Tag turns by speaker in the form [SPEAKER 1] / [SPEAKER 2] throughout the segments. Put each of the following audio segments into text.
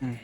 [SPEAKER 1] Mm.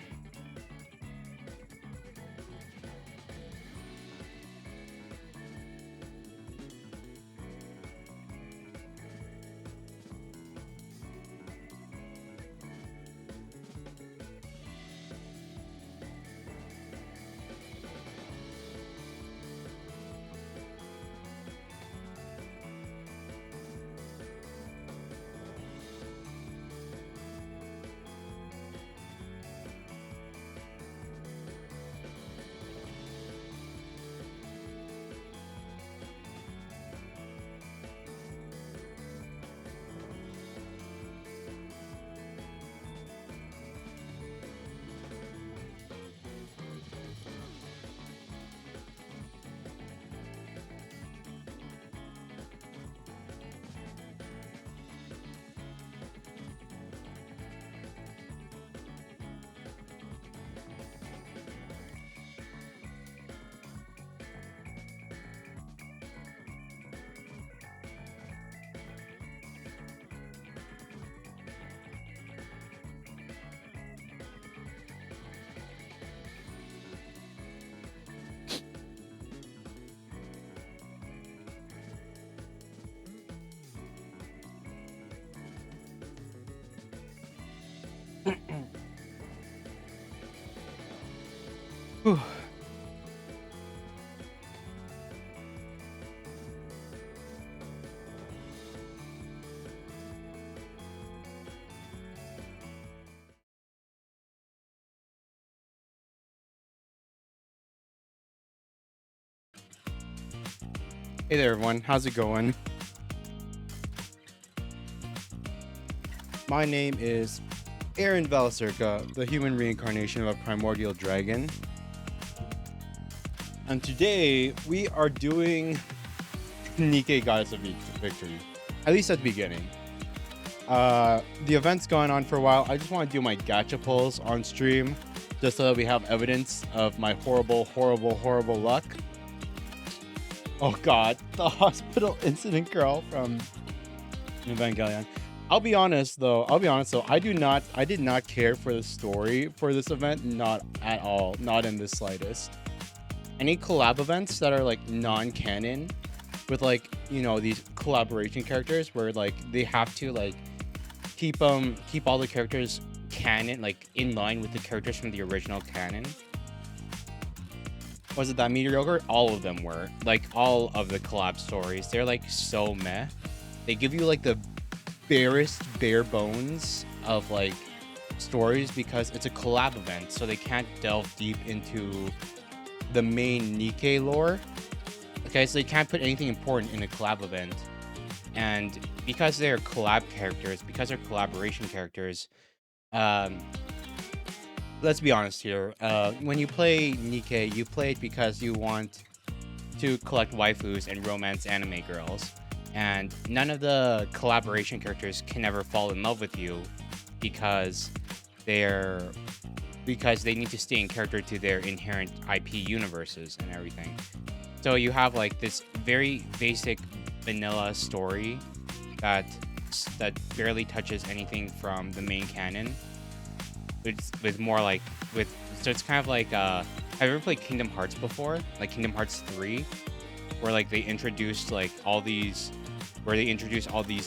[SPEAKER 1] Whew. Hey there, everyone. How's it going? My name is Aaron Valserka, the human reincarnation of a primordial dragon. And today we are doing Nikkei Goddess of Victory, at least at the beginning. The event's gone on for a while. I just want to do my gacha pulls on stream, just so that we have evidence of my horrible, horrible, horrible luck. Oh god, the hospital incident girl from Evangelion. I'll be honest though, I did not care for the story for this event, not at all, not in the slightest. Any collab events that are like non-canon with like, you know, these collaboration characters where like they have to like keep all the characters canon, like in line with the characters from the original canon. Was it that mediocre? All of them were. Like all of the collab stories, they're like so meh. They give you like the barest bare bones of like stories because it's a collab event, so they can't delve deep into the main Nikkei lore. Okay, so they can't put anything important in a collab event. And because they're collab characters, because they're collaboration characters, let's be honest here. When you play Nikkei, you play it because you want to collect waifus and romance anime girls. And none of the collaboration characters can ever fall in love with you because they need to stay in character to their inherent IP universes and everything. So you have like this very basic vanilla story that barely touches anything from the main canon. With more like so it's kind of like have you ever played Kingdom Hearts before? Like Kingdom Hearts 3, where like they introduced all these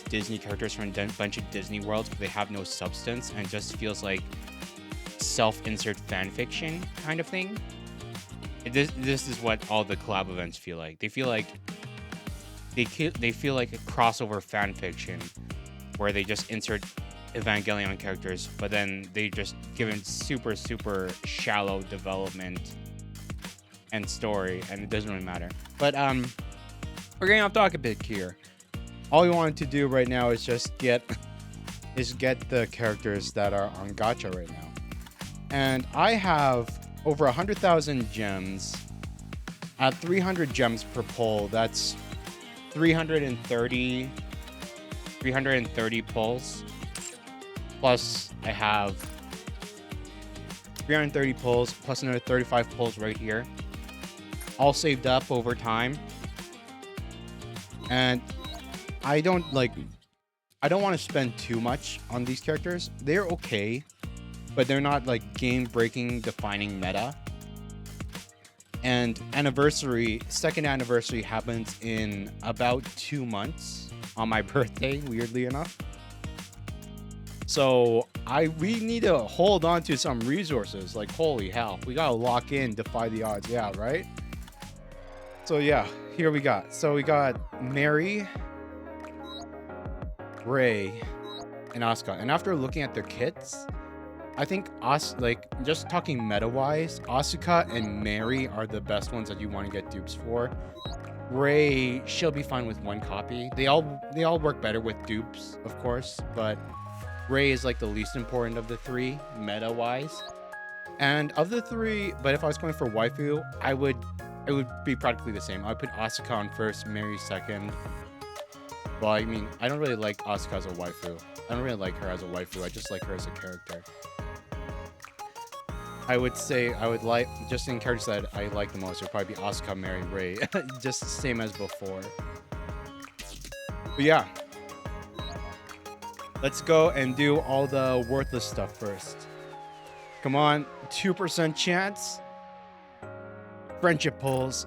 [SPEAKER 1] Disney characters from a bunch of Disney worlds, but they have no substance and it just feels like self-insert fan fiction kind of thing. This is what all the collab events feel like. They feel like they feel like a crossover fan fiction where they just insert Evangelion characters, but then they just give it super shallow development and story, and it doesn't really matter. But we're getting off topic a bit here. All we wanted to do right now is just get the characters that are on Gacha right now. And I have over 100,000 gems. At 300 gems per pull, that's 330 pulls. Plus, I have 330 pulls, plus another 35 pulls right here. All saved up over time. And I don't want to spend too much on these characters. They're okay, but they're not like game-breaking, defining meta. And second anniversary happens in about 2 months on my birthday, weirdly enough. So we need to hold on to some resources. Like, holy hell, we gotta lock in, defy the odds. Yeah, right? So yeah, here we got. So we got Mary, Ray, and Asuka. And after looking at their kits, I think just talking meta-wise, Asuka and Mary are the best ones that you want to get dupes for. Ray, she'll be fine with 1 copy. They all work better with dupes, of course, but Ray is like the least important of the 3 meta-wise. And of the 3, but if I was going for waifu, it would be practically the same. I would put Asuka on first, Mary second. Well, I mean, I don't really like Asuka as a waifu. I don't really like her as a waifu. I just like her as a character. I would say just in characters that I like the most, it would probably be Asuka, Mary, Ray. Just the same as before. But yeah. Let's go and do all the worthless stuff first. Come on, 2% chance. Friendship pulls.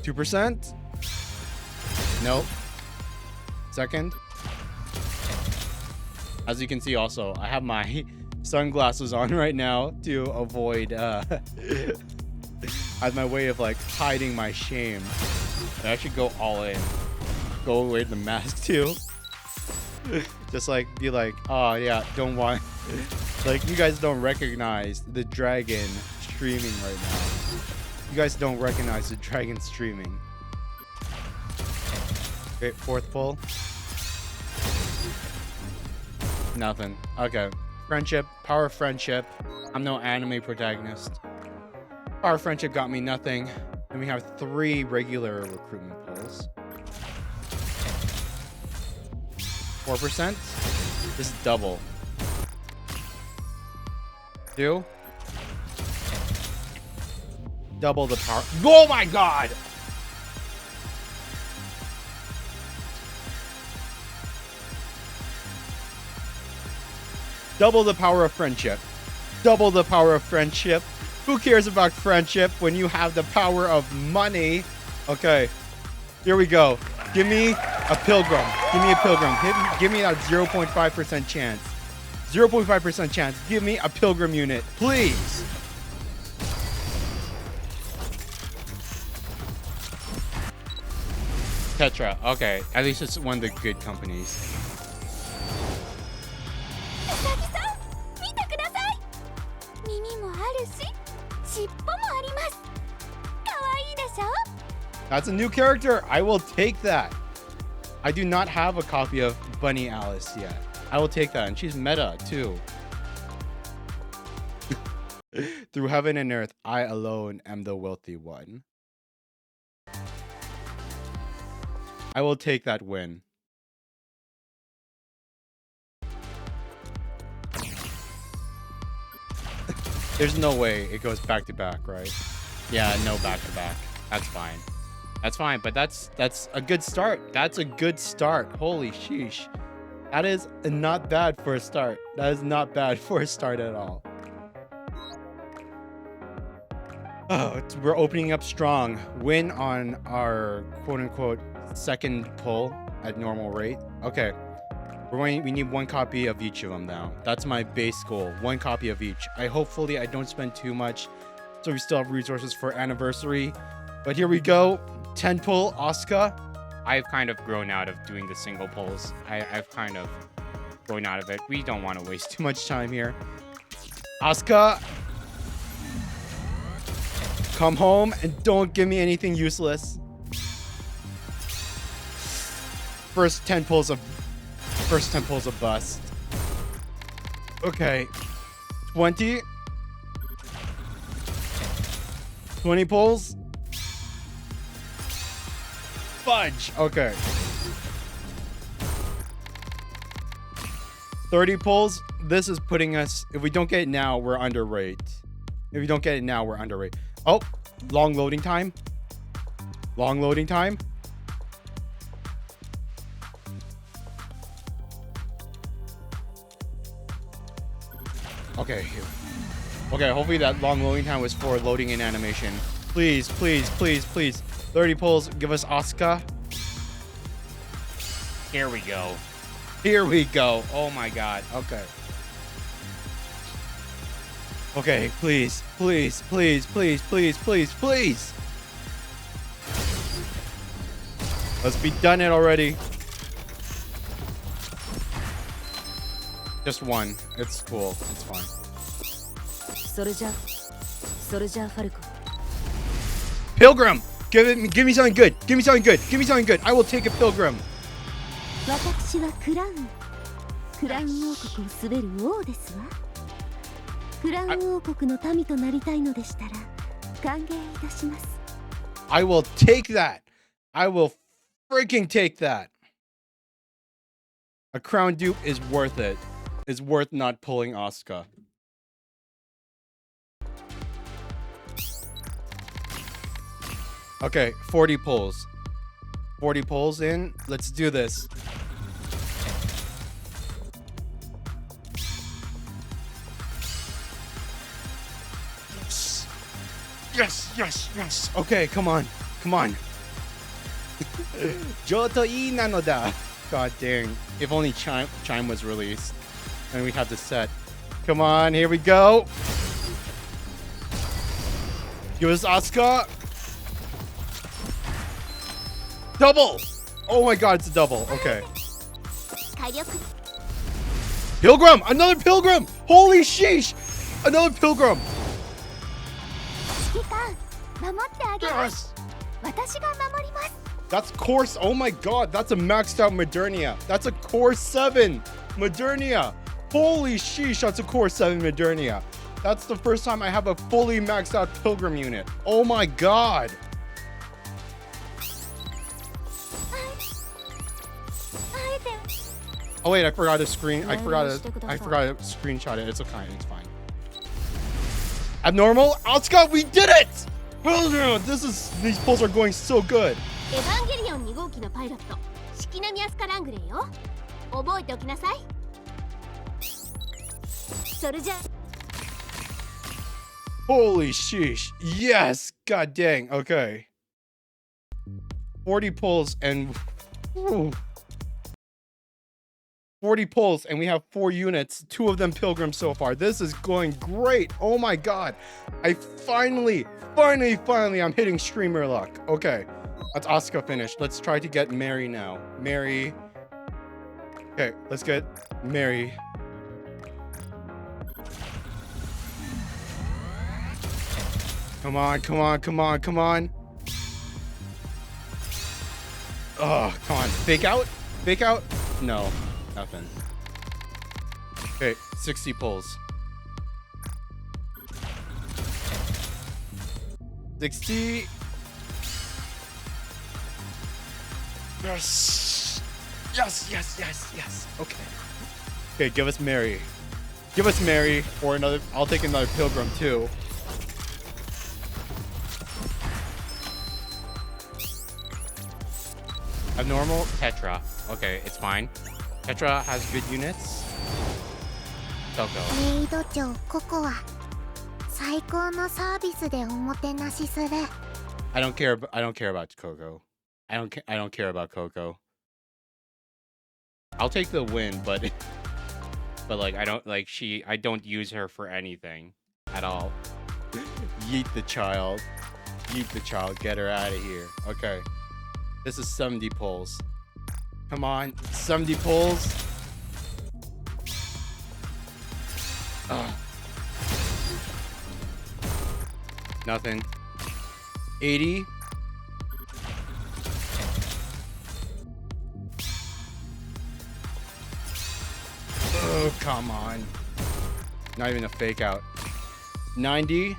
[SPEAKER 1] 2%. Nope. Second. As you can see also, I have my sunglasses on right now to avoid as my way of like hiding my shame. I should go all in. Go away the mask too. Just like be like, oh yeah, don't want like you guys don't recognize the dragon streaming right now. You guys don't recognize the dragon streaming. Okay, 4th pull. Nothing. Okay. Friendship. Power of friendship. I'm no anime protagonist. Power of friendship got me nothing. And we have 3 regular recruitment pulls. 4%. This is double. 2. Double the power. Oh my god! Double the power of friendship. Double the power of friendship. Who cares about friendship when you have the power of money? Okay, here we go. Give me a pilgrim. Give me a pilgrim. Give me that 0.5% chance. 0.5% chance. Give me a pilgrim unit, please. Tetra. Okay, at least it's one of the good companies. That's a new character. I will take that. I do not have a copy of Bunny Alice yet. I will take that. And she's meta too. Through heaven and earth, I alone am the wealthy one. I will take that win. There's no way it goes back to back, right? Yeah, no back to back. That's fine. That's fine, but that's a good start. That's a good start. Holy sheesh. That is not bad for a start. That is not bad for a start at all. Oh, we're opening up strong. Win on our quote-unquote second pull at normal rate. Okay. We need 1 copy of each of them now. That's my base goal. 1 copy of each. Hopefully I don't spend too much, so we still have resources for anniversary. But here we go. 10 pull, Asuka. I've kind of grown out of doing the single pulls. I've kind of grown out of it. We don't want to waste too much time here. Asuka, come home and don't give me anything useless. First 10 pulls of bust. Okay. 20 pulls. Fudge. Okay. 30 pulls. This is putting us, if we don't get it now, we're under rate. If we don't get it now, we're under rate. Oh, long loading time. Long loading time. Okay, here. Okay, hopefully that long loading time was for loading in animation. Please, please, please, please. 30 pulls. Give us Asuka. Here we go. Here we go. Oh my god. Okay. Okay, please, please, please, please, please, please, please. Let's be done it already. Just one. It's cool. It's fine. Pilgrim! Give me something good. Give me something good. Give me something good. I will take a Pilgrim. I will take that. I will freaking take that. A crown dupe is worth it. It's worth not pulling Asuka. Okay, 40 pulls. 40 pulls in. Let's do this. Yes, yes, yes. Okay, come on. Come on. Joto ii nanoda. God dang. If only Chime was released. And we have the set. Come on, here we go. Give us Asuka. Double! Oh my god, it's a double. Okay. Pilgrim! Another Pilgrim! Holy sheesh! Another Pilgrim! Yes! That's course. Oh my god, that's a maxed out Modernia. That's a core 7 Modernia. Holy sheesh, that's a core 7 Modernia. That's the first time I have a fully maxed out Pilgrim unit. Oh my god. Oh wait, I forgot to screenshot it. It's okay, it's fine. Abnormal? Asuka, we did it! Baldur, these pulls are going so good. Holy sheesh. Yes, god dang. Okay. 40 pulls and 40 pulls and we have 4 units, 2 of them Pilgrims so far. This is going great. Oh my god. I finally I'm hitting streamer luck. Okay. That's Asuka finished. Let's try to get Mary now. Mary. Okay, let's get Mary. Come on, come on, come on, come on. Oh, come on. Fake out? Fake out? No, nothing. Okay, 60 pulls. 60. Yes. Yes, yes, yes, yes. Okay. Okay, give us Mary. Give us Mary or another. I'll take another Pilgrim too. Abnormal Tetra. Okay, it's fine. Tetra has good units. Don't go. I don't care about Coco. I don't care about Coco. I'll take the win, but like I don't use her for anything at all. Yeet the child. Yeet the child. Get her out of here. Okay. This is 70 pulls. Come on. 70 pulls. Ugh. Nothing. 80. Oh, come on. Not even a fake out. 90.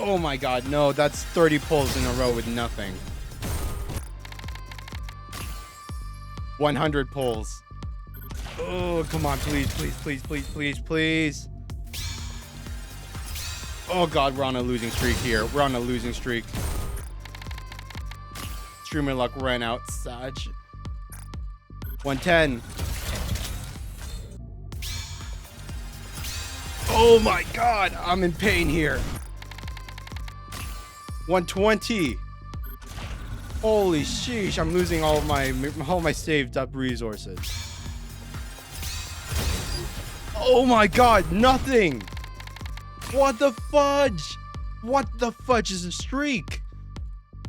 [SPEAKER 1] Oh my god, no, that's 30 pulls in a row with nothing. 100 pulls. Oh, come on, please, please, please, please, please, please. Oh god, we're on a losing streak here. We're on a losing streak. Streamer luck ran out, Saj. 110. Oh my god, I'm in pain here. 120. Holy sheesh, I'm losing all my saved up resources. Oh my god, nothing. What the fudge? What the fudge is a streak?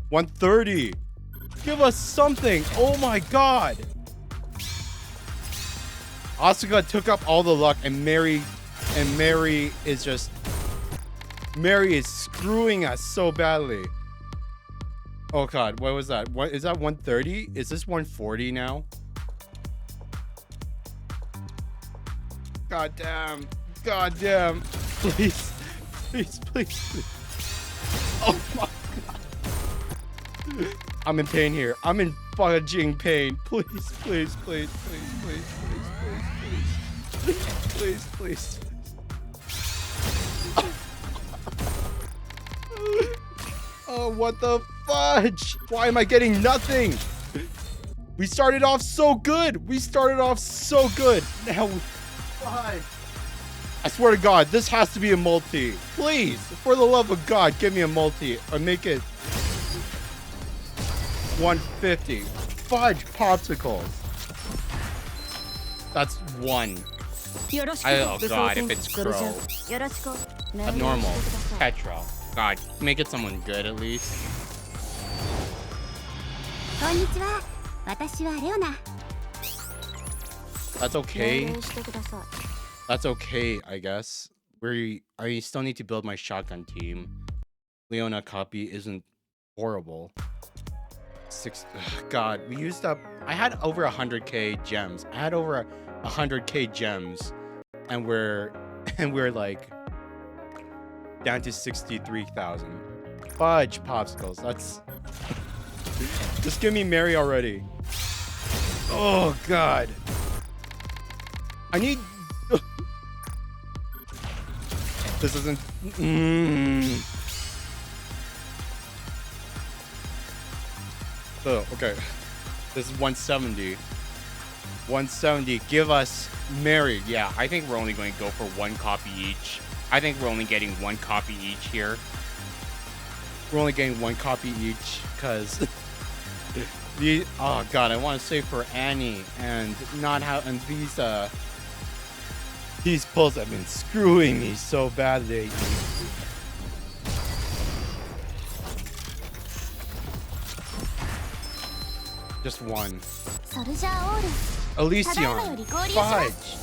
[SPEAKER 1] 130. Give us something. Oh my god. Asuka took up all the luck, and Mary is just... Mary is screwing us so badly. Oh god, what was that? What is that? 130? Is this 140 now? God damn. God damn. Please. Please, please, please. Oh my god. I'm in pain here. I'm in fudging pain. Please, please, please, please, please, please, please, please, please. Oh, what the fudge? Why am I getting nothing? We started off so good. We started off so good. Now we... Fudge. I swear to God, this has to be a multi. Please, for the love of God, give me a multi or make it 150. Fudge popsicles. That's one. Oh God, if it's Crow. Abnormal. Petra. God, make it someone good at least. That's okay. That's okay, I guess. I still need to build my shotgun team. Leona copy isn't horrible. God, we used up... I had over 100k gems. I had over 100k gems. And we're like... down to 63,000. Fudge popsicles. That's... Just give me Mary already. Oh, God. I need... This isn't... Oh, okay. This is 170. 170. Give us Mary. Yeah, I think we're only going to go for one copy each. I think we're only getting one copy each here. We're only getting one copy each because oh god, I want to save for Annie and not have these pulls have been screwing me so badly. Just one. Elysion. Fudge.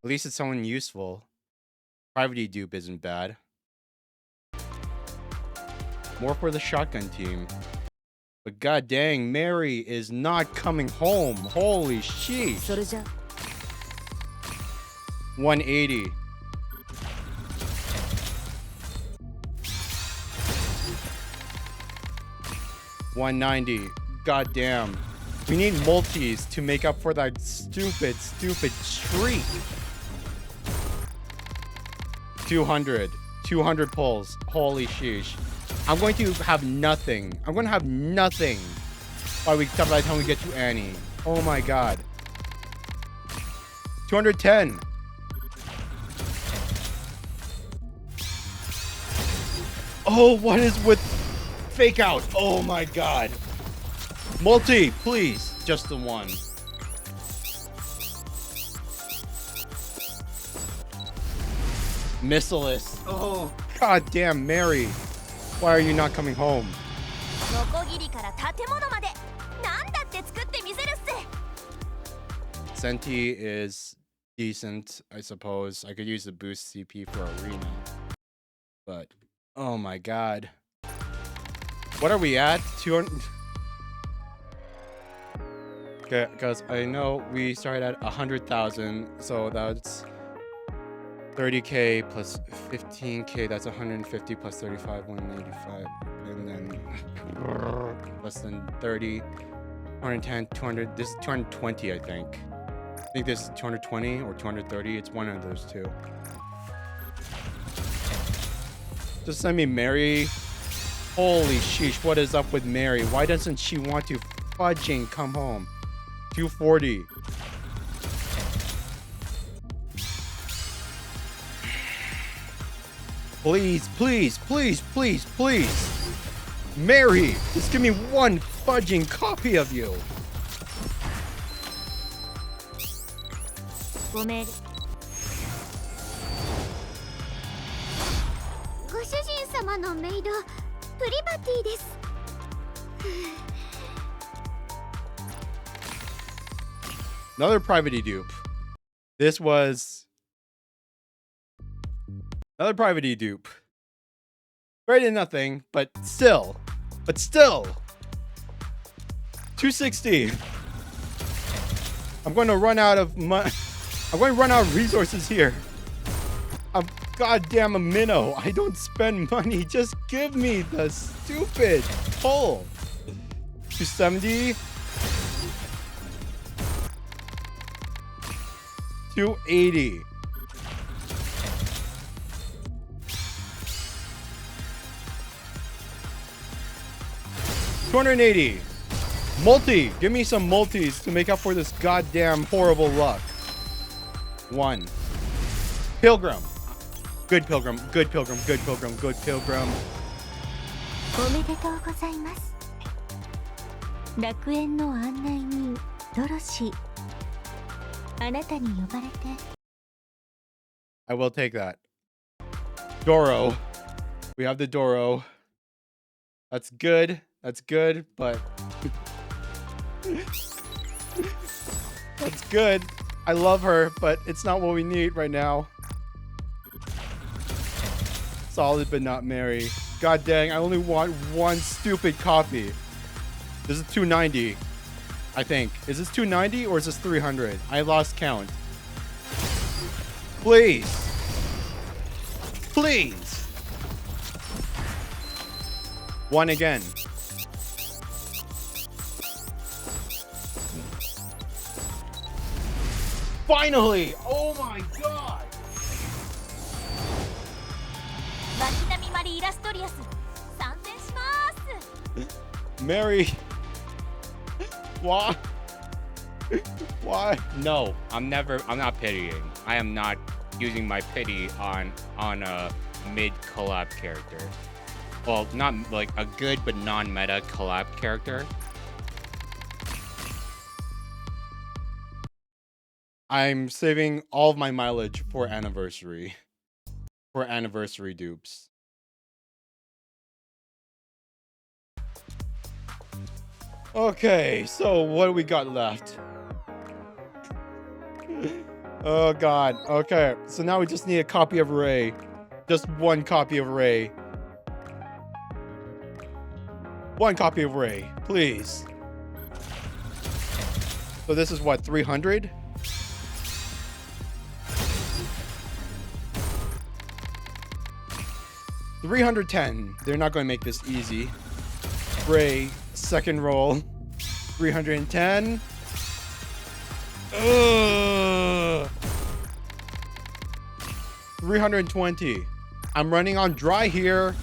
[SPEAKER 1] At least it's someone useful. Privacy dupe isn't bad. More for the shotgun team. But god dang, Mary is not coming home. Holy sheesh. 180. $190. God damn. We need multis to make up for that stupid streak. 200. 200 pulls. Holy sheesh. I'm going to have nothing. I'm going to have nothing by the time we get to Annie. Oh my god. 210. Oh, what is with fake out? Oh my god. Multi, please. Just the one. Missileless. Oh, god damn, Mary. Why are you not coming home? Senti is decent, I suppose. I could use the boost CP for Arena. But, oh my god. What are we at? 200... Okay, because I know we started at 100,000, so that's 30k plus 15k, that's 150 plus 35, 185, and then less than 30, 110, 200, this is 220, I think. I think this is 220 or 230, it's one of those two. Just send me Mary. Holy sheesh, what is up with Mary? Why doesn't she want to fudging come home? 240. Please, please, please, please, please. Mary, just give me one fudging copy of you.
[SPEAKER 2] ご命令。ご主人様のメイド、プリバティです。
[SPEAKER 1] Another private dupe. This was another private dupe. Right in nothing, but still. 260. I'm going to run out of I'm going to run out of resources here. I'm goddamn a minnow. I don't spend money. Just give me the stupid pull. 270. 280. $280. Multi. Give me some multis to make up for this goddamn horrible luck. 1. Pilgrim. Good pilgrim. Good pilgrim. Good pilgrim. Good pilgrim.
[SPEAKER 2] おめでとうございます。楽園の案内人ドロシー。あなたに呼ばれて。
[SPEAKER 1] I will take that. Doro. We have the Doro. That's good. That's good, but that's good. I love her, but it's not what we need right now. Solid, but not Mary. God dang, I only want one stupid copy. This is 290, I think. Is this 290 or is this 300? I lost count. Please. Please. One again. Finally! Oh my god! Mary! Why? Why? No, I'm not pitying. I am not using my pity on a mid collab character. Well, not like a good but non-meta collab character. I'm saving all of my mileage for anniversary. For anniversary dupes. Okay, so what do we got left? Oh god. Okay, so now we just need a copy of Ray. Just one copy of Ray. One copy of Ray, please. So this is what, 300? $310. They're not going to make this easy. Ray, second roll. 310. Ugh. 320. I'm running on dry here.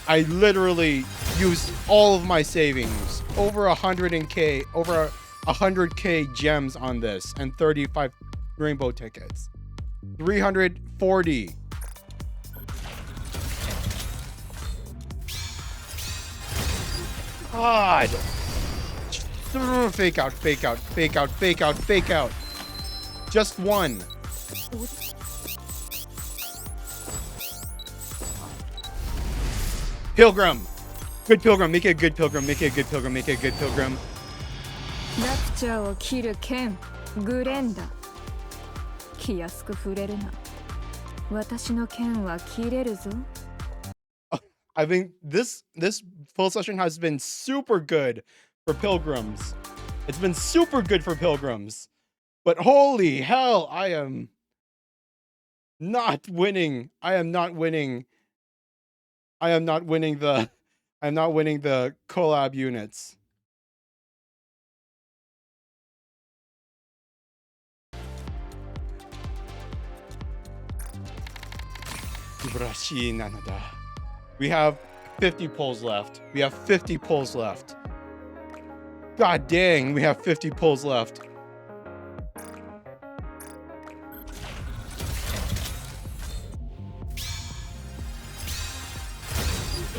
[SPEAKER 1] I literally used all of my savings. Over 100k gems on this and 35 rainbow tickets. 340. God. Fake out, fake out, fake out, fake out, fake out. Just one. Pilgrim. Good pilgrim. Make it a good pilgrim. Make it a good pilgrim. Make it a good pilgrim.
[SPEAKER 3] ラプチャーを切る剣グレンダ気安く触れるな私の剣は切れるぞ
[SPEAKER 1] I think this full session has been super good for pilgrims. It's been super good for pilgrims. But holy hell, I am not winning. I am not winning the collab units. Ibrashi Nanada. We have 50 pulls left. We have 50 pulls left. God dang, we have 50 pulls left.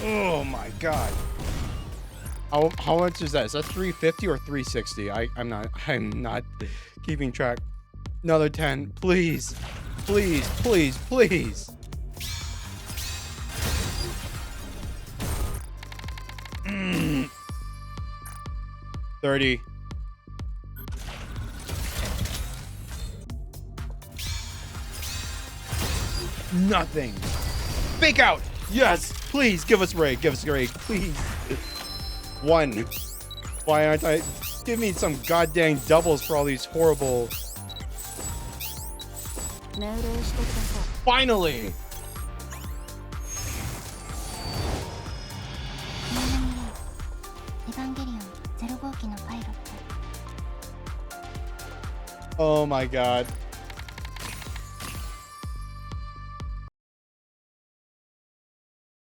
[SPEAKER 1] Oh my god. How much is that? Is that 350 or 360? I'm not keeping track. Another 10, please. Please, please, please. Mm. 30. Nothing. Fake out. Yes, please give us raid. Give us raid, please. 1. Why aren't I? Give me some goddamn doubles for all these horrible. Finally. Oh my god.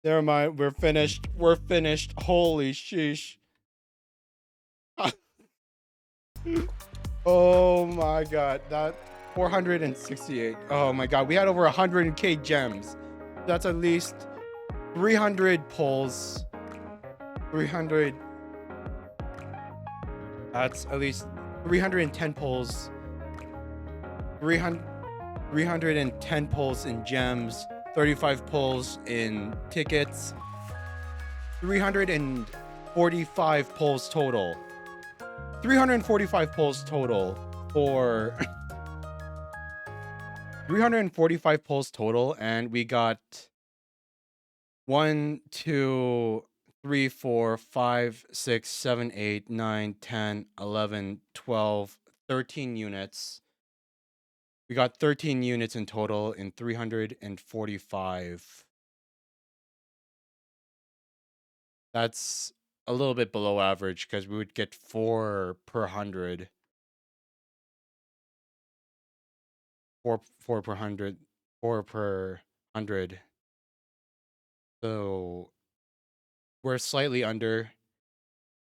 [SPEAKER 1] Never mind. We're finished. We're finished. Holy sheesh. Oh my god. That 468. Oh my god. We had over 100k gems. That's at least 300 pulls. 300. That's at least 310 pulls. 310 pulls in gems. 35 pulls in tickets. 345 pulls total. 345 pulls total for 345 pulls total, and we got 1, 2, 3, 4, 5, 6, 7, 8, 9, 10, 11, 12, 13 units. We got 13 units in total in 345. That's a little bit below average because we would get 4 per 100. 4 per 100. 4 per 100. So we're slightly under.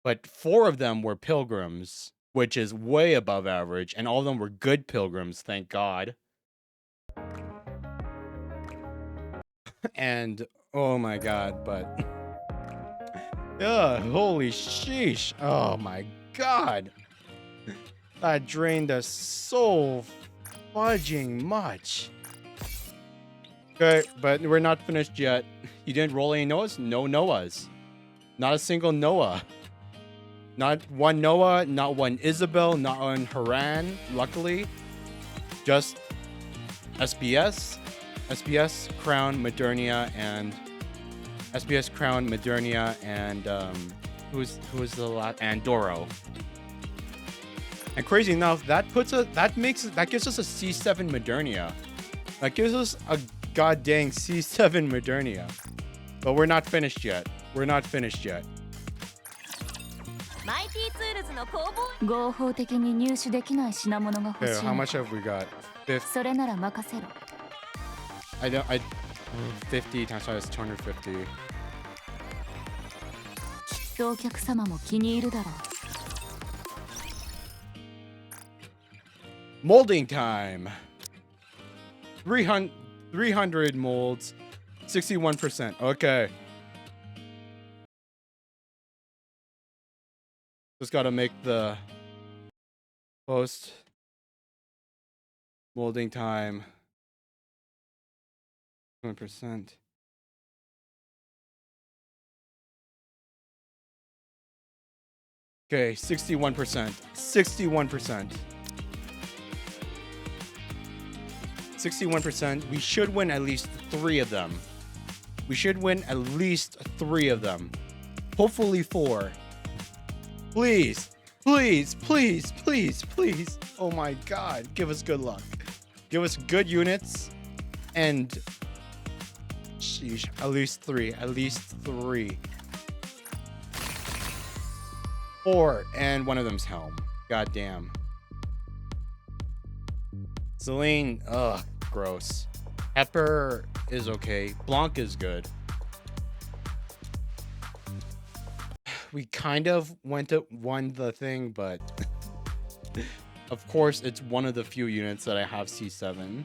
[SPEAKER 1] But 4 of them were pilgrims, which is way above average, and all of them were good pilgrims, thank God. And oh my god, but holy sheesh. Oh my god. That drained us so fudging much. Okay, but we're not finished yet. You didn't roll any Noahs? No Noahs. Not a single Noah. Not one Noah, not one Isabel, not one Haran, luckily. Just SBS, Crown, Modernia, and SBS, Crown, Modernia, and who's the last? And Doro. And crazy enough, that gives us a C7 Modernia. That gives us a goddamn C7 Modernia. But we're not finished yet. We're not finished yet. Okay, how much have we got? 50. I don't. 50 times 5 is 250. Molding time. 300 molds. 61%. Okay. Just gotta make the post molding time 1%. Okay, 61%. 61%. 61%. We should win at least 3 of them. We should win at least 3 of them. Hopefully 4. Please, please, please, please, please. Oh my god, give us good luck. Give us good units and sheesh, at least 3. At least 3. 4, and one of them's Helm. God damn. Celine, ugh, gross. Pepper is okay. Blanc is good. We kind of won the thing, but of course it's one of the few units that I have C7.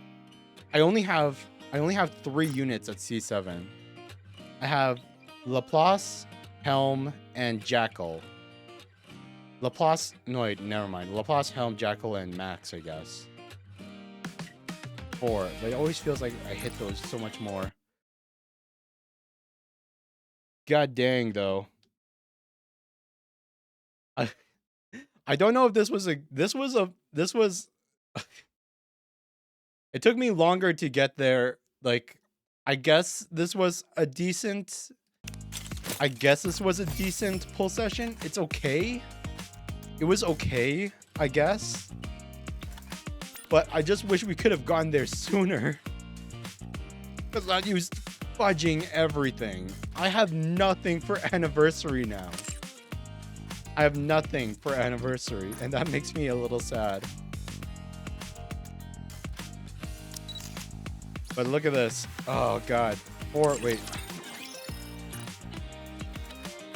[SPEAKER 1] I only have 3 units at C7. I have Laplace, Helm, and Jackal. Laplace, no wait, never mind. Laplace, Helm, Jackal, and Max, I guess. 4, but it always feels like I hit those so much more. God dang, though. I don't know if this was it took me longer to get there. Like, I guess this was a decent pull session. It's okay. It was okay, I guess. But I just wish we could have gone there sooner. Because I used fudging everything. I have nothing for anniversary now. I have nothing for anniversary, and that makes me a little sad. But look at this. Oh, God. 4, wait.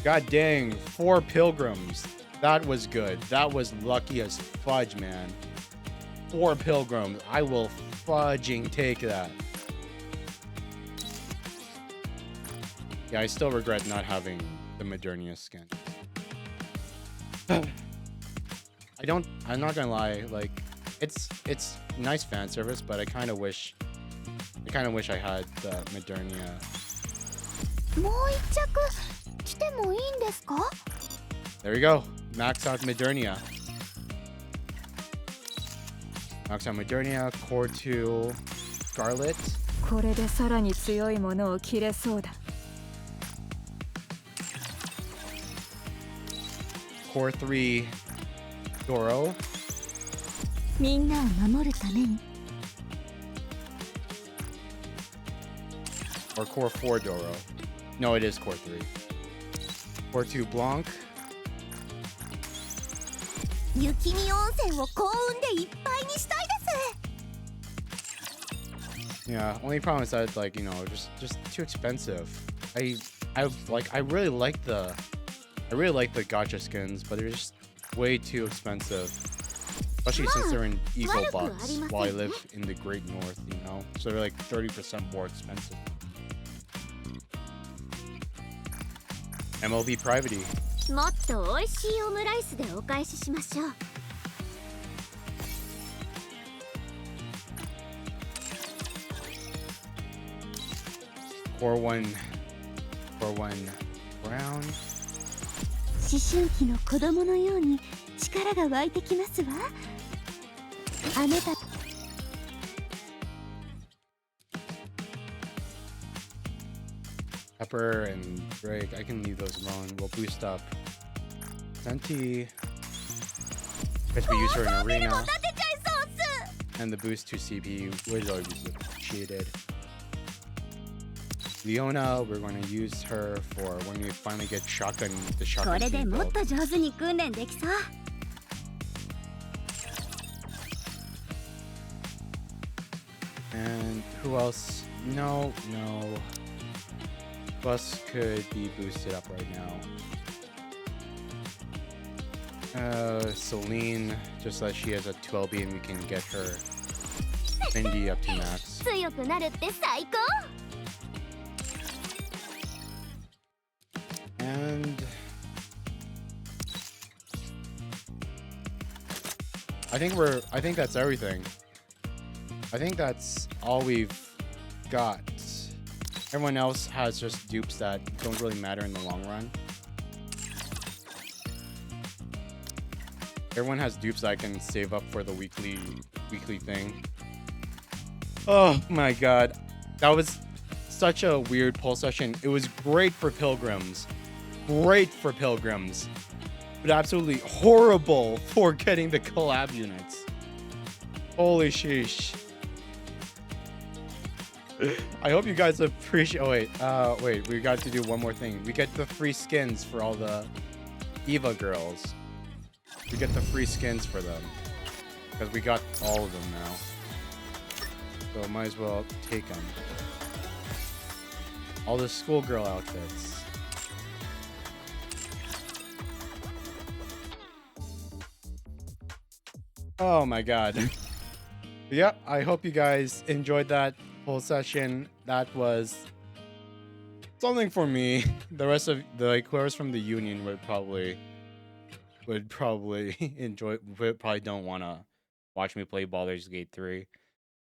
[SPEAKER 1] God dang, 4 pilgrims. That was good. That was lucky as fudge, man. 4 pilgrims. I will fudging take that. Yeah, I still regret not having the Modernia skin. I'm not gonna lie, like, it's nice fan service, but I kind of wish I had the Modernia.
[SPEAKER 2] もう一着着てもいいんですか?
[SPEAKER 1] There we go. Max out Modernia. Max out Modernia, Core 2 Scarlet.
[SPEAKER 3] これでさらに強いものを切れそうだ。
[SPEAKER 1] Core 3 Doro.
[SPEAKER 2] みんなを守るために。
[SPEAKER 1] Or Core 4 Doro. No, it is Core 3. Core 2 Blanc.
[SPEAKER 2] 雪見温泉を幸運でいっぱいにしたいです。
[SPEAKER 1] Yeah, only problem is that, like, you know, just too expensive. I really like the gacha skins, but they're just way too expensive. Especially since they're in Eagle Box while I live in the Great North, you know? So they're like 30% more expensive. MLB Privity.
[SPEAKER 2] もっと美味しいオムライスでお返ししましょう。
[SPEAKER 1] Core 1 Brown.
[SPEAKER 2] 思春期の子供のように力が湧いてきますわ。あなた。
[SPEAKER 1] Pepper and Drake, I can leave those alone. We'll boost up Senti. Because we use her in Arena. And the boost to CP would always be appreciated. Leona, we're going to use her for when we finally get the shotgun team build. And who else? No. Bus could be boosted up right now. Celine, just that she has a 12B and we can get her Cindy up to max. And I think that's everything. I think that's all we've got. Everyone else has just dupes that don't really matter in the long run. Everyone has dupes that I can save up for the weekly thing. Oh my god. That was such a weird pull session. It was great for pilgrims. But absolutely horrible for getting the collab units. Holy sheesh. I hope you guys appreciate. Oh wait, we got to do one more thing. We get the free skins for all the Eva girls. We get the free skins for them because we got all of them now. So might as well take them. All the schoolgirl outfits. Oh my god. Yep, I hope you guys enjoyed that whole session. That was something for me. The rest of the players from the union would probably enjoy, would probably don't want to watch me play Baldur's Gate 3.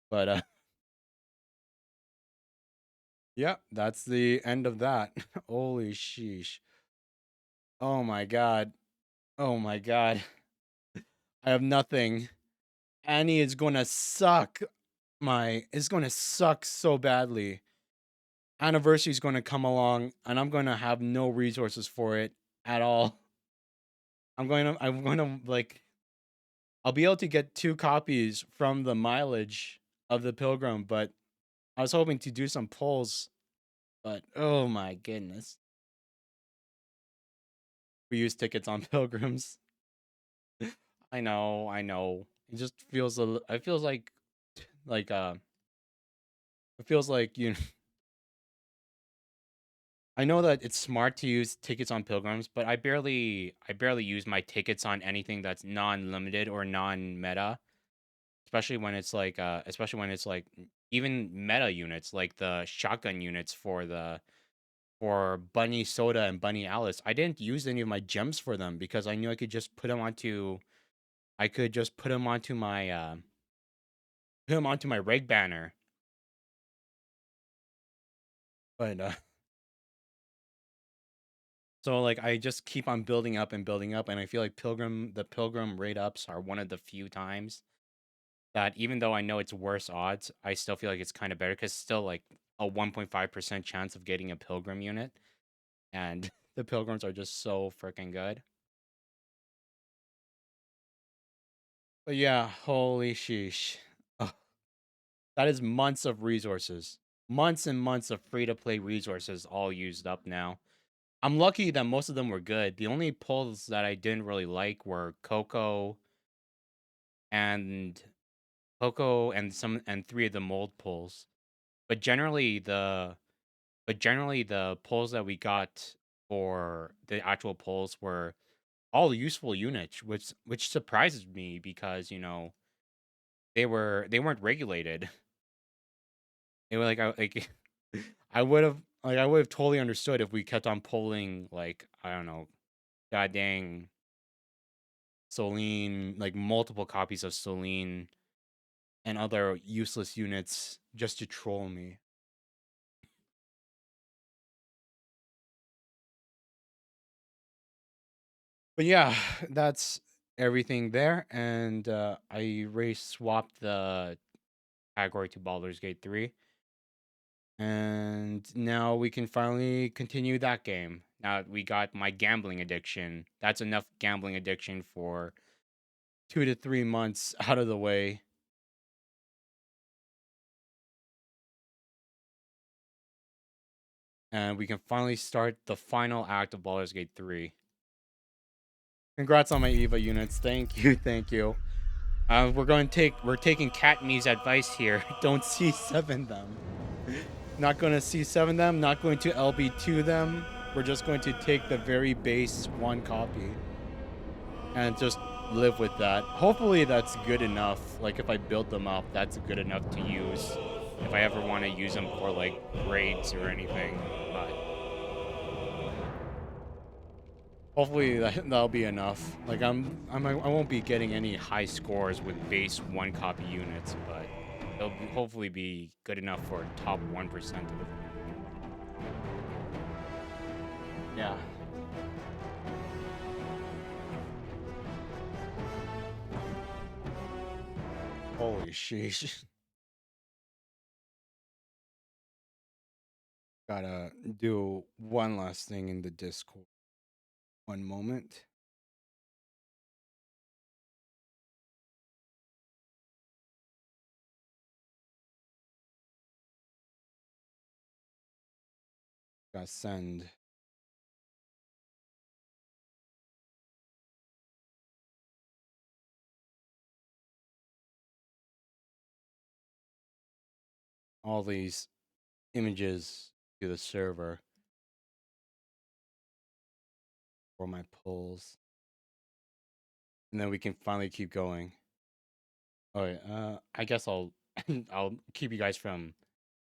[SPEAKER 1] But yeah, that's the end of that. Holy sheesh. Oh my god. Oh my god. I have nothing. Annie is going to suck. It's going to suck so badly. Anniversary is going to come along and I'm going to have no resources for it at all. I'm going to like I'll be able to get 2 copies from the mileage of the Pilgrim, but I was hoping to do some pulls, but oh my goodness. We use tickets on Pilgrims. I know, I know. It just feels it feels like it feels like I know that it's smart to use tickets on Pilgrims, but I barely use my tickets on anything that's non-limited or non-meta, especially when it's like even meta units like the shotgun units for Bunny Soda and Bunny Alice. I didn't use any of my gems for them because I knew I could just put them onto my reg banner. But so like I just keep on building up and building up, and I feel like the Pilgrim raid ups are one of the few times that even though I know it's worse odds, I still feel like it's kind of better because still like a 1.5% chance of getting a Pilgrim unit, and the Pilgrims are just so freaking good. But yeah, holy sheesh. Ugh, that is months of resources. Months and months of free to play resources all used up now. I'm lucky that most of them were good. The only pulls that I didn't really like were and and 3 of the mold pulls. But generally the pulls that we got for the actual pulls were all useful units, which surprises me because, they weren't regulated. They were like I would have totally understood if we kept on pulling like, I don't know, god dang Soline, like multiple copies of Soline and other useless units just to troll me. But yeah, that's everything there. And I race swapped the category to Baldur's Gate 3. And now we can finally continue that game. Now we got my gambling addiction. That's enough gambling addiction for 2 to 3 months out of the way. And we can finally start the final act of Baldur's Gate 3. Congrats on my Eva units. Thank you, thank you. We're taking Katme's advice here. Don't C7 them. Not going to C7 them, not going to LB2 them. We're just going to take the very base 1 copy and just live with that. Hopefully that's good enough. Like if I build them up, that's good enough to use if I ever want to use them for like raids or anything. But hopefully that'll be enough. Like I won't be getting any high scores with base 1 copy units, but hopefully be good enough for top 1% of it. Yeah. Holy sheesh. Gotta do one last thing in the Discord. One moment. Gotta send. all these images to the server for my polls, and then we can finally keep going. All right, I guess I'll I'll keep you guys from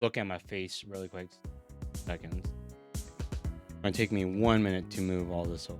[SPEAKER 1] looking at my face really quick. Seconds. It's gonna take me 1 minute to move all this over.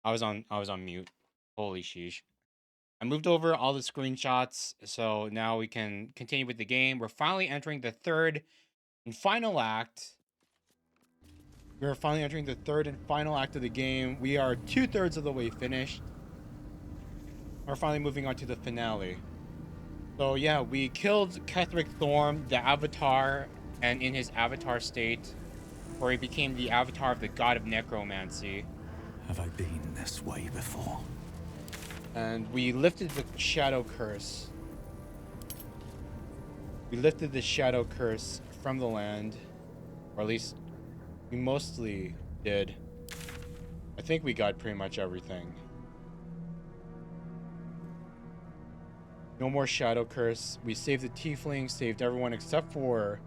[SPEAKER 1] I was on mute. Holy sheesh. I moved over all the screenshots, so now we can continue with the game. We're finally entering the third and final act. We're finally entering the third and final act of the game. We are 2/3 of the way finished. We're finally moving on to the finale. So yeah, we killed Ketheric Thorm, the Avatar, and in his Avatar state, where he became the Avatar of the God of Necromancy.
[SPEAKER 4] Have I been this way before?
[SPEAKER 1] And we lifted the Shadow Curse. We lifted the Shadow Curse from the land, or at least we mostly did. I think we got pretty much everything. No more Shadow Curse. We saved the Tiefling, saved everyone except for...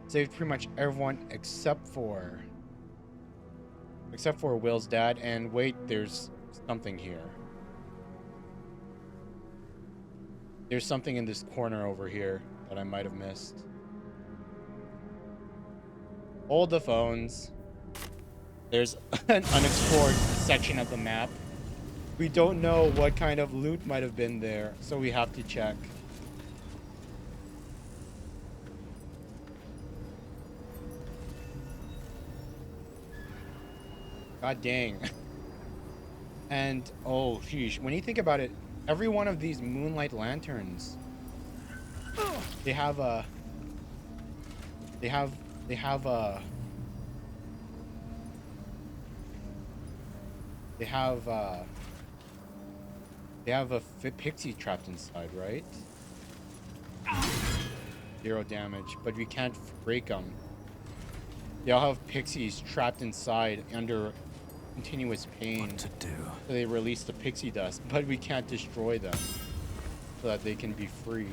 [SPEAKER 1] Saved pretty much everyone except for Will's dad. And wait, there's something here. There's something in this corner over here that I might have missed. Hold the phones. There's an unexplored section of the map. We don't know what kind of loot might have been there, so we have to check. God dang. And, oh, sheesh. When you think about it, every one of these moonlight lanterns, they have a... They have a pixie trapped inside, right? 0 damage, but we can't break them. They all have pixies trapped inside under continuous pain.
[SPEAKER 4] What to do?
[SPEAKER 1] So they release the pixie dust, but we can't destroy them so that they can be free.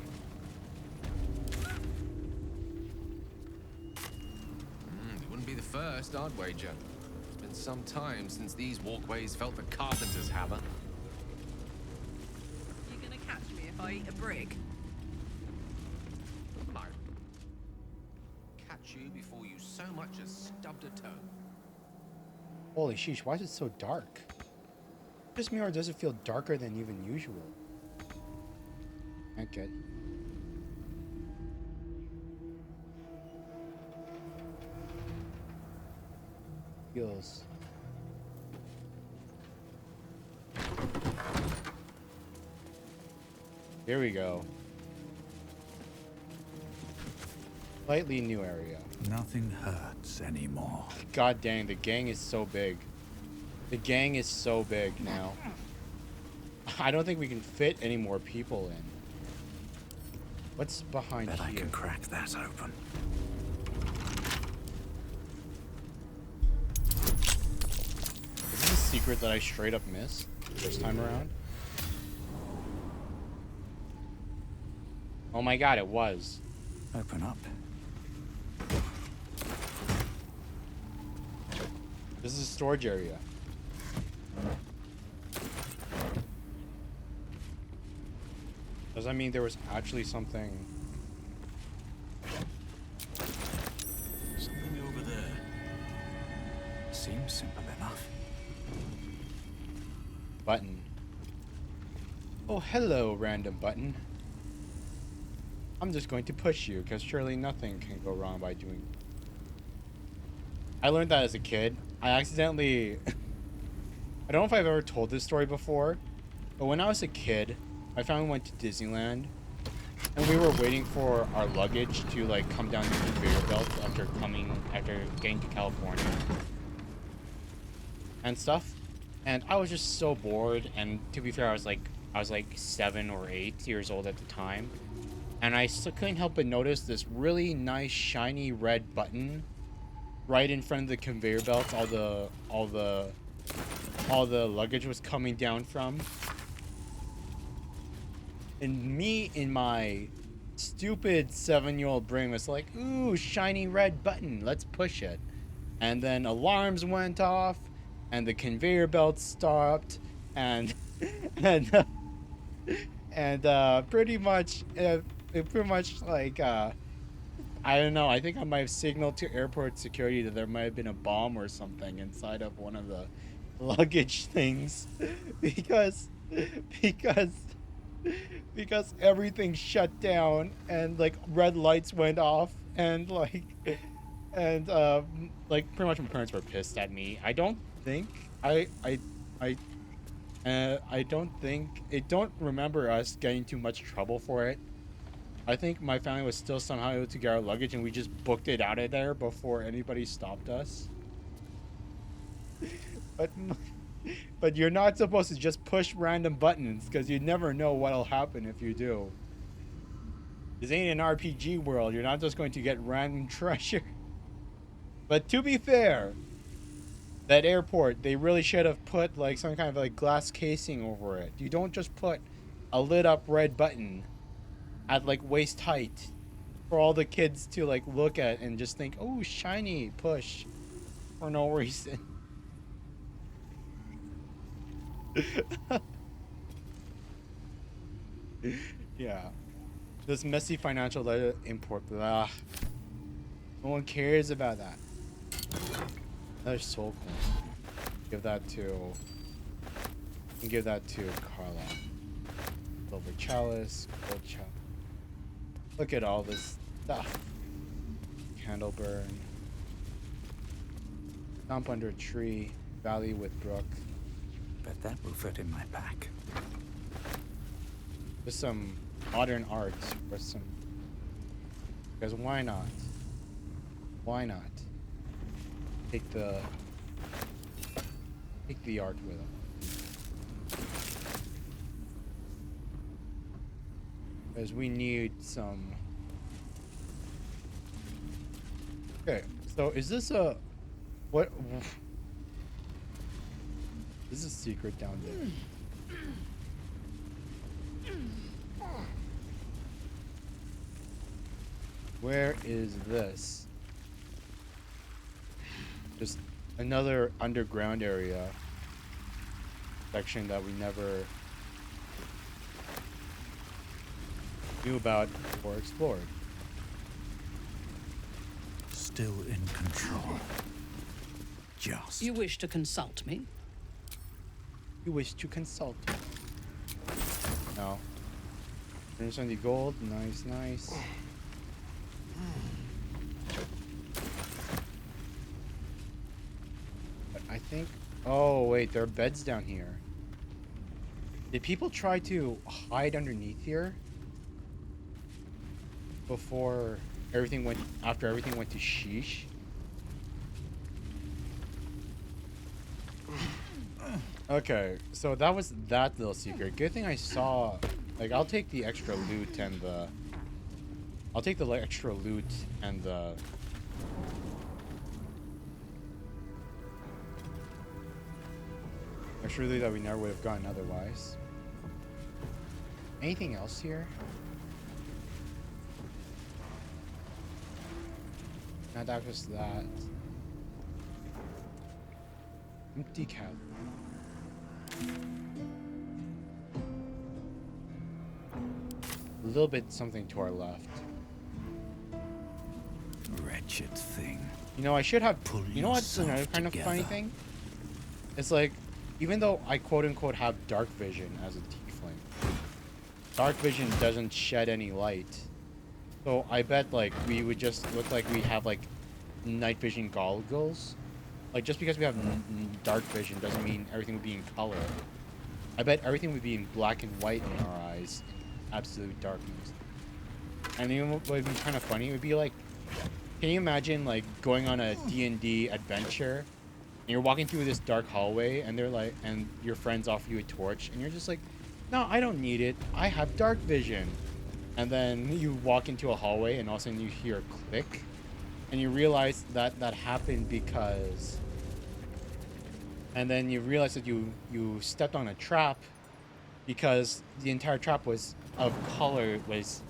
[SPEAKER 5] It wouldn't be the first, I'd wager. It's been some time since these walkways felt the carpenter's hammer.
[SPEAKER 6] You gonna catch me if I eat a brick?
[SPEAKER 5] No. Catch you before you so much as stubbed a toe.
[SPEAKER 1] Holy sheesh, why is it so dark? Just me, or does it feel darker than even usual? Not good. Feels... Here we go. Slightly new area.
[SPEAKER 4] Nothing hurts anymore.
[SPEAKER 1] God dang, the gang is so big. The gang is so big now. I don't think we can fit any more people in. What's behind
[SPEAKER 4] Bet
[SPEAKER 1] here?
[SPEAKER 4] I can crack that open.
[SPEAKER 1] Is this a secret that I straight up missed first time around? Oh my god, it was.
[SPEAKER 4] Open up.
[SPEAKER 1] This is a storage area. Does that mean there was actually something?
[SPEAKER 4] Something over there. Seems simple enough.
[SPEAKER 1] Button. Oh, hello, random button. I'm just going to push you, because surely nothing can go wrong by doing... I learned that as a kid. I accidentally... I don't know if I've ever told this story before, but when I was a kid, my family went to Disneyland, and we were waiting for our luggage to, like, come down the conveyor belt after getting to California and stuff. And I was just so bored, and to be fair, I was like 7 or 8 years old at the time. And I still couldn't help but notice this really nice shiny red button right in front of the conveyor belt all the luggage was coming down from. And me, in my stupid 7-year-old brain, was like, ooh, shiny red button, let's push it. And then alarms went off, and the conveyor belt stopped, and pretty much like I don't know, I think I might have signaled to airport security that there might have been a bomb or something inside of one of the luggage things because because because everything shut down and like red lights went off and like pretty much my parents were pissed at me. I don't think I I don't remember us getting too much trouble for it. I think my family was still somehow able to get our luggage and we just booked it out of there before anybody stopped us. But but you're not supposed to just push random buttons because you never know what'll happen if you do. This ain't an RPG world. You're not just going to get random treasure. But to be fair, that airport, they really should have put like some kind of like glass casing over it. You don't just put a lit up red button at like waist height for all the kids to like look at and just think, oh, shiny, push, for no reason. Yeah. This messy financial letter import, blah. No one cares about that. Another soul coin. Give that to... And give that to Carla. Silver chalice, gold chalice. Look at all this stuff. Candle burn. Stomp under a tree. Valley with brook.
[SPEAKER 4] Bet that will fit in my pack.
[SPEAKER 1] With some modern art or some... Because why not? Why not? Take the art with them. Because we need some... Okay, so is this a... What... This is a secret down there. Where is this? Just another underground area section that we never knew about or explored.
[SPEAKER 4] Still in control. Just.
[SPEAKER 6] You wish to consult me?
[SPEAKER 1] You wish to consult me? No. 170 gold. Nice, nice. But I think... Oh, wait. There are beds down here. Did people try to hide underneath here? Before everything went... After everything went to sheesh? Okay, so that was that little secret. Good thing I saw... Like, I'll take the extra loot and the... I'll take the extra loot and the... extra loot that we never would have gotten otherwise. Anything else here? Not that was that. Empty cab. A little bit something to our left.
[SPEAKER 4] Wretched thing.
[SPEAKER 1] You know, I should have...
[SPEAKER 4] Pull
[SPEAKER 1] You know what's another
[SPEAKER 4] yourself
[SPEAKER 1] kind of funny
[SPEAKER 4] together.
[SPEAKER 1] thing? It's like, even though I quote-unquote have dark vision as a tiefling, dark vision doesn't shed any light. So I bet, like, we would just look like we have, like, night vision goggles. Like, just because we have dark vision doesn't mean everything would be in color. I bet everything would be in black and white in our eyes, in absolute darkness. And you know what would be kind of funny? It would be like, can you imagine, like, going on a D&D adventure, and you're walking through this dark hallway, and they're like, and your friends offer you a torch, and you're just like, no, I don't need it. I have dark vision. And then you walk into a hallway, and all of a sudden you hear a click, and you realize that that happened because... And then you realize that you stepped on a trap because the entire trap was of color, was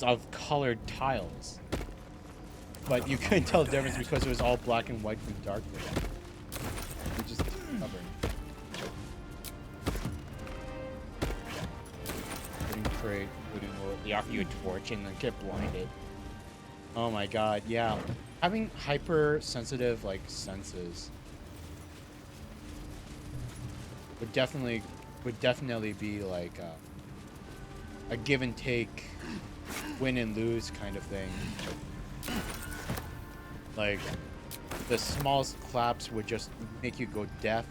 [SPEAKER 1] of colored tiles. But you couldn't tell the difference because it was all black and white from dark vision. You just covered. Putting crate, putting wood. They offer you a torch and then get blinded. Oh my god, yeah. Having hypersensitive like senses would definitely be like a give and take, win and lose kind of thing. Like the smallest claps would just make you go deaf.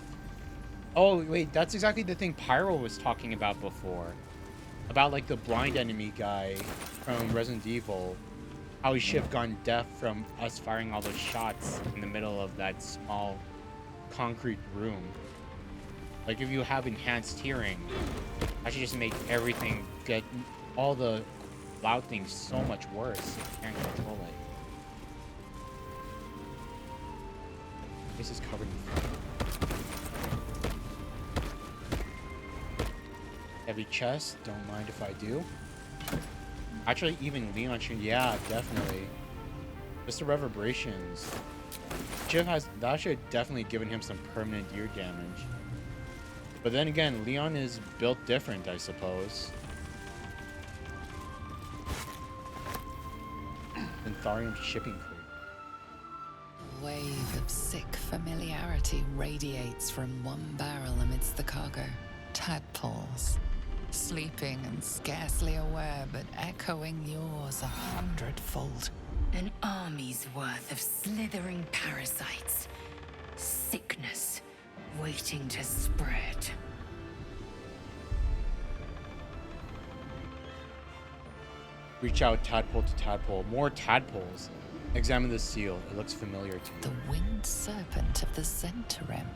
[SPEAKER 1] Oh wait, that's exactly the thing Pyro was talking about before. About like the blind enemy guy from Resident Evil. How he should have gone deaf from us firing all those shots in the middle of that small concrete room. Like if you have enhanced hearing, that should just make everything get all the loud things so much worse if you can't control it. This is covered in flame. Heavy chest, don't mind if I do. Actually, even Leon should, yeah, definitely. Just the reverberations. That should have definitely given him some permanent ear damage. But then again, Leon is built different, I suppose. Thorium shipping crate.
[SPEAKER 7] A wave of sick familiarity radiates from one barrel amidst the cargo. Tadpoles. Sleeping and scarcely aware, but echoing yours 100-fold.
[SPEAKER 8] An army's worth of slithering parasites. Sickness waiting to spread.
[SPEAKER 1] Reach out tadpole to tadpole. More tadpoles. Examine the seal. It looks familiar to you.
[SPEAKER 7] The winged serpent of the Centarim.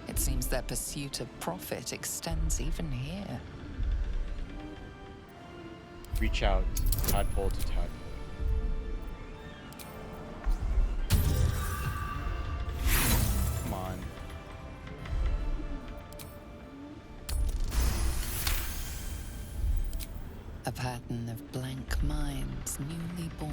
[SPEAKER 7] It seems their pursuit of profit extends even here.
[SPEAKER 1] Reach out tadpole to tadpole. Come on.
[SPEAKER 7] A pattern of blank minds newly born.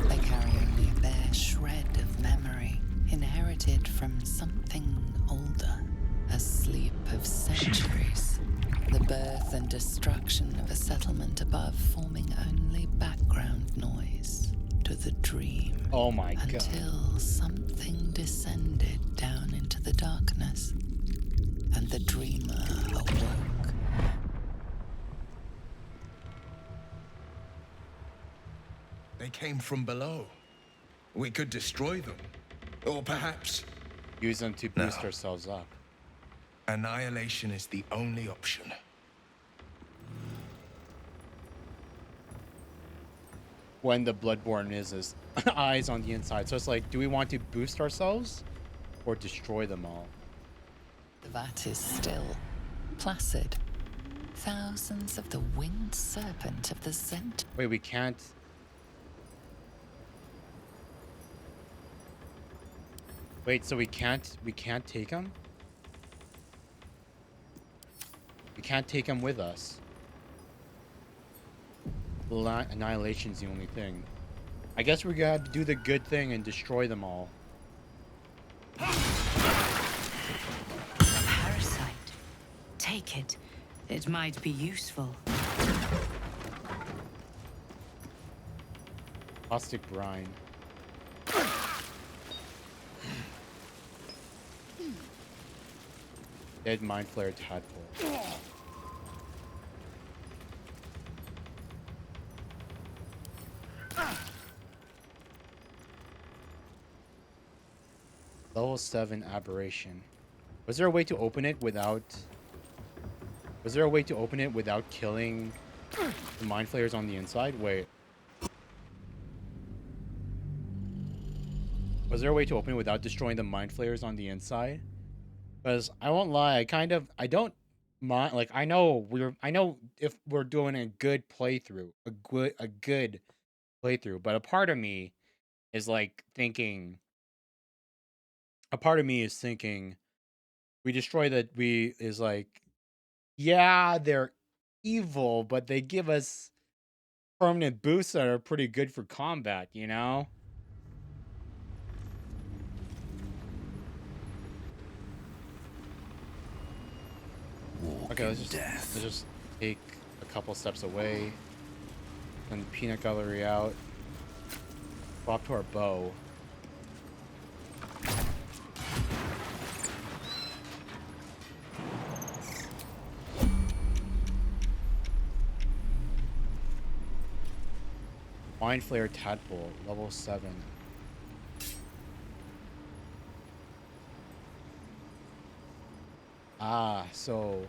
[SPEAKER 7] They carry only a bare shred of memory, inherited from something older. A sleep of centuries. The birth and destruction of a settlement above forming only background noise to the dream.
[SPEAKER 1] Oh my god.
[SPEAKER 7] Until something descended down into the darkness, and the dreamer awoke.
[SPEAKER 9] They came from below. We could destroy them. Or perhaps
[SPEAKER 1] Use them to boost ourselves up.
[SPEAKER 9] annihilation is the only option.
[SPEAKER 1] When the Bloodborne is eyes on the inside. So it's like, do we want to boost ourselves or destroy them all?
[SPEAKER 7] The vat is still, placid. Thousands of the winged serpent of the scent.
[SPEAKER 1] Wait, we can't. Wait, so we can't take them? We can't take them with us. Annihilation's the only thing. I guess we gotta do the good thing and destroy them all.
[SPEAKER 8] A parasite. Take it. It might be useful.
[SPEAKER 1] Caustic brine. Dead mind flare tadpole. Level 7 aberration. Was there a way to open it without... Was there a way to open it without killing the mind flayers on the inside? Wait. Was there a way to open it without destroying the mind flayers on the inside? Because I won't lie, I don't mind. Like, I know if we're doing a good playthrough, a good playthrough, but a part of me is like thinking. A part of me is thinking, we destroy that. Yeah, they're evil, but they give us permanent boosts that are pretty good for combat, you know? Okay, let's just take a couple steps away. Send the peanut gallery out. Swap to our bow. Mind Flayer Tadpole, level 7. Ah, so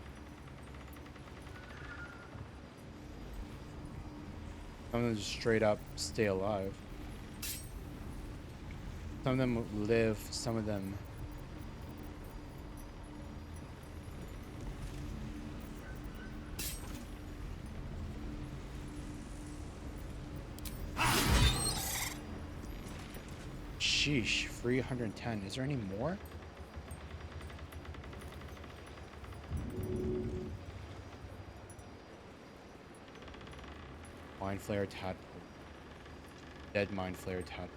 [SPEAKER 1] some of them just straight up stay alive. Some of them live, some of them sheesh, free 110. Is there any more? Mind Flayer Tadpole. Dead Mind Flayer Tadpole.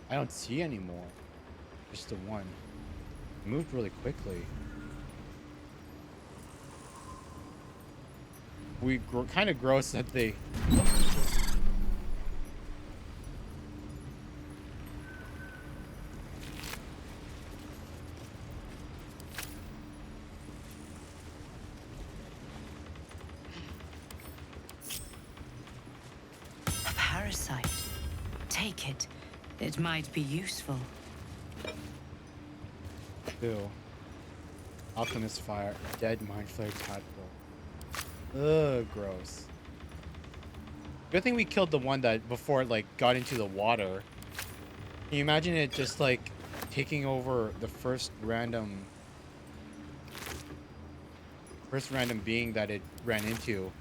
[SPEAKER 1] I don't see any more. Just the one. It moved really quickly. We kind of gross that they...
[SPEAKER 8] Parasite. Take it. It might be useful.
[SPEAKER 1] Ew. Alchemist Fire. Dead Mind Flayer Tadpole. Ugh, gross. Good thing we killed the one that before it like got into the water. Can you imagine it just like taking over the first random being that it ran into?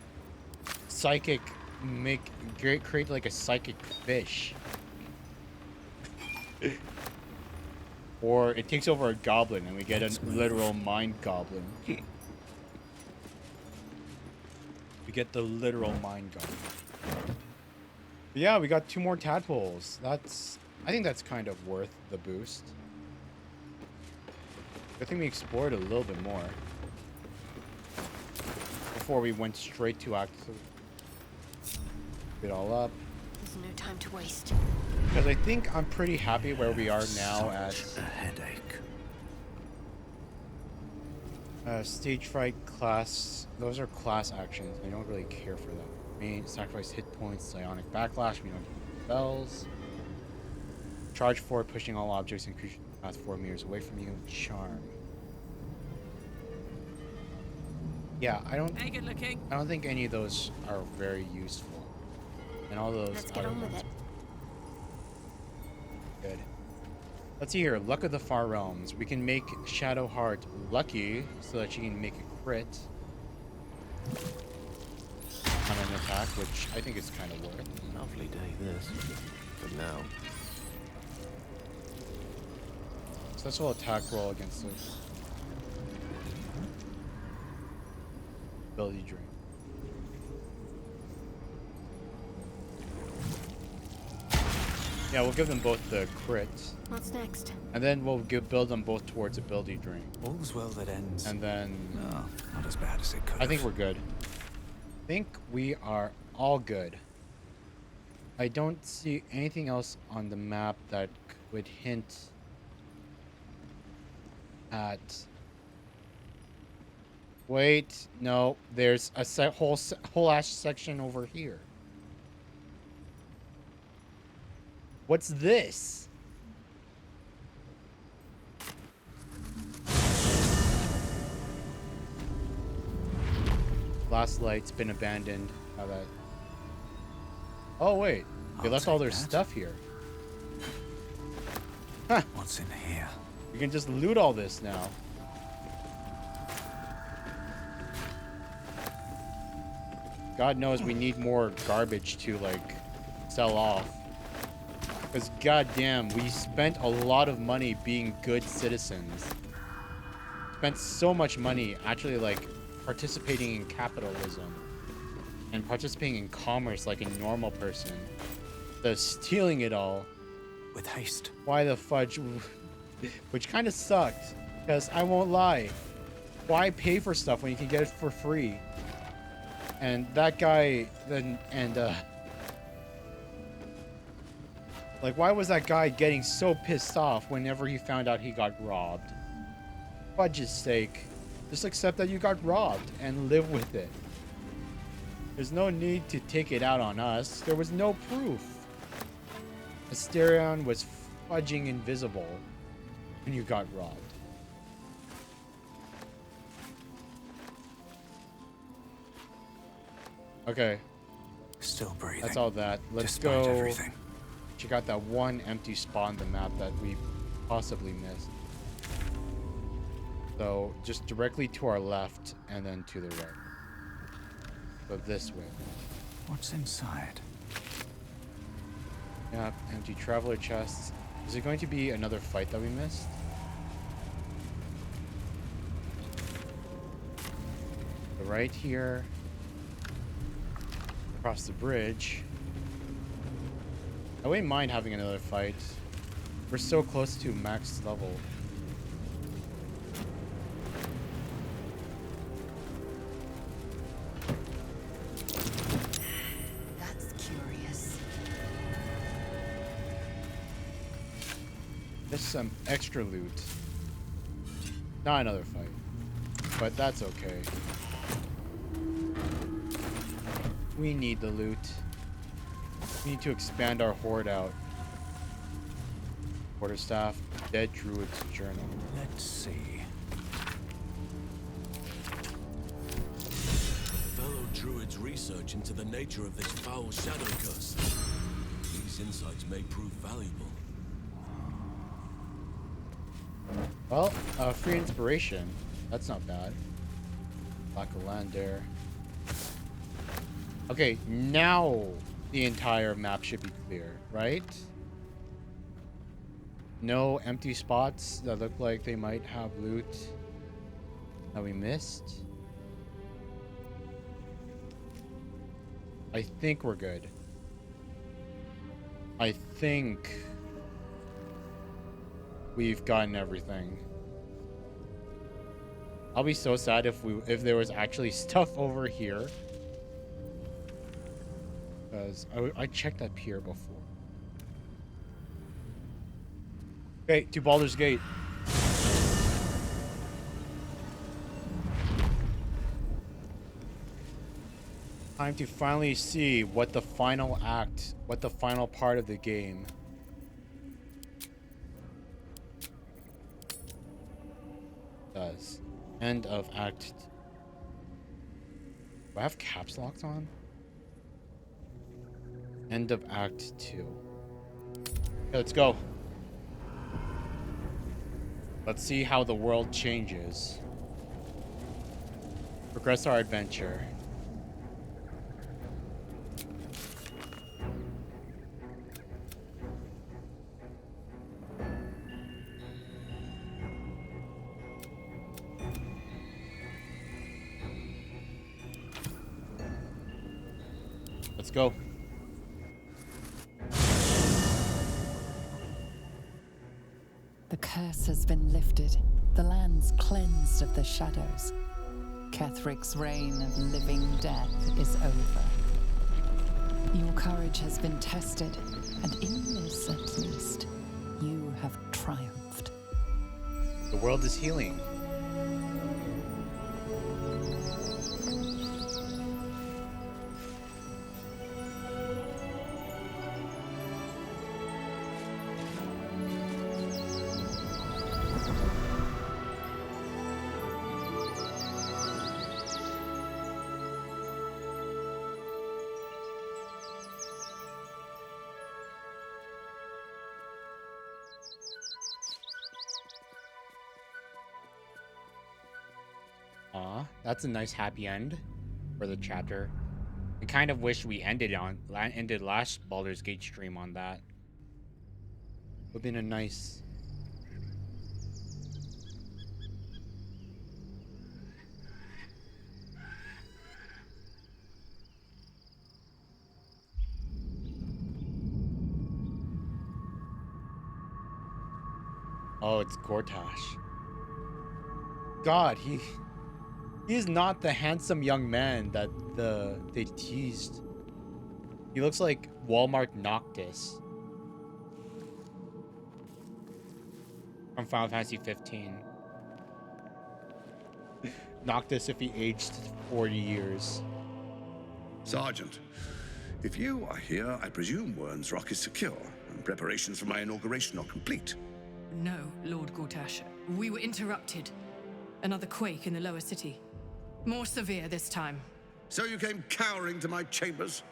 [SPEAKER 1] Psychic create like a psychic fish. Or it takes over a goblin and we get a literal mind goblin. We get the literal mind goblin. But yeah, we got 2 more tadpoles. I think that's kind of worth the boost. I think we explored a little bit more before we went straight to Act 3. It all up.
[SPEAKER 2] There's no time to waste.
[SPEAKER 1] Because I think I'm pretty happy where we are now at
[SPEAKER 4] a headache.
[SPEAKER 1] Stage fright class. Those are class actions. I don't really care for them. Sacrifice hit points, psionic backlash. We don't do spells. Charge forward, pushing all objects and creatures path 4 meters away from you. Charm. Yeah, I don't think any of those are very useful. And all those.
[SPEAKER 2] Let's get on with it.
[SPEAKER 1] Good. Let's see here. Luck of the Far Realms. We can make Shadowheart lucky so that she can make a crit on an attack, which I think is kind of worth.
[SPEAKER 4] Lovely day this. But now.
[SPEAKER 1] Successful attack roll against this. Ability drain. Yeah, we'll give them both the crits.
[SPEAKER 2] What's next?
[SPEAKER 1] And then we'll build them both towards ability drain.
[SPEAKER 4] All's well that ends.
[SPEAKER 1] And then...
[SPEAKER 4] No, not as bad as it could
[SPEAKER 1] I think we're good. I think we are all good. I don't see anything else on the map that would hint at... Wait, no, there's a whole ash section over here. What's this? Last light's been abandoned. How that? Oh wait, they left all their stuff here. Huh?
[SPEAKER 4] What's in here?
[SPEAKER 1] You can just loot all this now. God knows we need more garbage to like sell off. Because goddamn, we spent a lot of money being good citizens. Spent so much money actually like participating in capitalism and participating in commerce like a normal person. The stealing it all
[SPEAKER 4] with haste.
[SPEAKER 1] Why the fudge? Which kind of sucked. Because I won't lie, why pay for stuff when you can get it for free? And that guy then like, why was that guy getting so pissed off whenever he found out he got robbed? Fudge's sake, just accept that you got robbed and live with it. There's no need to take it out on us. There was no proof. Asterion was fudging invisible when you got robbed. Okay.
[SPEAKER 4] Still breathing.
[SPEAKER 1] That's all that. Let's
[SPEAKER 4] despite
[SPEAKER 1] go
[SPEAKER 4] everything.
[SPEAKER 1] check out that one empty spot on the map that we possibly missed. So just directly to our left and then to the right. So this way.
[SPEAKER 4] What's inside?
[SPEAKER 1] Yep, empty traveler chests. Is it going to be another fight that we missed? So right here. Across the bridge. I wouldn't mind having another fight. We're so close to max level.
[SPEAKER 8] That's curious.
[SPEAKER 1] There's some extra loot. Not another fight. But that's okay. We need the loot. We need to expand our horde out. Quarterstaff, Dead Druid's Journal.
[SPEAKER 4] Let's see.
[SPEAKER 10] Fellow druid's research into the nature of this foul shadow curse. These insights may prove valuable.
[SPEAKER 1] Well, free inspiration. That's not bad. Black Lander. Okay, now the entire map should be clear, right? No empty spots that look like they might have loot that we missed. I think we're good. I think we've gotten everything. I'll be so sad if there was actually stuff over here. Because I checked that pier before. Okay, to Baldur's Gate. Time to finally see what the final act, what the final part of the game does. End of act. Do I have caps locked on? End of Act 2. Okay, let's go. Let's see how the world changes. Progress our adventure. Let's go.
[SPEAKER 7] The curse has been lifted, the land's cleansed of the shadows. Kethric's reign of living death is over. Your courage has been tested, and in this at least, you have triumphed.
[SPEAKER 1] The world is healing. Aw, that's a nice happy end for the chapter. I kind of wish we ended last Baldur's Gate stream on that. Would have been a nice. Oh, it's Gortash. God, he's not the handsome young man that they teased. He looks like Walmart Noctis from Final Fantasy 15. Noctis if he aged 40 years.
[SPEAKER 11] Sergeant, if you are here, I presume Wern's Rock is secure, and preparations for my inauguration are complete.
[SPEAKER 8] No, Lord Gortash. We were interrupted. Another quake in the lower city. More severe this time.
[SPEAKER 11] So you came cowering to my chambers?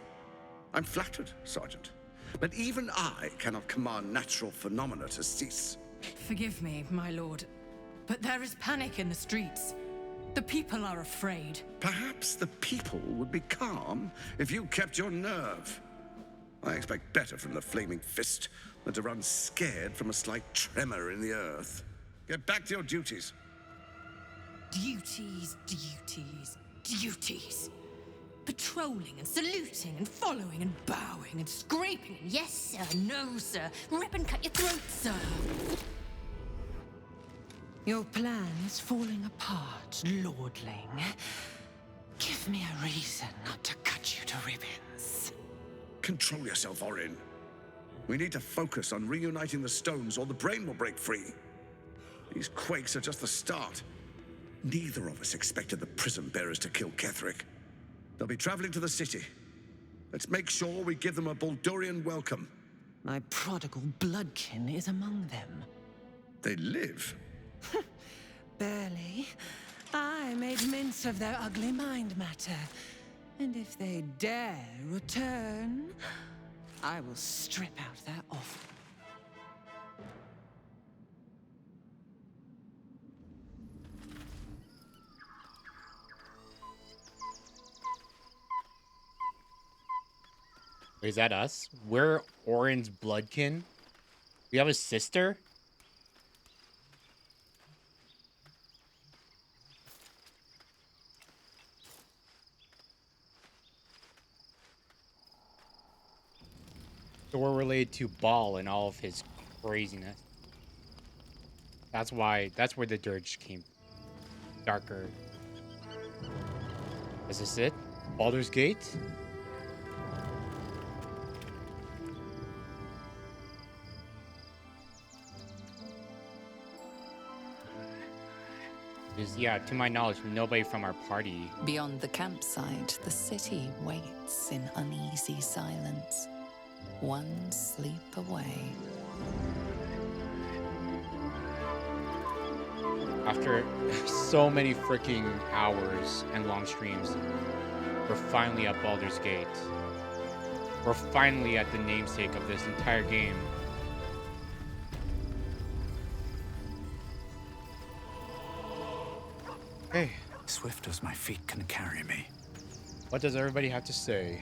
[SPEAKER 11] I'm flattered, Sergeant. But even I cannot command natural phenomena to cease.
[SPEAKER 8] Forgive me, my lord, but there is panic in the streets. The people are afraid.
[SPEAKER 11] Perhaps the people would be calm if you kept your nerve. I expect better from the Flaming Fist than to run scared from a slight tremor in the earth. Get back to your duties.
[SPEAKER 8] Duties, duties, duties. Patrolling and saluting and following and bowing and scraping and yes sir, no sir, rip and cut your throat, sir. Your plan is falling apart, lordling. Give me a reason not to cut you to ribbons.
[SPEAKER 11] Control yourself, Orin. We need to focus on reuniting the stones or the brain will break free. These quakes are just the start. Neither of us expected the prison bearers to kill Ketheric. They'll be traveling to the city. Let's make sure we give them a Baldurian welcome.
[SPEAKER 8] My prodigal bloodkin is among them.
[SPEAKER 11] They live.
[SPEAKER 8] Barely. I made mince of their ugly mind matter. And if they dare return, I will strip out their offering.
[SPEAKER 1] Wait, is that us? We're Orin's bloodkin? We have a sister? So we're related to Ball and all of his craziness. That's why, that's where the dirge came. Darker. Is this it? Baldur's Gate? Yeah, to my knowledge, nobody from our party.
[SPEAKER 7] Beyond the campsite, the city waits in uneasy silence. One sleep away.
[SPEAKER 1] After so many freaking hours and long streams, we're finally at Baldur's Gate. We're finally at the namesake of this entire game. Hey.
[SPEAKER 4] Swift as my feet can carry me.
[SPEAKER 1] What does everybody have to say?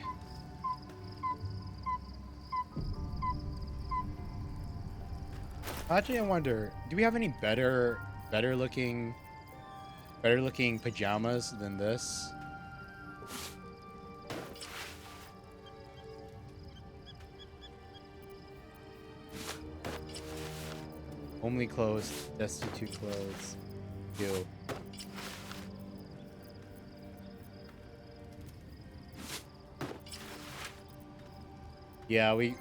[SPEAKER 1] Actually, I wonder, do we have any better looking pajamas than this? Homely clothes, destitute clothes. Ew. Yeah, we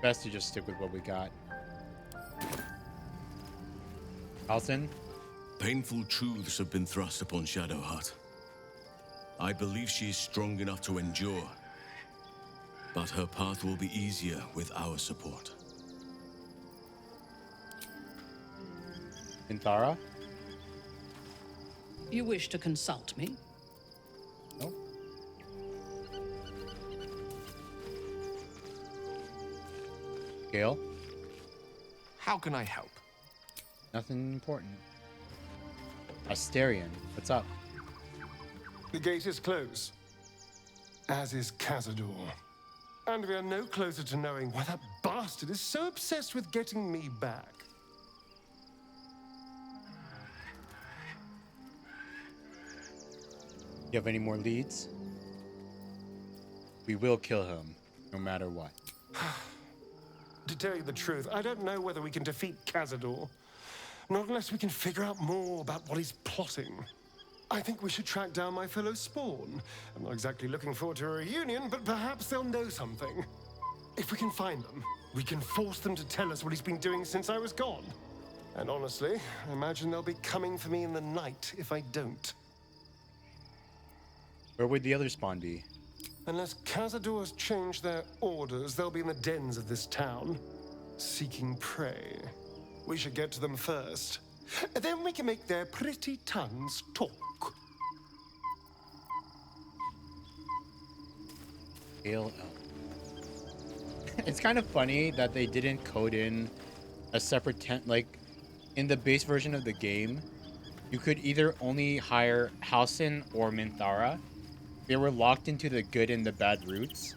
[SPEAKER 1] best to just stick with what we got. Alton?
[SPEAKER 10] Painful truths have been thrust upon Shadowheart. I believe she is strong enough to endure, but her path will be easier with our support.
[SPEAKER 1] Inthara?
[SPEAKER 12] You wish to consult me?
[SPEAKER 1] No. Gale?
[SPEAKER 5] How can I help?
[SPEAKER 1] Nothing important. Asterion, what's up?
[SPEAKER 13] The gate is closed, as is Cazador. And we are no closer to knowing why that bastard is so obsessed with getting me back.
[SPEAKER 1] You have any more leads? We will kill him, no matter what.
[SPEAKER 13] To tell you the truth, I don't know whether we can defeat Cazador. Not unless we can figure out more about what he's plotting. I think we should track down my fellow Spawn. I'm not exactly looking forward to a reunion, but perhaps they'll know something. If we can find them, we can force them to tell us what he's been doing since I was gone. And honestly, I imagine they'll be coming for me in the night if I don't.
[SPEAKER 1] Where would the other spawn be?
[SPEAKER 13] Unless Cazadors change their orders, they'll be in the dens of this town, seeking prey. We should get to them first. Then we can make their pretty tongues talk.
[SPEAKER 1] Pale elf. It's kind of funny that they didn't code in a separate tent. Like, in the base version of the game, you could either only hire Halsin or Minthara. They were locked into the good and the bad routes.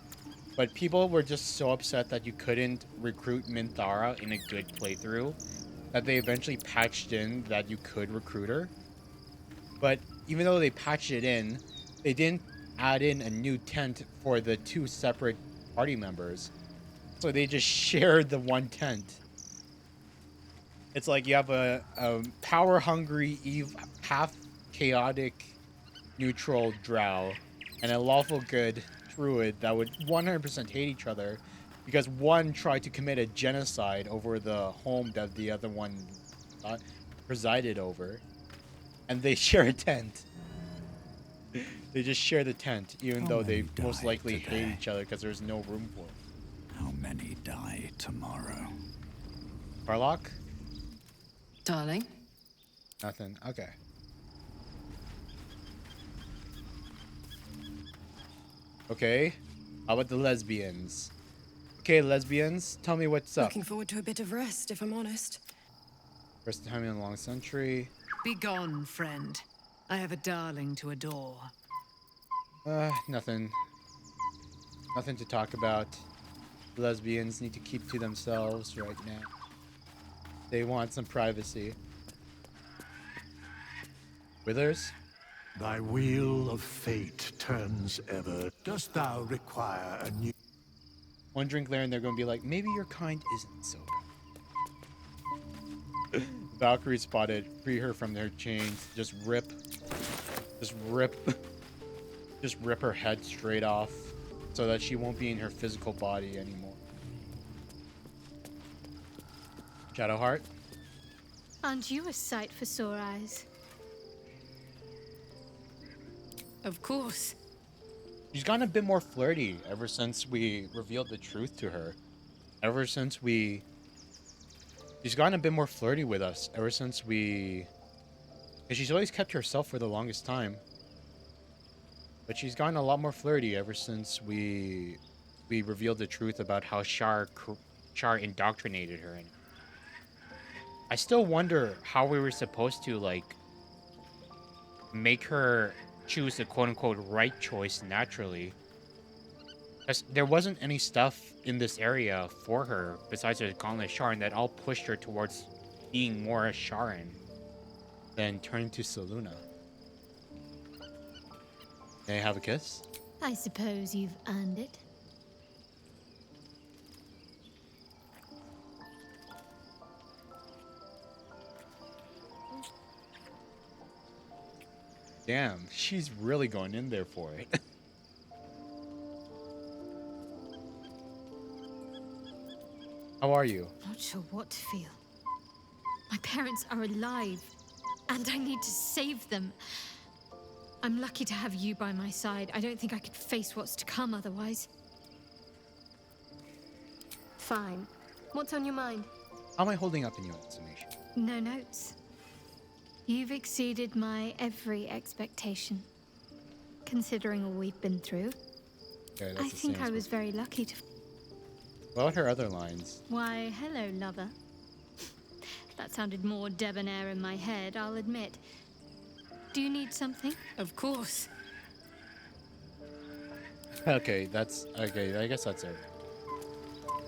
[SPEAKER 1] But people were just so upset that you couldn't recruit Minthara in a good playthrough that they eventually patched in that you could recruit her. But even though they patched it in, they didn't add in a new tent for the two separate party members. So they just shared the one tent. It's like you have a power-hungry, half-chaotic neutral drow and a lawful good druid that would 100% hate each other because one tried to commit a genocide over the home that the other one presided over. And they share a tent. They just share the tent, even though they most likely hate each other because there's no room for it.
[SPEAKER 4] How many die tomorrow?
[SPEAKER 1] Farlock?
[SPEAKER 8] Darling?
[SPEAKER 1] Nothing. Okay. Okay. How about the lesbians? Okay, lesbians, tell me what's up.
[SPEAKER 12] Looking forward to a bit of rest, if I'm honest.
[SPEAKER 1] First time in a long century.
[SPEAKER 6] Be gone, friend. I have a darling to adore.
[SPEAKER 1] Nothing. Nothing to talk about. Lesbians need to keep to themselves right now. They want some privacy. Withers?
[SPEAKER 14] Thy wheel of fate turns ever. Dost thou require a new...
[SPEAKER 1] One drink later and they're going to be like, maybe your kind isn't so bad. Valkyrie spotted. Free her from their chains. Just rip her head straight off so that she won't be in her physical body anymore. Shadowheart?
[SPEAKER 2] Aren't you a sight for sore eyes?
[SPEAKER 8] Of course.
[SPEAKER 1] She's gotten a bit more flirty ever since we revealed the truth to her. She's gotten a bit more flirty with us ever since because she's always kept to herself for the longest time. But she's gotten a lot more flirty ever since we revealed the truth about how Char indoctrinated her. And I still wonder how we were supposed to, like, make her choose the quote-unquote right choice naturally. Because there wasn't any stuff in this area for her besides the Gauntlet Sharan that all pushed her towards being more a Sharan than turning to Selûne. May I have a kiss?
[SPEAKER 2] I suppose you've earned it.
[SPEAKER 1] Damn, she's really going in there for it. How are you?
[SPEAKER 2] Not sure what to feel. My parents are alive, and I need to save them. I'm lucky to have you by my side. I don't think I could face what's to come otherwise.
[SPEAKER 15] Fine. What's on your mind?
[SPEAKER 1] How am I holding up in your estimation?
[SPEAKER 2] No notes. You've exceeded my every expectation. Considering all we've been through,
[SPEAKER 1] Okay,
[SPEAKER 2] I think I was very lucky to...
[SPEAKER 1] What about her other lines?
[SPEAKER 2] Why, hello, lover. That sounded more debonair in my head, I'll admit. Do you need something?
[SPEAKER 8] Of course.
[SPEAKER 1] Okay, I guess that's it.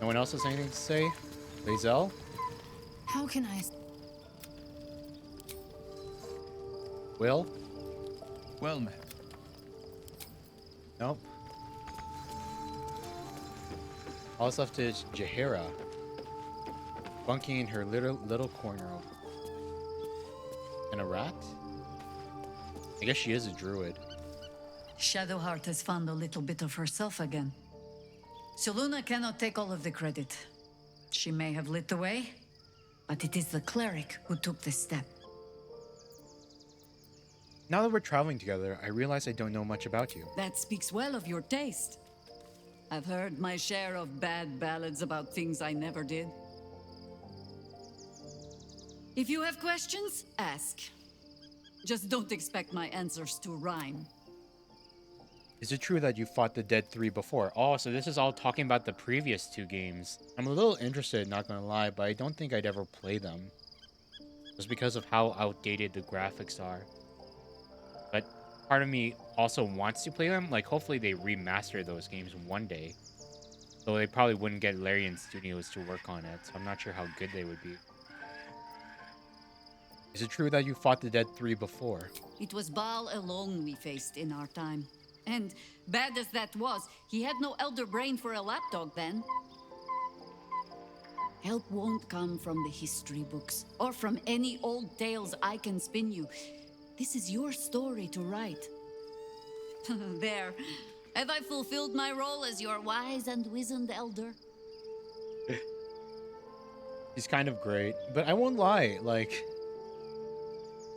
[SPEAKER 1] No one else has anything to say? Lae'zel?
[SPEAKER 8] How can I...
[SPEAKER 1] Will?
[SPEAKER 4] Well met.
[SPEAKER 1] Nope. All that's left is Jaheira, bunking in her little corner. And a rat? I guess she is a druid.
[SPEAKER 16] Shadowheart has found a little bit of herself again. Selûne cannot take all of the credit. She may have lit the way, but it is the cleric who took this step.
[SPEAKER 1] Now that we're traveling together, I realize I don't know much about you.
[SPEAKER 16] That speaks well of your taste. I've heard my share of bad ballads about things I never did. If you have questions, ask. Just don't expect my answers to rhyme.
[SPEAKER 1] Is it true that you fought the Dead 3 before? Oh, so this is all talking about the previous 2 games. I'm a little interested, not gonna lie, but I don't think I'd ever play them. Just because of how outdated the graphics are. But part of me also wants to play them. Like, hopefully they remaster those games one day. Though they probably wouldn't get Larian Studios to work on it, so I'm not sure how good they would be. Is it true that you fought the Dead 3 before?
[SPEAKER 16] It was Baal alone we faced in our time. And bad as that was, he had no elder brain for a lapdog then. Help won't come from the history books, or from any old tales I can spin you. This is your story to write. There. Have I fulfilled my role as your wise and wizened elder?
[SPEAKER 1] She's kind of great, but I won't lie, like...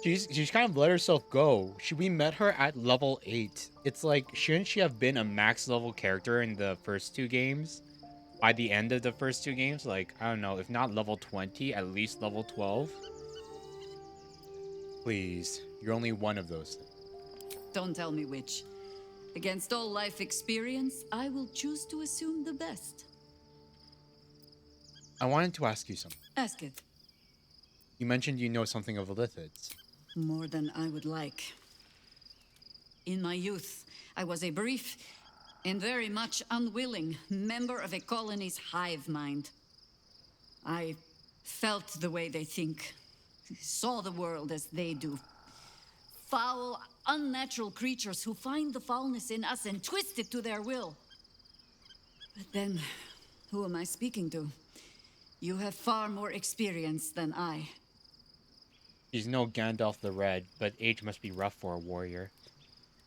[SPEAKER 1] She's kind of let herself go. We met her at level 8. It's like, shouldn't she have been a max level character in the first 2 games? By the end of the first 2 games? Like, I don't know, if not level 20, at least level 12? Please, you're only one of those things.
[SPEAKER 16] Don't tell me which. Against all life experience, I will choose to assume the best.
[SPEAKER 1] I wanted to ask you something.
[SPEAKER 16] Ask it.
[SPEAKER 1] You mentioned you know something of Lithids.
[SPEAKER 16] More than I would like. In my youth, I was a brief and very much unwilling member of a colony's hive mind. I felt the way they think, saw the world as they do. Foul, unnatural creatures who find the foulness in us and twist it to their will. But then, who am I speaking to? You have far more experience than I.
[SPEAKER 1] She's no Gandalf the Red, but age must be rough for a warrior.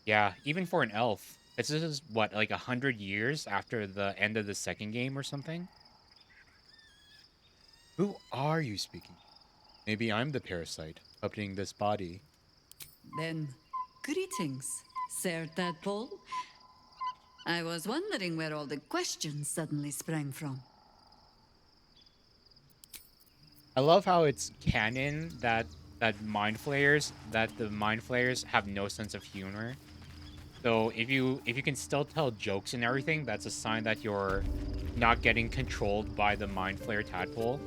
[SPEAKER 1] Yeah, even for an elf. This is, what, like 100 years after the end of the second game or something? Who are you speaking? Maybe I'm the parasite, puppeting this body.
[SPEAKER 16] Then, greetings, Sir Tadpole. I was wondering where all the questions suddenly sprang from.
[SPEAKER 1] I love how it's canon that the mind flayers have no sense of humor. So if you can still tell jokes and everything, that's a sign that you're not getting controlled by the mind flayer tadpole.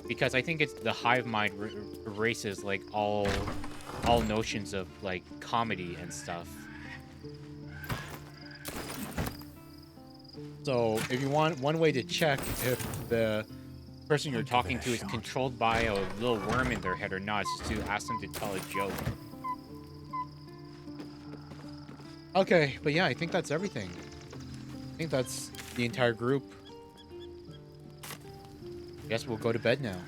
[SPEAKER 1] Because I think it's the hive mind erases like all notions of like comedy and stuff. So if you want one way to check if the person you're talking to is controlled by a little worm in their head or not, is to ask them to tell a joke. Okay, but yeah, I think that's everything. I think that's the entire group. Guess we'll go to bed now.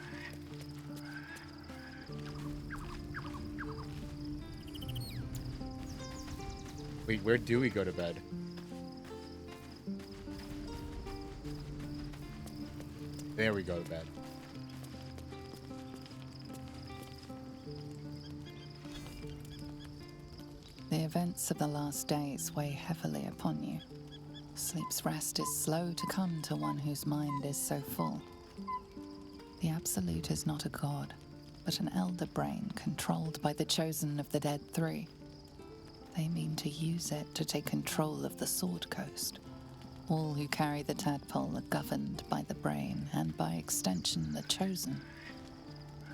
[SPEAKER 1] Wait, where do we go to bed? There we go to bed.
[SPEAKER 7] The events of the last days weigh heavily upon you. Sleep's rest is slow to come to one whose mind is so full. The Absolute is not a god, but an elder brain controlled by the chosen of the Dead Three. They mean to use it to take control of the Sword Coast. All who carry the tadpole are governed by the brain, and by extension the chosen.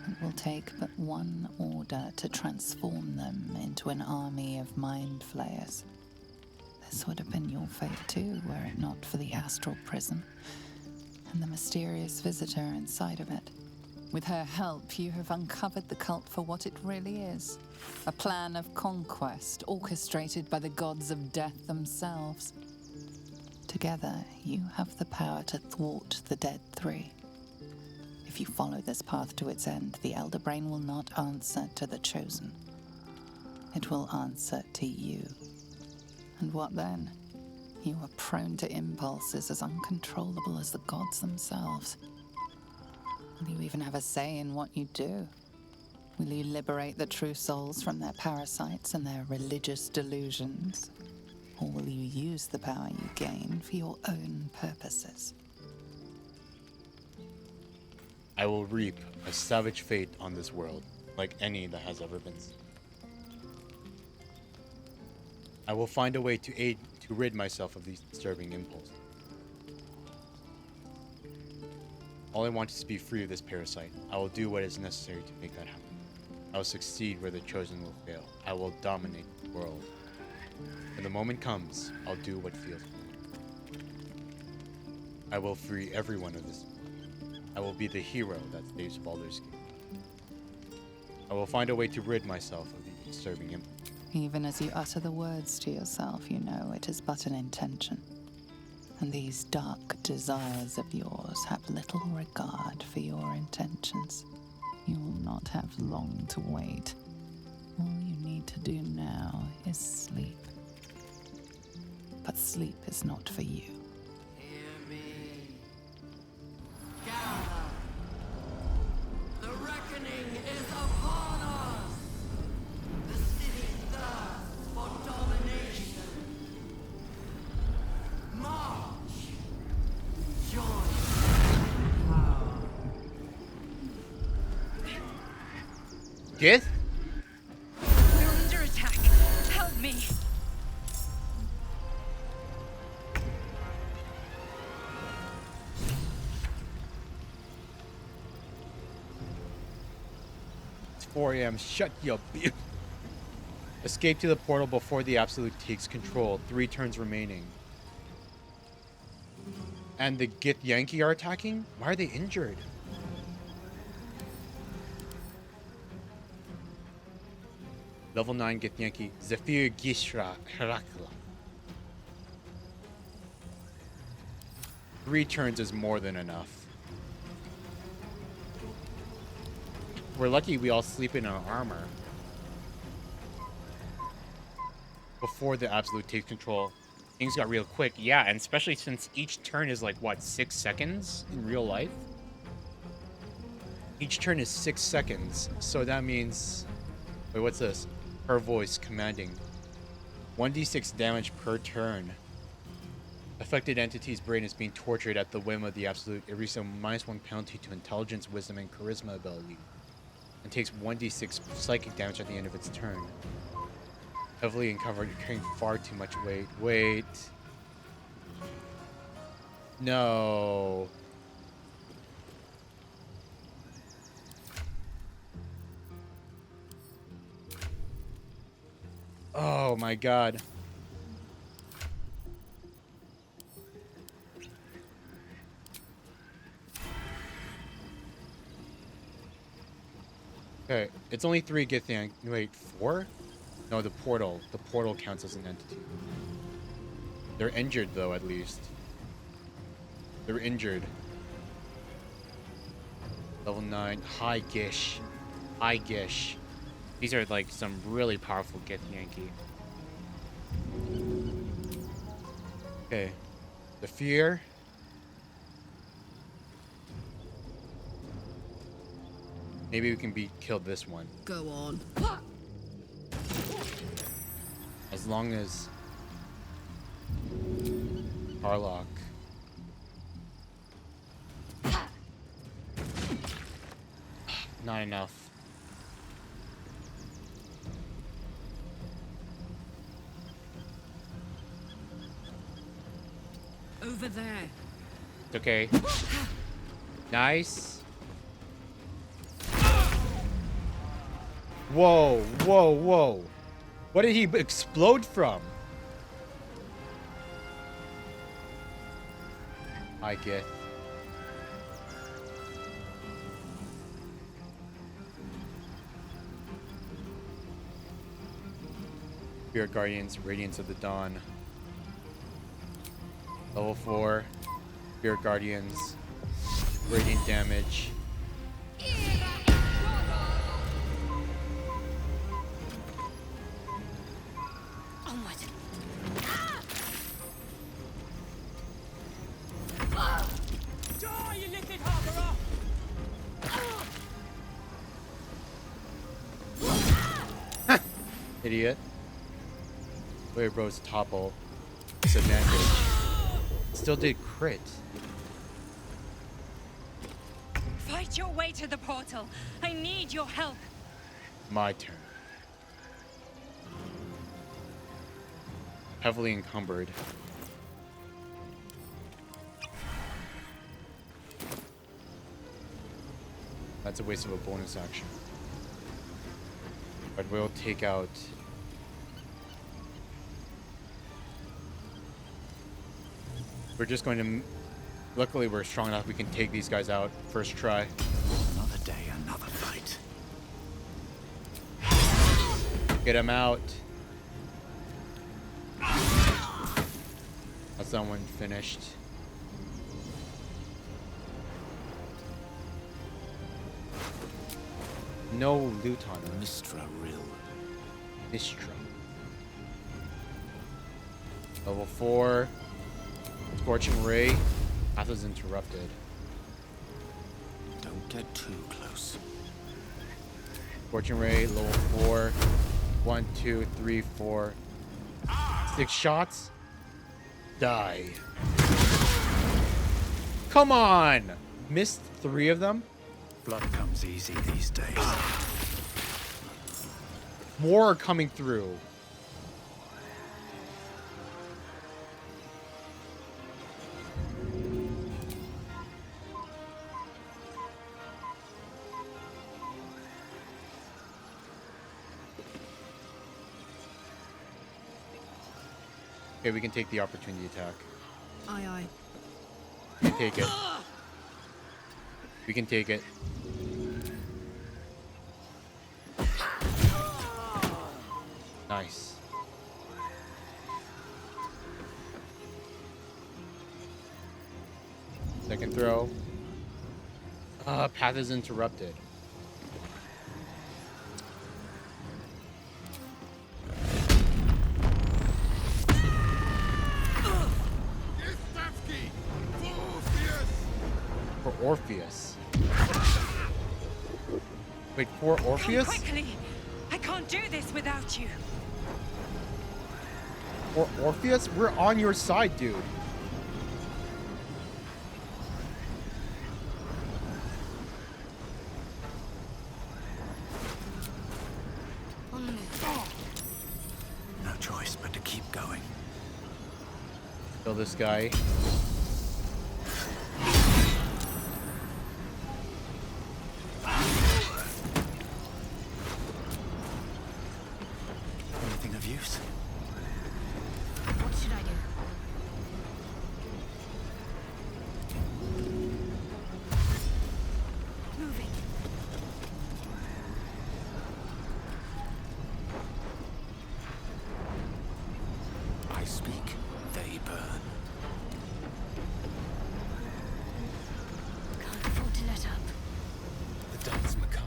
[SPEAKER 7] It will take but one order to transform them into an army of mind flayers. This would have been your fate too, were it not for the astral prison and the mysterious visitor inside of it. With her help, you have uncovered the cult for what it really is. A plan of conquest orchestrated by the gods of death themselves. Together, you have the power to thwart the Dead Three. If you follow this path to its end, the Elder Brain will not answer to the Chosen. It will answer to you. And what then? You are prone to impulses as uncontrollable as the gods themselves. Will you even have a say in what you do? Will you liberate the true souls from their parasites and their religious delusions? Or will you use the power you gain for your own purposes?
[SPEAKER 1] I will reap a savage fate on this world, like any that has ever been seen. I will find a way to rid myself of these disturbing impulses. All I want is to be free of this parasite. I will do what is necessary to make that happen. I will succeed where the chosen will fail. I will dominate the world. When the moment comes, I'll do what feels right. I will free everyone of this. I will be the hero that saves Baldur's Gate. I will find a way to rid myself of the disturbing impulse.
[SPEAKER 7] Even as you utter the words to yourself, you know it is but an intention. And these dark desires of yours have little regard for your intentions. You will not have long to wait. All you need to do now is sleep. But sleep is not for you.
[SPEAKER 17] Hear me. Gather. The reckoning is upon us. The city thirsts for domination. March. Join power.
[SPEAKER 1] Gith?
[SPEAKER 8] We're under attack. Help me.
[SPEAKER 1] It's 4 a.m. Shut your beard. Escape to the portal before the Absolute takes control. 3 turns remaining. And the Gith Yankee are attacking? Why are they injured? Level 9 Gith Yankee. Zephyr Gishra Herakla. 3 turns is more than enough. We're lucky we all sleep in our armor. Before the Absolute takes control. Things got real quick. Yeah, and especially since each turn is like, what, 6 seconds in real life? Each turn is 6 seconds. So that means... Wait, what's this? Her voice commanding. 1d6 damage per turn. Affected entity's brain is being tortured at the whim of the Absolute. It receives a -1 penalty to intelligence, wisdom, and charisma ability. And takes 1d6 psychic damage at the end of its turn. Heavily encumbered, you're carrying far too much weight. Wait. No. Oh my god. Okay, it's only 3 Githyank. Wait, 4? No, the portal. The portal counts as an entity. They're injured, though, at least. They're injured. Level 9. High Gish. High Gish. These are, like, some really powerful Gith Yankee. Okay. The fear. Maybe we can kill this one.
[SPEAKER 6] Go on.
[SPEAKER 1] As long as Harlock. Not enough.
[SPEAKER 6] Over there.
[SPEAKER 1] It's okay. Nice. Whoa, whoa, whoa. What did he explode from? I get. Spirit Guardians, Radiance of the Dawn. Level 4. Spirit Guardians. Radiant damage. Idiot. Wait, bro's topple. Disadvantage. Still did crit.
[SPEAKER 18] Fight your way to the portal. I need your help.
[SPEAKER 1] My turn. Heavily encumbered. That's a waste of a bonus action. But we'll take out... We're just going to... Luckily, we're strong enough we can take these guys out first try.
[SPEAKER 14] Another day, another fight.
[SPEAKER 1] Get him out. That's that one finished. No loot on him.
[SPEAKER 4] Mistra Rill.
[SPEAKER 1] Mistra. Level 4. Scorching Ray. Path is interrupted.
[SPEAKER 4] Don't get too close.
[SPEAKER 1] Scorching Ray, level 4. 1, 2, 3, 4. 6 shots. Die. Come on! Missed 3 of them?
[SPEAKER 14] Blood comes easy these days.
[SPEAKER 1] More are coming through. Okay, we can take the opportunity attack.
[SPEAKER 6] Aye, aye.
[SPEAKER 1] We can take it. We can take it. Nice. Second throw. Path is interrupted. For Orpheus. Wait, for Orpheus?
[SPEAKER 18] Come quickly! I can't do this without you.
[SPEAKER 1] For Orpheus? We're on your side, dude.
[SPEAKER 14] No choice but to keep going.
[SPEAKER 1] Kill this guy.
[SPEAKER 14] Anything of use?
[SPEAKER 2] What should I do? Moving.
[SPEAKER 4] I speak, they burn.
[SPEAKER 2] Can't afford to let up.
[SPEAKER 4] The dance macabre.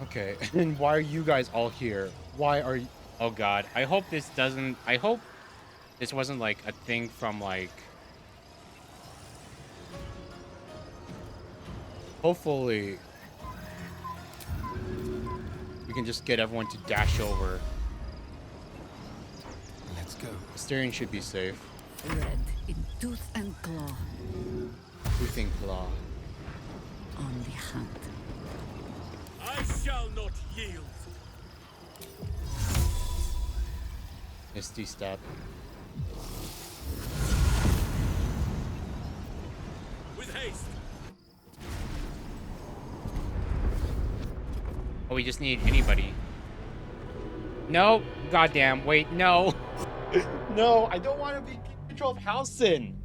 [SPEAKER 1] Okay, and why are you guys all here? Why are you... Oh god, I hope this doesn't... I hope this wasn't like a thing from like... Hopefully... we can just get everyone to dash over.
[SPEAKER 4] Let's go.
[SPEAKER 1] The steering should be safe.
[SPEAKER 16] Red in tooth and claw.
[SPEAKER 1] Tooth and claw.
[SPEAKER 16] On the hunt.
[SPEAKER 10] I shall not yield.
[SPEAKER 1] Misty step.
[SPEAKER 10] With haste.
[SPEAKER 1] Oh, we just need anybody. No! Goddamn, wait, no! No, I don't want to be in control of Halcyon!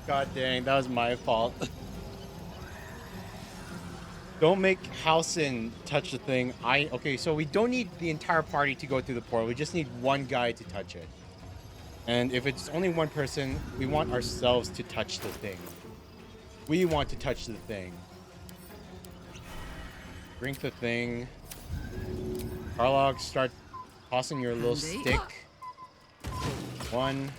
[SPEAKER 1] God dang, that was my fault. Don't make Halcyon touch the thing. Okay, so we don't need the entire party to go through the portal. We just need one guy to touch it. And if it's only one person, we want ourselves to touch the thing. We want to touch the thing. Drink the thing. Karlog, start tossing your little stick. 1.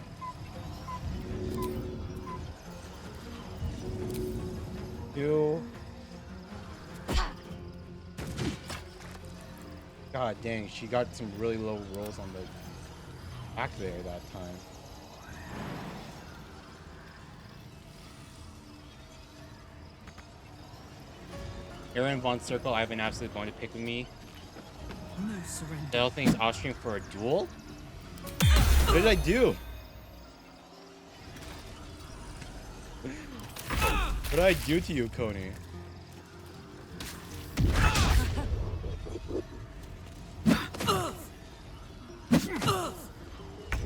[SPEAKER 1] 2. God dang, she got some really low rolls on the back there that time. Aaron Von Circle, I have an absolute bone to pick with me.
[SPEAKER 6] No surrender.
[SPEAKER 1] The hell thing's off stream for a duel? What did I do? What did I do to you, Coney?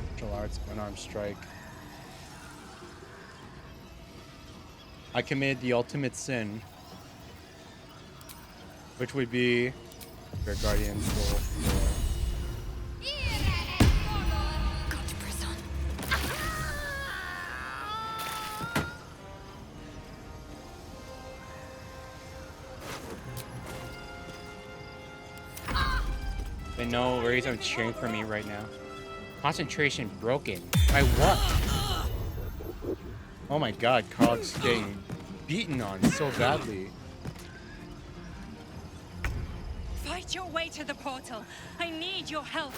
[SPEAKER 1] Martial arts, unarmed strike. I committed the ultimate sin, which would be your guardian soul. But no worries, I'm cheering for me right now. Concentration broken. By what? Oh my god, Karl's getting beaten on so badly.
[SPEAKER 18] Fight your way to the portal. I need your help.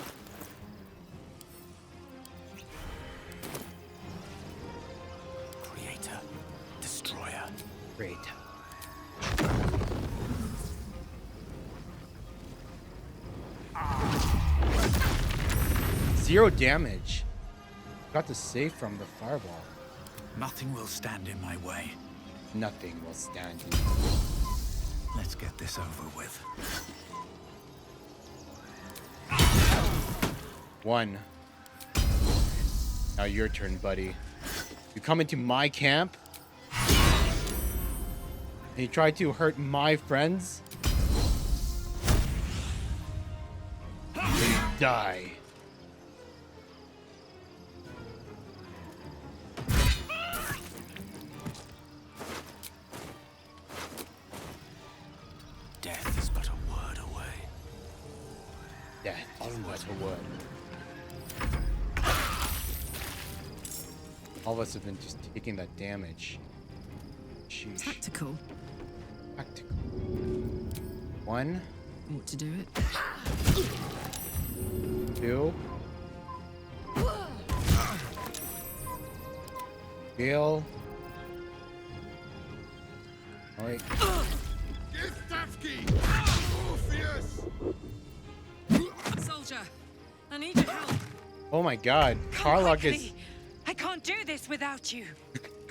[SPEAKER 4] Creator. Destroyer.
[SPEAKER 1] Great. Zero damage. Got the save from the fireball.
[SPEAKER 4] Nothing will stand in my way.
[SPEAKER 1] Nothing will stand in.
[SPEAKER 4] Let's get this over with.
[SPEAKER 1] 1. Now your turn, buddy. You come into my camp and you try to hurt my friends. You die.
[SPEAKER 4] Death is but a word away.
[SPEAKER 1] Death is but a word. All of us have been just taking that damage. Sheesh.
[SPEAKER 6] Tactical.
[SPEAKER 1] Tactical. 1.
[SPEAKER 6] Ought to do it.
[SPEAKER 1] 2. Gale. Oh, wait.
[SPEAKER 8] Soldier, I need your help.
[SPEAKER 1] Oh my god. Karlog is...
[SPEAKER 18] I can't do this without you.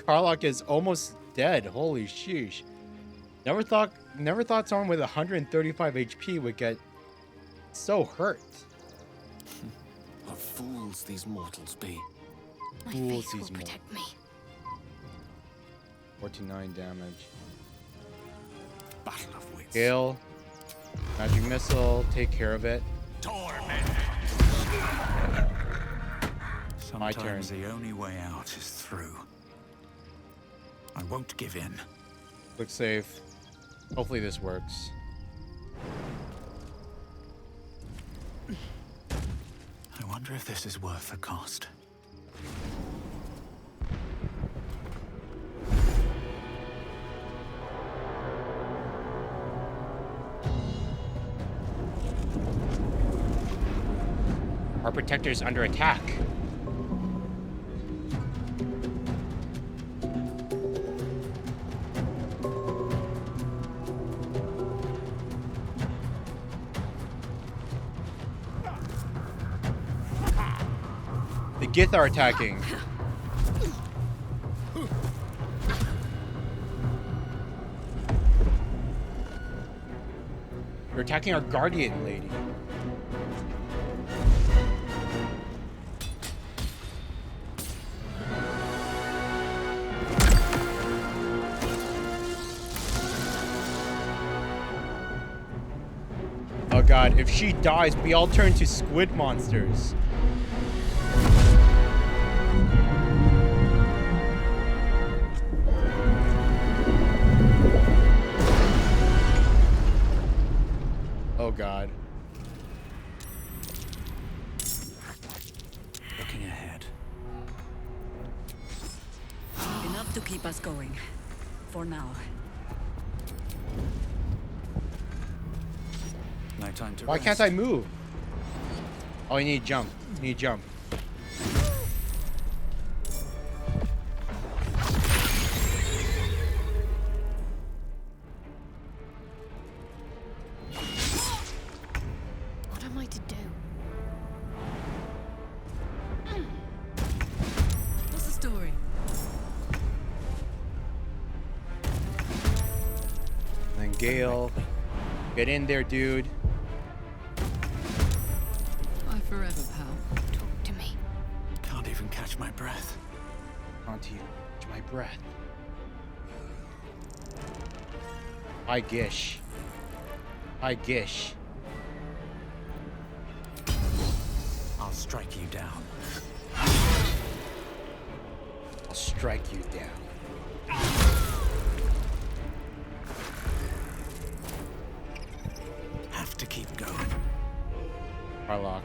[SPEAKER 1] Karlog is almost dead. Holy sheesh. Never thought someone with 135 HP would get so hurt.
[SPEAKER 10] What fools these mortals be.
[SPEAKER 2] My
[SPEAKER 1] Fools
[SPEAKER 2] face will
[SPEAKER 1] these
[SPEAKER 2] protect me.
[SPEAKER 1] 49 damage.
[SPEAKER 4] Battle of wits.
[SPEAKER 1] Gale. Magic missile. Take care of it. My turn.
[SPEAKER 4] Sometimes the only way out is through. I won't give in.
[SPEAKER 1] Quick save. Hopefully this works.
[SPEAKER 4] I wonder if this is worth the cost.
[SPEAKER 1] Our protector is under attack. The Gith are attacking. They're attacking our guardian lady. god, if she dies, we all turn to squid monsters. Oh god.
[SPEAKER 4] Looking ahead.
[SPEAKER 16] Enough to keep us going. For now.
[SPEAKER 4] No time to
[SPEAKER 1] Why
[SPEAKER 4] rest.
[SPEAKER 1] can't I move? Oh, you need jump. You need jump.
[SPEAKER 2] What am I to do?
[SPEAKER 6] What's the story?
[SPEAKER 1] And then Gale. Get in there, dude.
[SPEAKER 6] Bye forever, pal.
[SPEAKER 2] Talk to me.
[SPEAKER 4] Can't even catch my breath.
[SPEAKER 1] Can't even catch my breath. Hi, Gish. Hi, Gish.
[SPEAKER 4] I'll strike you down.
[SPEAKER 1] I'll strike you down.
[SPEAKER 4] Have to keep going.
[SPEAKER 1] Harlock.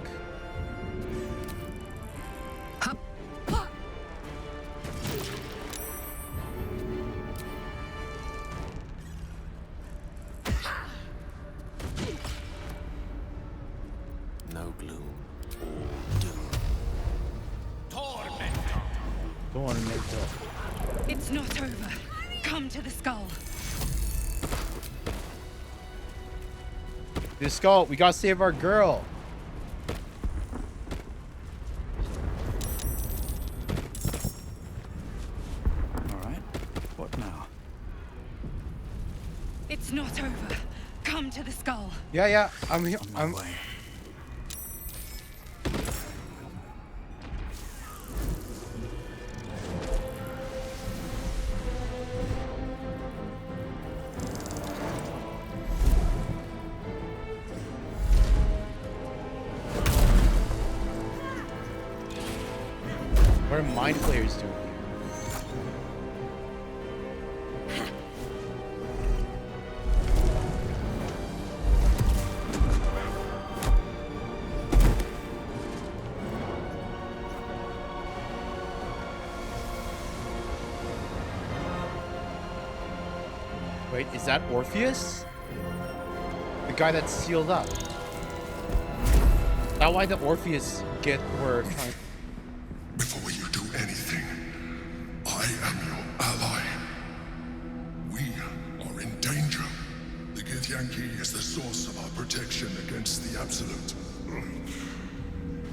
[SPEAKER 5] No gloom or doom.
[SPEAKER 1] Tormentor.
[SPEAKER 18] It's not over. Come to the skull.
[SPEAKER 1] The skull. We gotta save our girl.
[SPEAKER 4] All right. What now?
[SPEAKER 18] It's not over. Come to the skull.
[SPEAKER 1] Yeah. I'm here.
[SPEAKER 4] On my way.
[SPEAKER 1] What are mind players doing here? Wait, is that Orpheus? The guy that's sealed up. Is that why the Orpheus were trying?
[SPEAKER 11] Before you do anything, I am your ally. We are in danger. The Githyanki is the source of our protection against the Absolute.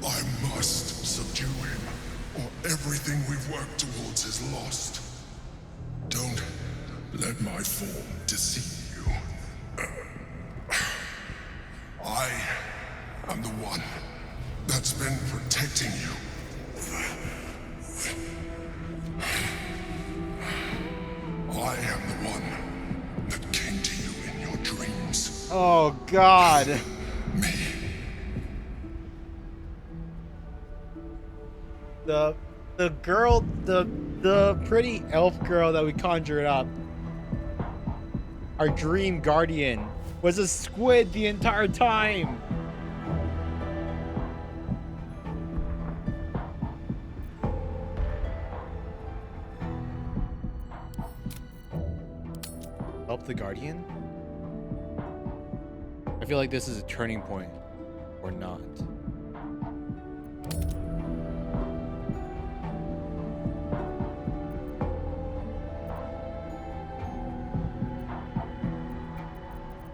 [SPEAKER 11] I must subdue him, or everything we've worked towards is lost. Don't let my form deceive you. I am the one that's been protecting you. I am the one that came to you in your dreams.
[SPEAKER 1] Oh God.
[SPEAKER 11] Me.
[SPEAKER 1] The girl, the pretty elf girl that we conjured up, our dream guardian, was a squid the entire time. Help the guardian? I feel like this is a turning point, or not.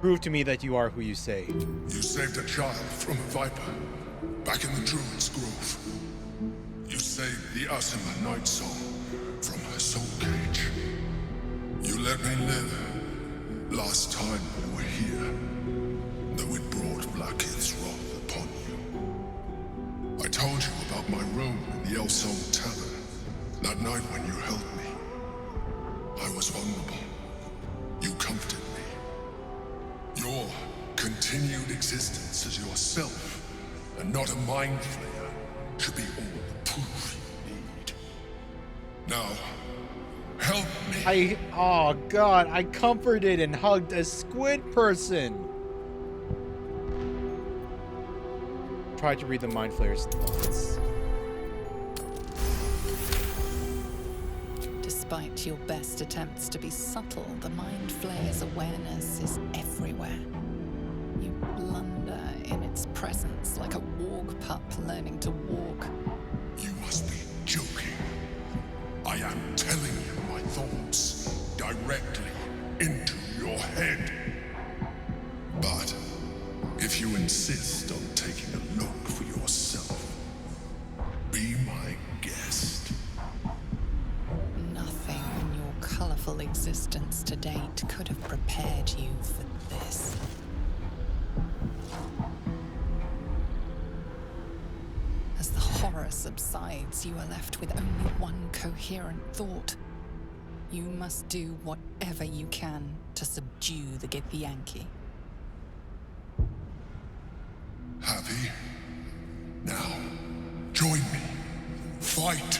[SPEAKER 1] Prove to me that you are who you say.
[SPEAKER 11] You saved a child from a viper back in the Druid's Grove. You saved the Asima Night Soul from her soul cage. You let me live last time we were here, though it brought Blackheath's wrath upon you. I told you about my room in the Elsong Tavern that night when you held me. I was vulnerable. You comforted me. Your
[SPEAKER 19] continued existence as yourself, and not a mind flayer, should be all the proof you need. Now, help me.
[SPEAKER 1] Oh god, I comforted and hugged a squid person. Tried to read the mind flayer's thoughts.
[SPEAKER 7] Despite your best attempts to be subtle, the Mind Flayer's awareness is everywhere. You blunder in its presence like a warg pup learning to walk.
[SPEAKER 19] You must be joking. I am telling you my thoughts directly into your head. But if you insist on taking a look for yourself, be my guest.
[SPEAKER 7] Nothing in your colorful existence to date could have prepared you for this. As the horror subsides, you are left with only one coherent thought. You must do whatever you can to subdue the Githyanki.
[SPEAKER 19] Happy? Now, join me. Fight!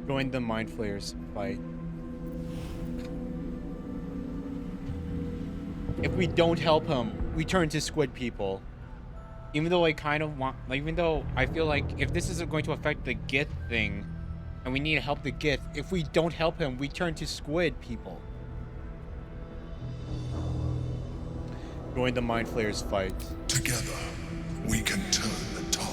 [SPEAKER 1] Join the mind flayers fight. If we don't help him, we turn to squid people. Even though I kind of want, like, even though I feel like if this isn't going to affect the Gith thing, and we need to help the Gith, if we don't help him, we turn to squid people. Join the mind flayers fight.
[SPEAKER 19] Together, we can turn the tide.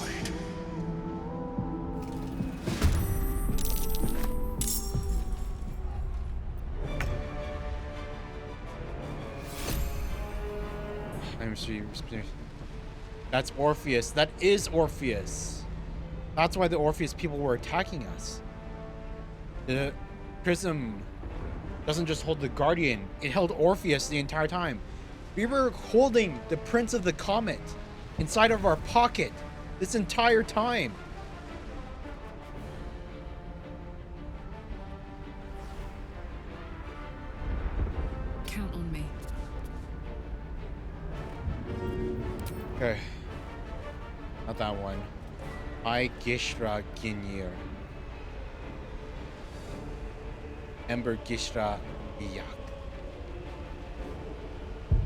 [SPEAKER 1] That's Orpheus. That is Orpheus. That's why the Orpheus people were attacking us. The prism doesn't just hold the Guardian. It held Orpheus the entire time. We were holding the Prince of the Comet inside of our pocket this entire time.
[SPEAKER 6] Count on me.
[SPEAKER 1] Okay. Not that one. I Gishra Ginir. Ember Gishra Iyak.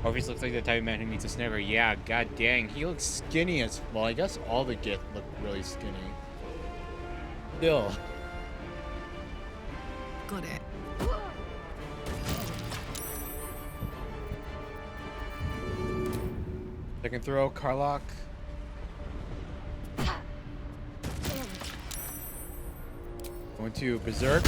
[SPEAKER 1] Orpheus looks like the type of man who needs a sniffer. Yeah, god dang. He looks skinny as well. I guess all the Gith look really skinny. Still.
[SPEAKER 6] Got it.
[SPEAKER 1] Second throw, Karlach. Going to Berserk.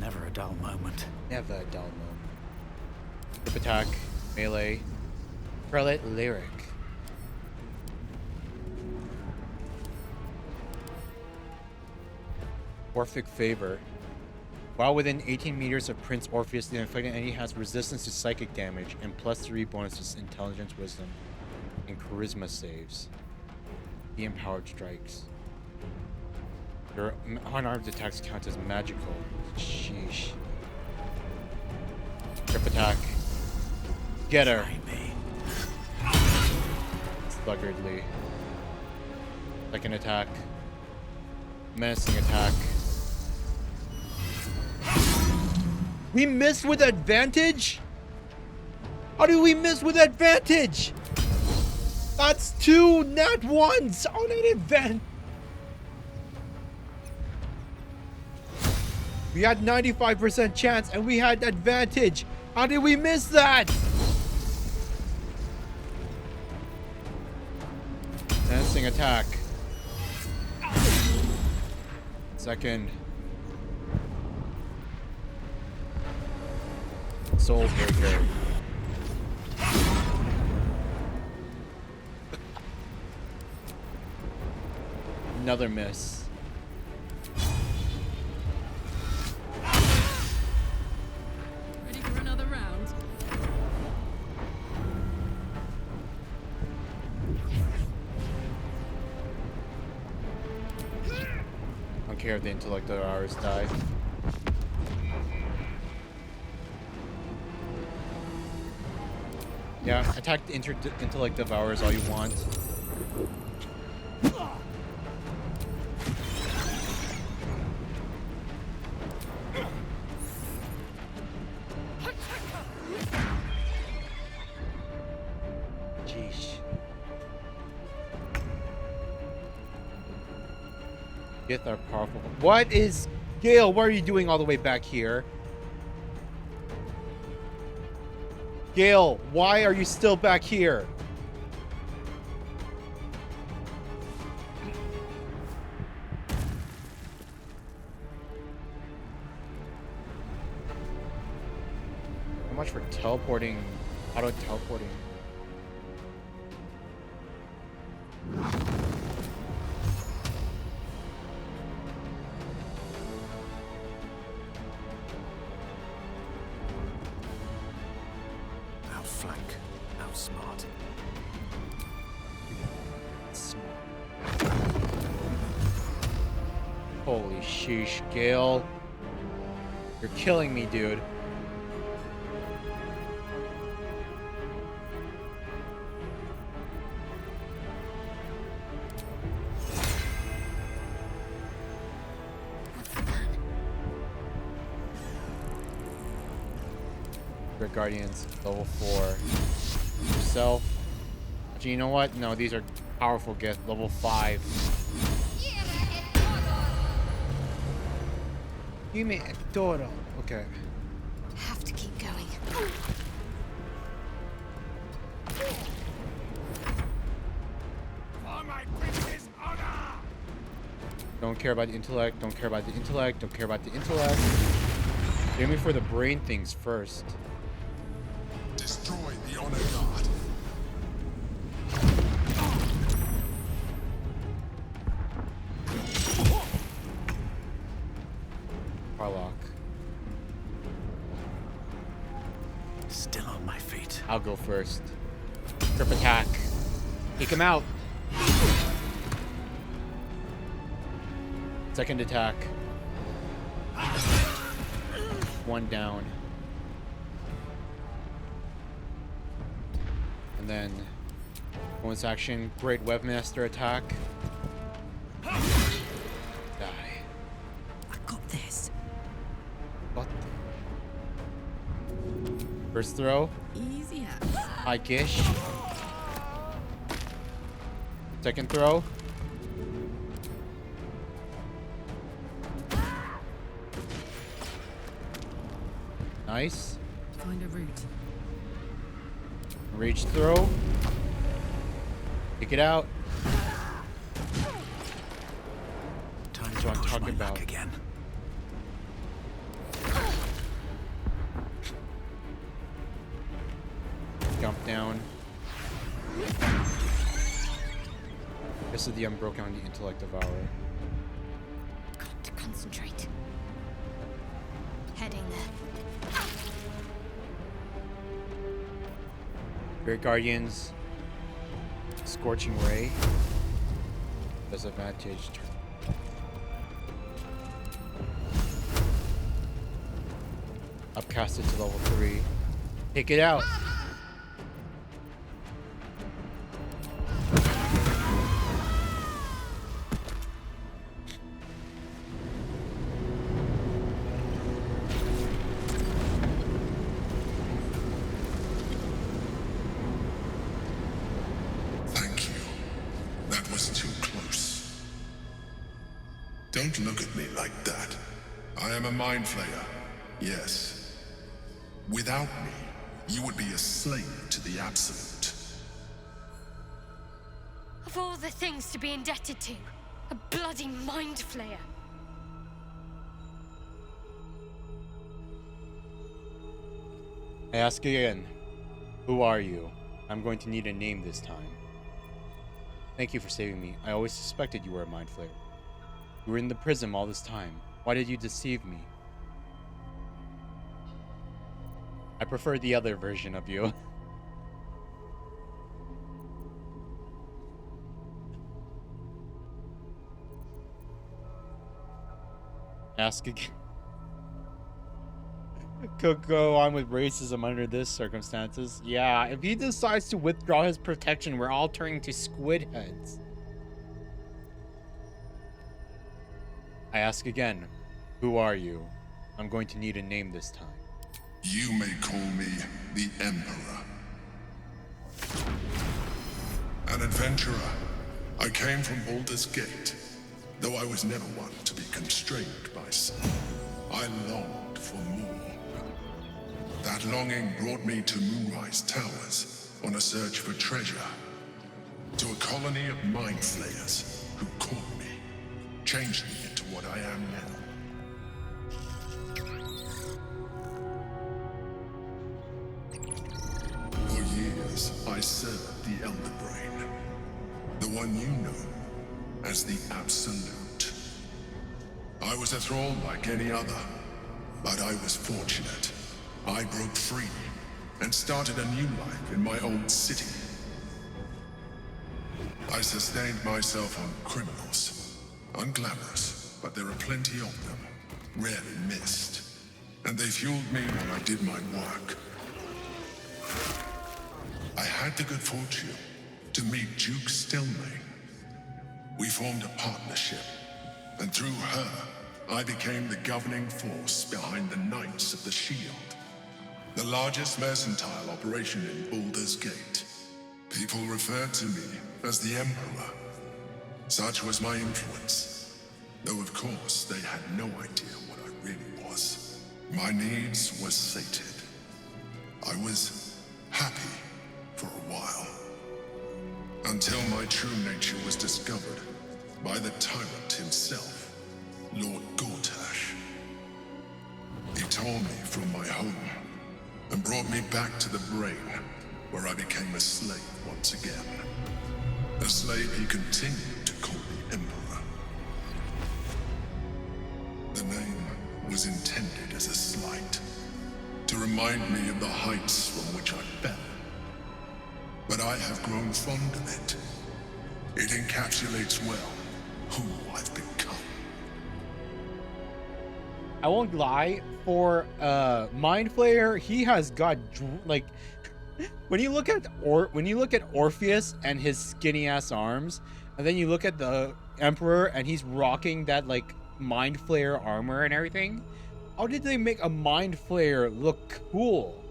[SPEAKER 4] Never a dull moment.
[SPEAKER 1] Never a dull moment. Grip attack, melee, prelate lyric. Orphic favor. While within 18 meters of Prince Orpheus, the inflicted enemy has resistance to psychic damage and +3 bonuses to intelligence, wisdom, and charisma saves. The empowered strikes. Your unarmed attacks count as magical. Sheesh. Grip attack. Get her. Sluggardly. Second attack. Menacing attack. We missed with advantage? How do we miss with advantage? That's 2 nat 1s on an event. We had 95% chance and we had advantage. How did we miss that? Menacing attack. Second. Soul Breaker. Another miss.
[SPEAKER 6] Ready for another round?
[SPEAKER 1] care if the intellect of ours die. Yeah, attack the intellect of ours all you want. Jeez. Get our powerful. What is Gale? What are you doing all the way back here? Gale, why are you still back here? How much for teleporting? Auto teleporting.
[SPEAKER 4] Outflank, outsmart.
[SPEAKER 1] Holy sheesh, Gale. You're killing me, dude. Great Guardians, level 4. Yourself. Actually, you know what? No, these are powerful gifts. Level 5. You mean Toro. Okay.
[SPEAKER 2] Have to keep going.
[SPEAKER 17] For my prince's honor!
[SPEAKER 1] Don't care about the intellect. Don't care about the intellect. Don't care about the intellect. Aim me for the brain things first.
[SPEAKER 19] Destroy the honor guard.
[SPEAKER 1] Harlock.
[SPEAKER 4] Still on my feet.
[SPEAKER 1] I'll go first. Trip attack. Take him out. Second attack. One down. And then bonus action, great webmaster attack. Die.
[SPEAKER 8] I got this.
[SPEAKER 1] What? First throw.
[SPEAKER 8] Easy as.
[SPEAKER 1] High gish. Second throw. Nice.
[SPEAKER 8] Find a route.
[SPEAKER 1] Rage throw. Pick it out.
[SPEAKER 4] Time
[SPEAKER 1] That's what I'm talking about.
[SPEAKER 4] Again.
[SPEAKER 1] Jump down. This is the unbroken on the intellect of our.
[SPEAKER 2] Got to concentrate. Heading there.
[SPEAKER 1] Great Guardians. Scorching Ray. Disadvantage. Upcasted to level 3. Take it out.
[SPEAKER 19] Thank you. That was too close. Don't look at me like that. I am a mind flayer. Yes. Without me, you would be a slave to the Absolute.
[SPEAKER 2] Of all the things to be indebted to, a bloody mind flayer.
[SPEAKER 1] I ask again. Who are you? I'm going to need a name this time. Thank you for saving me. I always suspected you were a mind flayer. You were in the prism all this time. Why did you deceive me? I prefer the other version of you. Ask again. Could go on with racism under this circumstances. Yeah, if he decides to withdraw his protection, we're all turning to squid heads. I ask again, who are you? I'm going to need a name this time.
[SPEAKER 19] You may call me the Emperor. An adventurer. I came from Baldur's Gate, though I was never one to be constrained by sin. I longed for more. That longing brought me to Moonrise Towers on a search for treasure. To a colony of mind flayers who caught me, changed me into what I am now. For years, I served the Elder Brain, the one you know as the Absolute. I was a thrall like any other, but I was fortunate. I broke free and started a new life in my old city. I sustained myself on criminals. Unglamorous, but there are plenty of them, rarely missed. And they fueled me while I did my work. I had the good fortune to meet Duke Stelmane. We formed a partnership, and through her, I became the governing force behind the Knights of the Shield. The largest mercantile operation in Baldur's Gate. People referred to me as the Emperor. Such was my influence. Though of course, they had no idea what I really was. My needs were sated. I was happy for a while. Until my true nature was discovered by the tyrant himself, Lord Gortash. He tore me from my home and brought me back to the Brain, where I became a slave once again. A slave he continued to call the Emperor. The name was intended as a slight, to remind me of the heights from which I fell. But I have grown fond of it. It encapsulates well who I've become.
[SPEAKER 1] I won't lie, for Mind Flayer, he has got like when you look at Orpheus and his skinny ass arms, and then you look at the Emperor and he's rocking that like Mind Flayer armor and everything. How did they make a Mind Flayer look cool?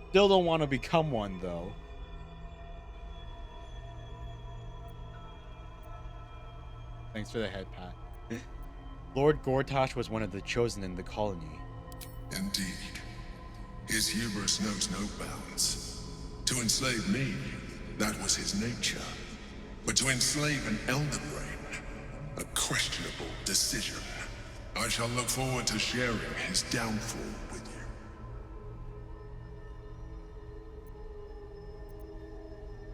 [SPEAKER 1] Still don't want to become one though. Thanks for the head pat. Lord Gortash was one of the chosen in the colony.
[SPEAKER 19] Indeed. His hubris knows no bounds. To enslave me, that was his nature. But to enslave an Elder Brain, a questionable decision. I shall look forward to sharing his downfall with you.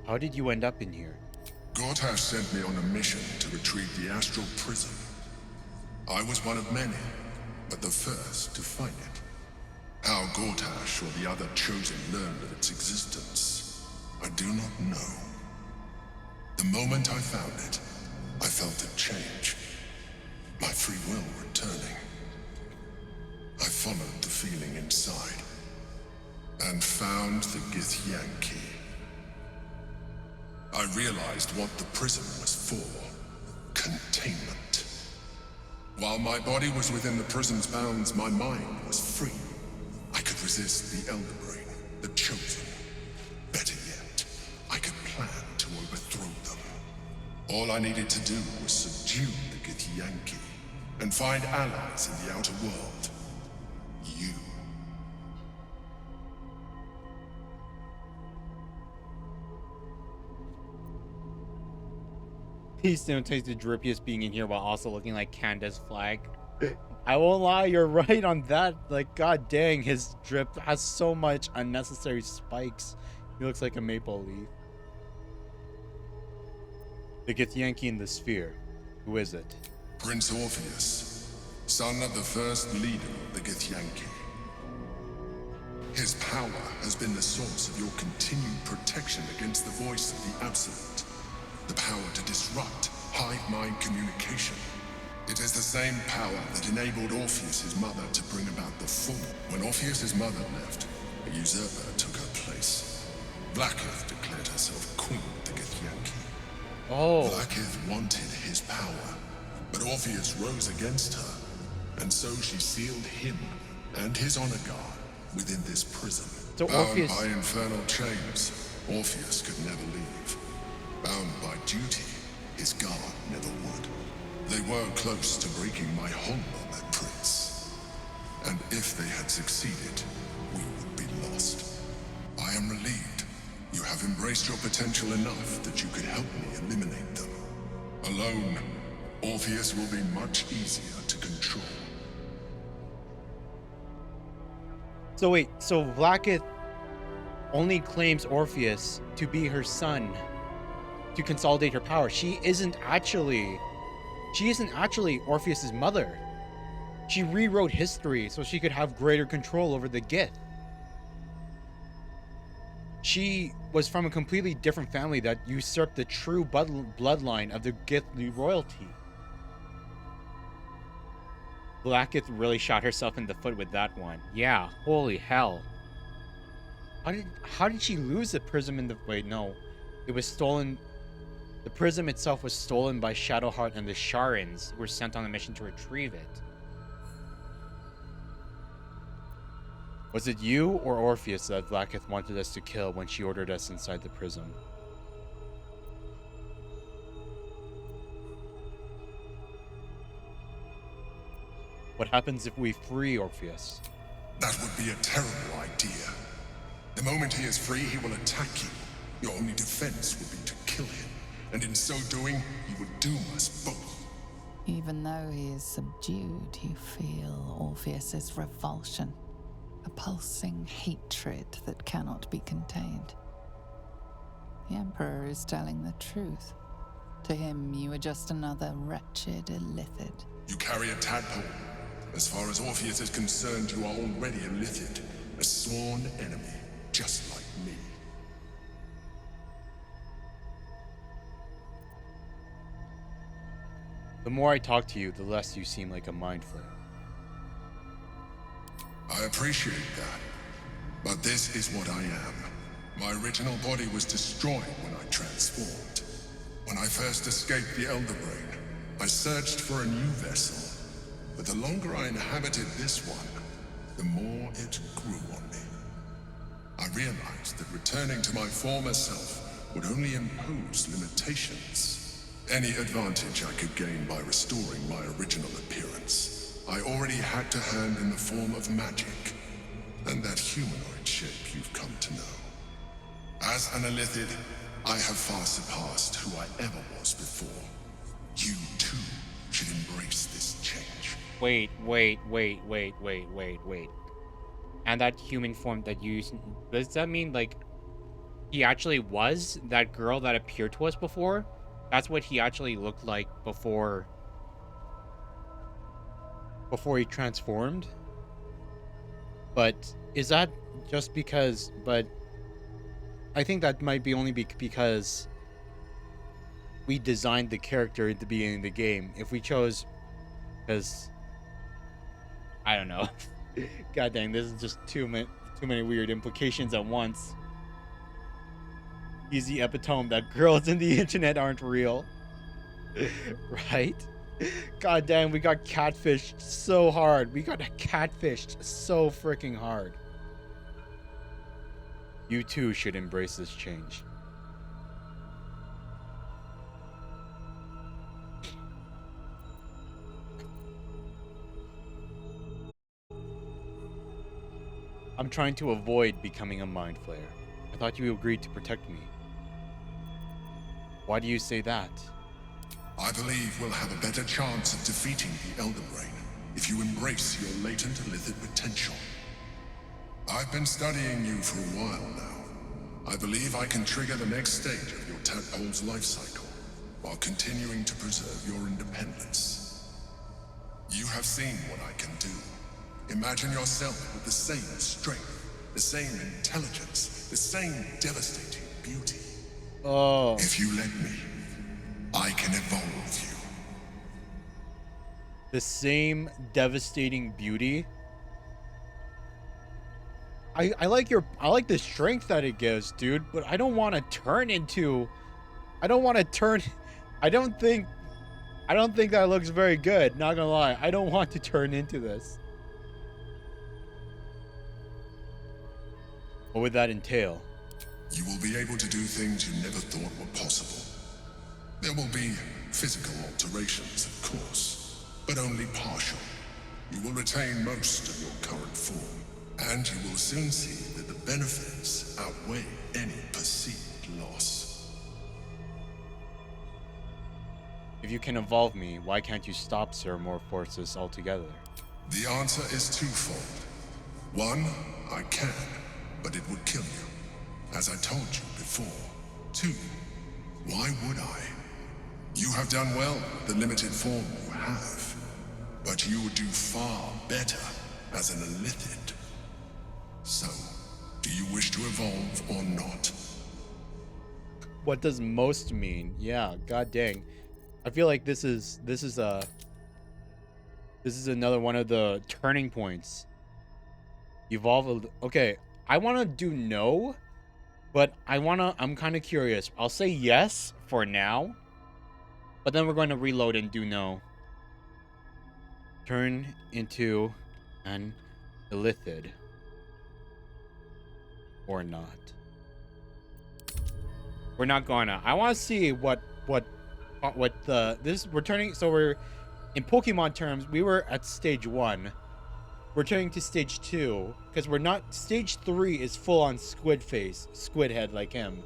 [SPEAKER 1] How did you end up in here?
[SPEAKER 19] Gortash sent me on a mission to retrieve the Astral Prism. I was one of many, but the first to find it. How Gortash or the other chosen learned of its existence, I do not know. The moment I found it, I felt it change. My free will returning. I followed the feeling inside, and found the Githyanki. I realized what the prism was for. Containment. While my body was within the prison's bounds, my mind was free. I could resist the Elder Brain, the Chosen. Better yet, I could plan to overthrow them. All I needed to do was subdue the Githyanki and find allies in the outer world. You.
[SPEAKER 1] He still takes the drippiest being in here while also looking like Candace's flag. I won't lie, you're right on that. Like, god dang, his drip has so much unnecessary spikes. He looks like a maple leaf. The Githyanki in the sphere. Who is it?
[SPEAKER 19] Prince Orpheus, son of the first leader of the Githyanki. His power has been the source of your continued protection against the voice of the Absolute. The power to disrupt hive mind communication. It is the same power that enabled Orpheus's mother to bring about the fall. When Orpheus's mother left, a usurper took her place. Blackith declared herself queen of the Githyanki.
[SPEAKER 1] Oh.
[SPEAKER 19] Blackith wanted his power, but Orpheus rose against her, and so she sealed him and his honor guard within this prison.
[SPEAKER 1] So
[SPEAKER 19] Bound
[SPEAKER 1] Orpheus...
[SPEAKER 19] by infernal chains, Orpheus could never leave. Bound by duty, his guard never would. They were close to breaking my hold on that prince. And if they had succeeded, we would be lost. I am relieved. You have embraced your potential enough that you could help me eliminate them. Alone, Orpheus will be much easier to control.
[SPEAKER 1] So wait, so Blackith only claims Orpheus to be her son to consolidate her power. She isn't actually Orpheus's mother. She rewrote history so she could have greater control over the Gith. She was from a completely different family that usurped the true bloodline of the Gith royalty. Blackith really shot herself in the foot with that one. Yeah, holy hell. How did she lose the prism in the... Wait, no. It was stolen... The prism itself was stolen by Shadowheart, and the Sharans were sent on a mission to retrieve it. Was it you or Orpheus that Blackith wanted us to kill when she ordered us inside the prism? What happens if we free Orpheus?
[SPEAKER 19] That would be a terrible idea. The moment he is free, he will attack you. Your only defense would be to kill him. And in so doing, he would doom us both.
[SPEAKER 7] Even though he is subdued, you feel Orpheus's revulsion. A pulsing hatred that cannot be contained. The Emperor is telling the truth. To him, you are just another wretched illithid.
[SPEAKER 19] You carry a tadpole. As far as Orpheus is concerned, you are already a illithid. A sworn enemy, just like me.
[SPEAKER 1] The more I talk to you, the less you seem like a mind flayer.
[SPEAKER 19] I appreciate that. But this is what I am. My original body was destroyed when I transformed. When I first escaped the Elder Brain, I searched for a new vessel. But the longer I inhabited this one, the more it grew on me. I realized that returning to my former self would only impose limitations. Any advantage I could gain by restoring my original appearance, I already had to hand in the form of magic, and that humanoid shape you've come to know. As an illithid, I have far surpassed who I ever was before. You too should embrace this change.
[SPEAKER 1] Wait. And that human form that you use, does that mean, like, he actually was that girl that appeared to us before? That's what he actually looked like before he transformed? But is that just because, but I think that might be only because we designed the character at the beginning of the game. If we chose, because I don't know. God dang, this is just too many weird implications at once. He's the epitome that girls in the internet aren't real. Right? God damn, we got catfished so hard. We got catfished so freaking hard. You too should embrace this change. I'm trying to avoid becoming a mind flayer. I thought you agreed to protect me. Why do you say that?
[SPEAKER 19] I believe we'll have a better chance of defeating the Elder Brain if you embrace your latent illithid potential. I've been studying you for a while now. I believe I can trigger the next stage of your tadpole's life cycle while continuing to preserve your independence. You have seen what I can do. Imagine yourself with the same strength, the same intelligence, the same devastating beauty.
[SPEAKER 1] Oh.
[SPEAKER 19] If you let me, I can evolve you.
[SPEAKER 1] The same devastating beauty. I like the strength that it gives, dude, but I don't want to turn into I don't think that looks very good, not gonna lie. I don't want to turn into this. What would that entail?
[SPEAKER 19] You will be able to do things you never thought were possible. There will be physical alterations, of course, but only partial. You will retain most of your current form, and you will soon see that the benefits outweigh any perceived loss.
[SPEAKER 1] If you can evolve me, why can't you stop Ceramore forces altogether?
[SPEAKER 19] The answer is twofold. One, I can, but it would kill you, as I told you before. Two, why would I? You have done well with the limited form you have, but you would do far better as an Illithid. So, do you wish to evolve or not?
[SPEAKER 1] What does most mean? Yeah, god dang. I feel like this is another one of the turning points. Evolve. Okay, I want to do no, but I'm kind of curious. I'll say yes for now, but then we're going to reload and do no. Turn into an Illithid or not. We're not gonna. I want to see what we're turning. So we're in Pokemon terms, we were at stage 1. We're turning to stage 2 because we're not. Stage 3 is full on squid face, squid head like him,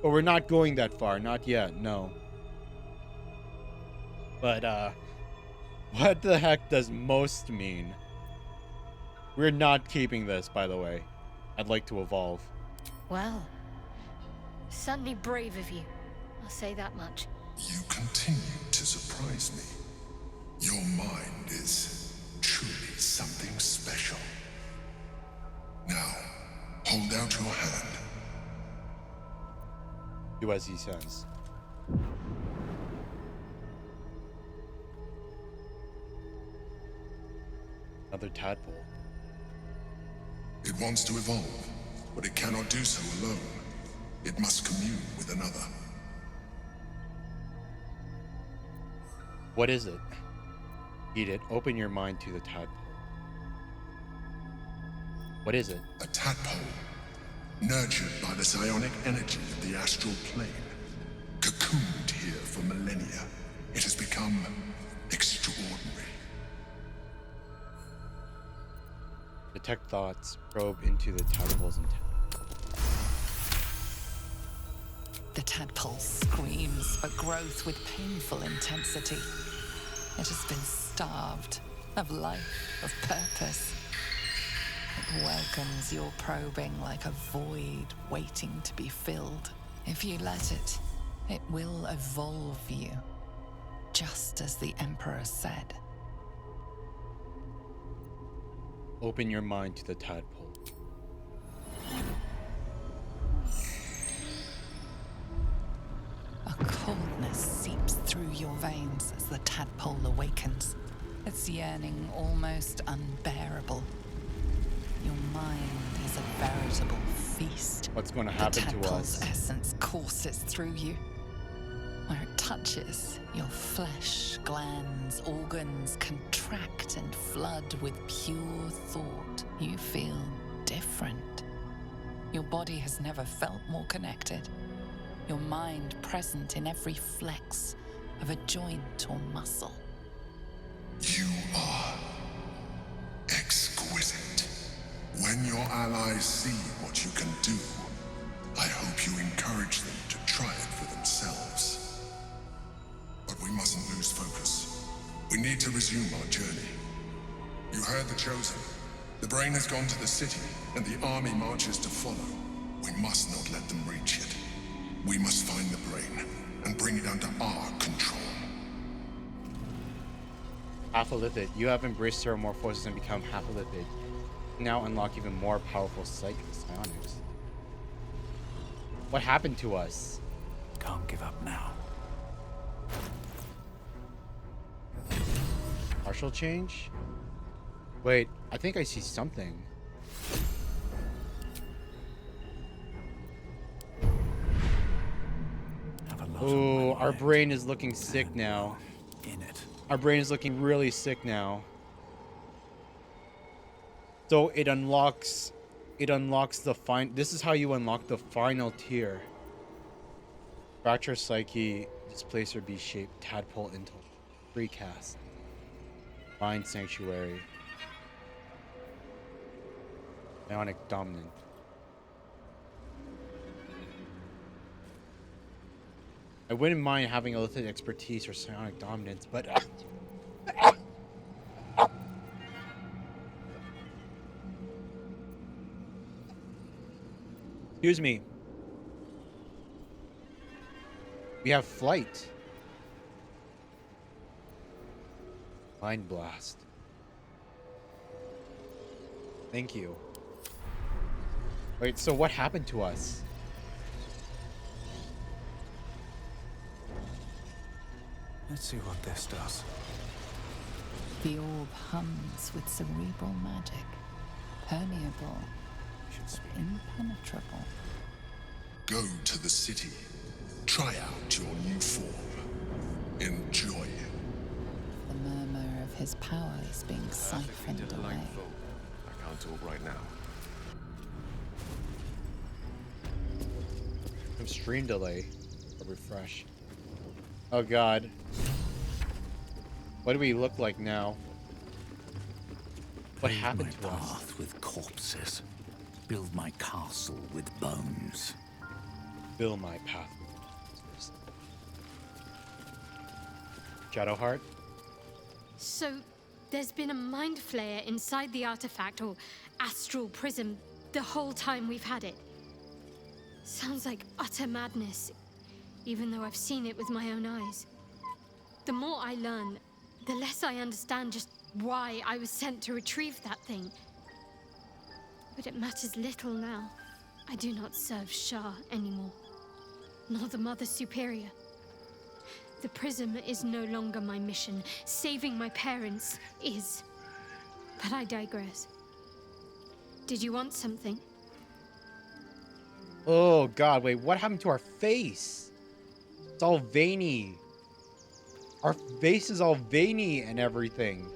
[SPEAKER 1] but we're not going that far, not yet. No. But what the heck does most mean? We're not keeping this, by the way. I'd like to evolve.
[SPEAKER 2] Well, certainly brave of you. I'll say that much.
[SPEAKER 19] You continue to surprise me. Your mind is truly something special. Now, hold out your hand.
[SPEAKER 1] Do as he says. Another tadpole.
[SPEAKER 19] It wants to evolve, but it cannot do so alone. It must commune with another.
[SPEAKER 1] What is it? Eat it. Open your mind to the tadpole. What is it?
[SPEAKER 19] A tadpole, nurtured by the psionic energy of the astral plane. Cocooned here for millennia, it has become extraordinary.
[SPEAKER 1] Detect thoughts. Probe into the tadpole's intent.
[SPEAKER 7] The tadpole screams for growth with painful intensity. It has been starved of life, of purpose. It welcomes your probing like a void waiting to be filled. If you let it, it will evolve you, just as the Emperor said.
[SPEAKER 1] Open your mind to the tadpole.
[SPEAKER 7] A coldness seeps through your veins as the tadpole awakens, its yearning almost unbearable. Your mind is a veritable feast.
[SPEAKER 1] What's going to happen to us?
[SPEAKER 7] The tadpole's essence courses through you. Where it touches, your flesh, glands, organs contract and flood with pure thought. You feel different. Your body has never felt more connected. Your mind present in every flex of a joint or muscle.
[SPEAKER 19] You are exquisite. When your allies see what you can do, I hope you encourage them to try it for themselves. But we mustn't lose focus. We need to resume our journey. You heard the Chosen. The brain has gone to the city, and the army marches to follow. We must not let them reach it. We must find the brain, and bring it under our control.
[SPEAKER 1] Half Illithid. You have embraced Ceramore forces and become half Illithid. Now unlock even more powerful psionics. What happened to us?
[SPEAKER 4] Can't give up now.
[SPEAKER 1] Partial change? Wait, I think I see something. Oh, our brain is looking sick now. Our brain is looking really sick now. So it unlocks the this is how you unlock the final tier. Fracture Psyche, Displacer B-shaped, Tadpole into Recast. Mind Sanctuary. Ionic Dominant. I wouldn't mind having a little expertise or psionic dominance, but excuse me. We have flight. Mind Blast. Thank you. Wait, so what happened to us?
[SPEAKER 4] Let's see what this does.
[SPEAKER 7] The orb hums with cerebral magic. Permeable. Impenetrable.
[SPEAKER 19] Go to the city. Try out your new form. Enjoy.
[SPEAKER 7] The murmur of his power is being siphoned away.
[SPEAKER 5] I can't talk right now.
[SPEAKER 1] Some stream delay. A refresh. Oh god. What do we look like now? What happened to us?
[SPEAKER 4] Path with corpses. Build my castle with bones.
[SPEAKER 1] Build my path. Shadowheart?
[SPEAKER 2] So, there's been a mind flayer inside the artifact, or astral prism, the whole time we've had it. Sounds like utter madness, even though I've seen it with my own eyes. The more I learn, the less I understand just why I was sent to retrieve that thing. But it matters little now. I do not serve Shah anymore, nor the Mother Superior. The prism is no longer my mission. Saving my parents is. But I digress. Did you want something?
[SPEAKER 1] Oh god, wait, what happened to our face? It's all veiny. Our face is all veiny and everything.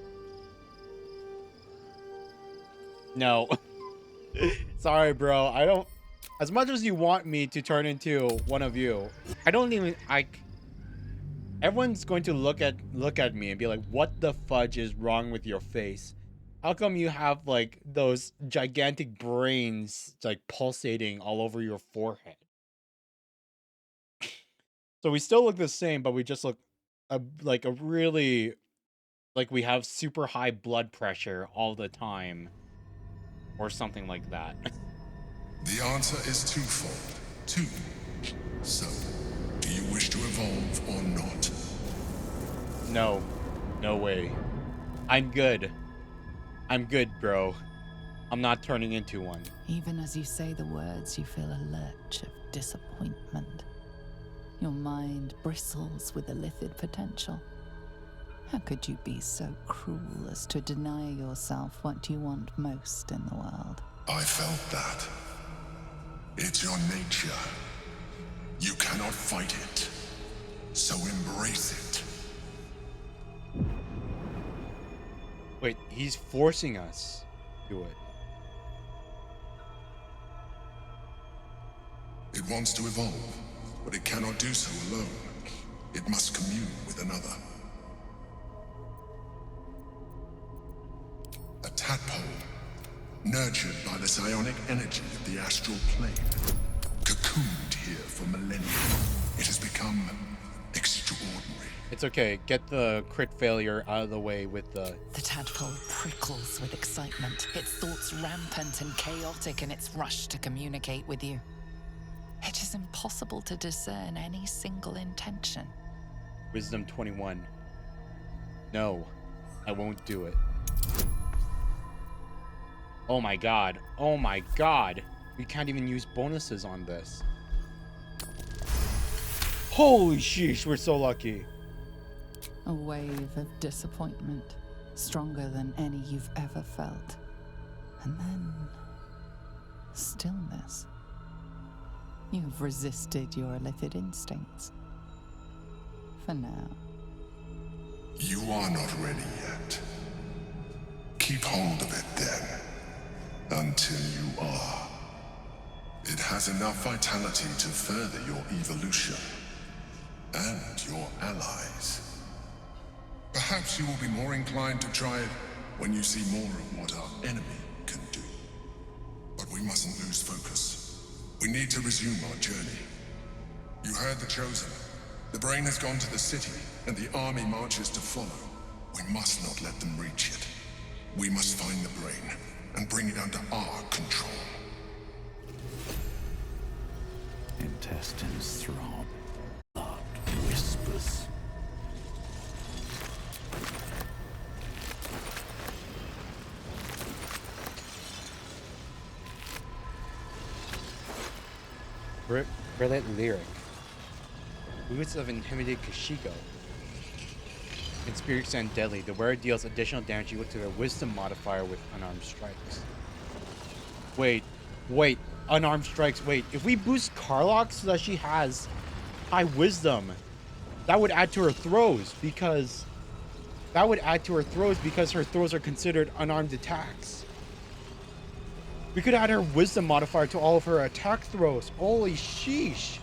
[SPEAKER 1] No. Sorry, bro. I don't... As much as you want me to turn into one of you, I don't even... Everyone's going to look at me and be like, what the fudge is wrong with your face? How come you have, like, those gigantic brains, like, pulsating all over your forehead? So we still look the same, but we just look like a really... Like, we have super high blood pressure all the time. Or something like that.
[SPEAKER 19] The answer is twofold. Two. So, do you wish to evolve or not?
[SPEAKER 1] No. No way. I'm good. I'm good, bro. I'm not turning into one.
[SPEAKER 7] Even as you say the words, you feel a lurch of disappointment. Your mind bristles with illithid potential. How could you be so cruel as to deny yourself what you want most in the world?
[SPEAKER 19] I felt that. It's your nature. You cannot fight it. So embrace it.
[SPEAKER 1] Wait, he's forcing us to do it.
[SPEAKER 19] It wants to evolve, but it cannot do so alone. It must commune with another. A tadpole, nurtured by the psionic energy of the astral plane. Cocooned here for millennia, it has become extraordinary.
[SPEAKER 1] It's okay. Get the crit failure out of the way with the...
[SPEAKER 7] The tadpole prickles with excitement, its thoughts rampant and chaotic in its rush to communicate with you. It is impossible to discern any single intention.
[SPEAKER 1] Wisdom 21. No, I won't do it. Oh my god. Oh my god. We can't even use bonuses on this. Holy sheesh, we're so lucky.
[SPEAKER 7] A wave of disappointment, stronger than any you've ever felt. And then stillness. You've resisted your illithid instincts. For now.
[SPEAKER 19] You are not ready yet. Keep hold of it then, until you are. It has enough vitality to further your evolution, and your allies. Perhaps you will be more inclined to try it when you see more of what our enemy can do. But we mustn't lose focus. We need to resume our journey. You heard the Chosen. The brain has gone to the city, and the army marches to follow. We must not let them reach it. We must find the brain, and bring it under our control.
[SPEAKER 4] Intestines throb. Blood whispers.
[SPEAKER 1] Brilliant lyric. Boots of Intimidated Kashiko. Conspiracy and Deadly. The wearer deals additional damage equal to their wisdom modifier with unarmed strikes. Wait. Unarmed strikes. Wait, if we boost Karlach so that she has high wisdom, that would add to her throws because her throws are considered unarmed attacks. We could add her wisdom modifier to all of her attack throws. Holy sheesh.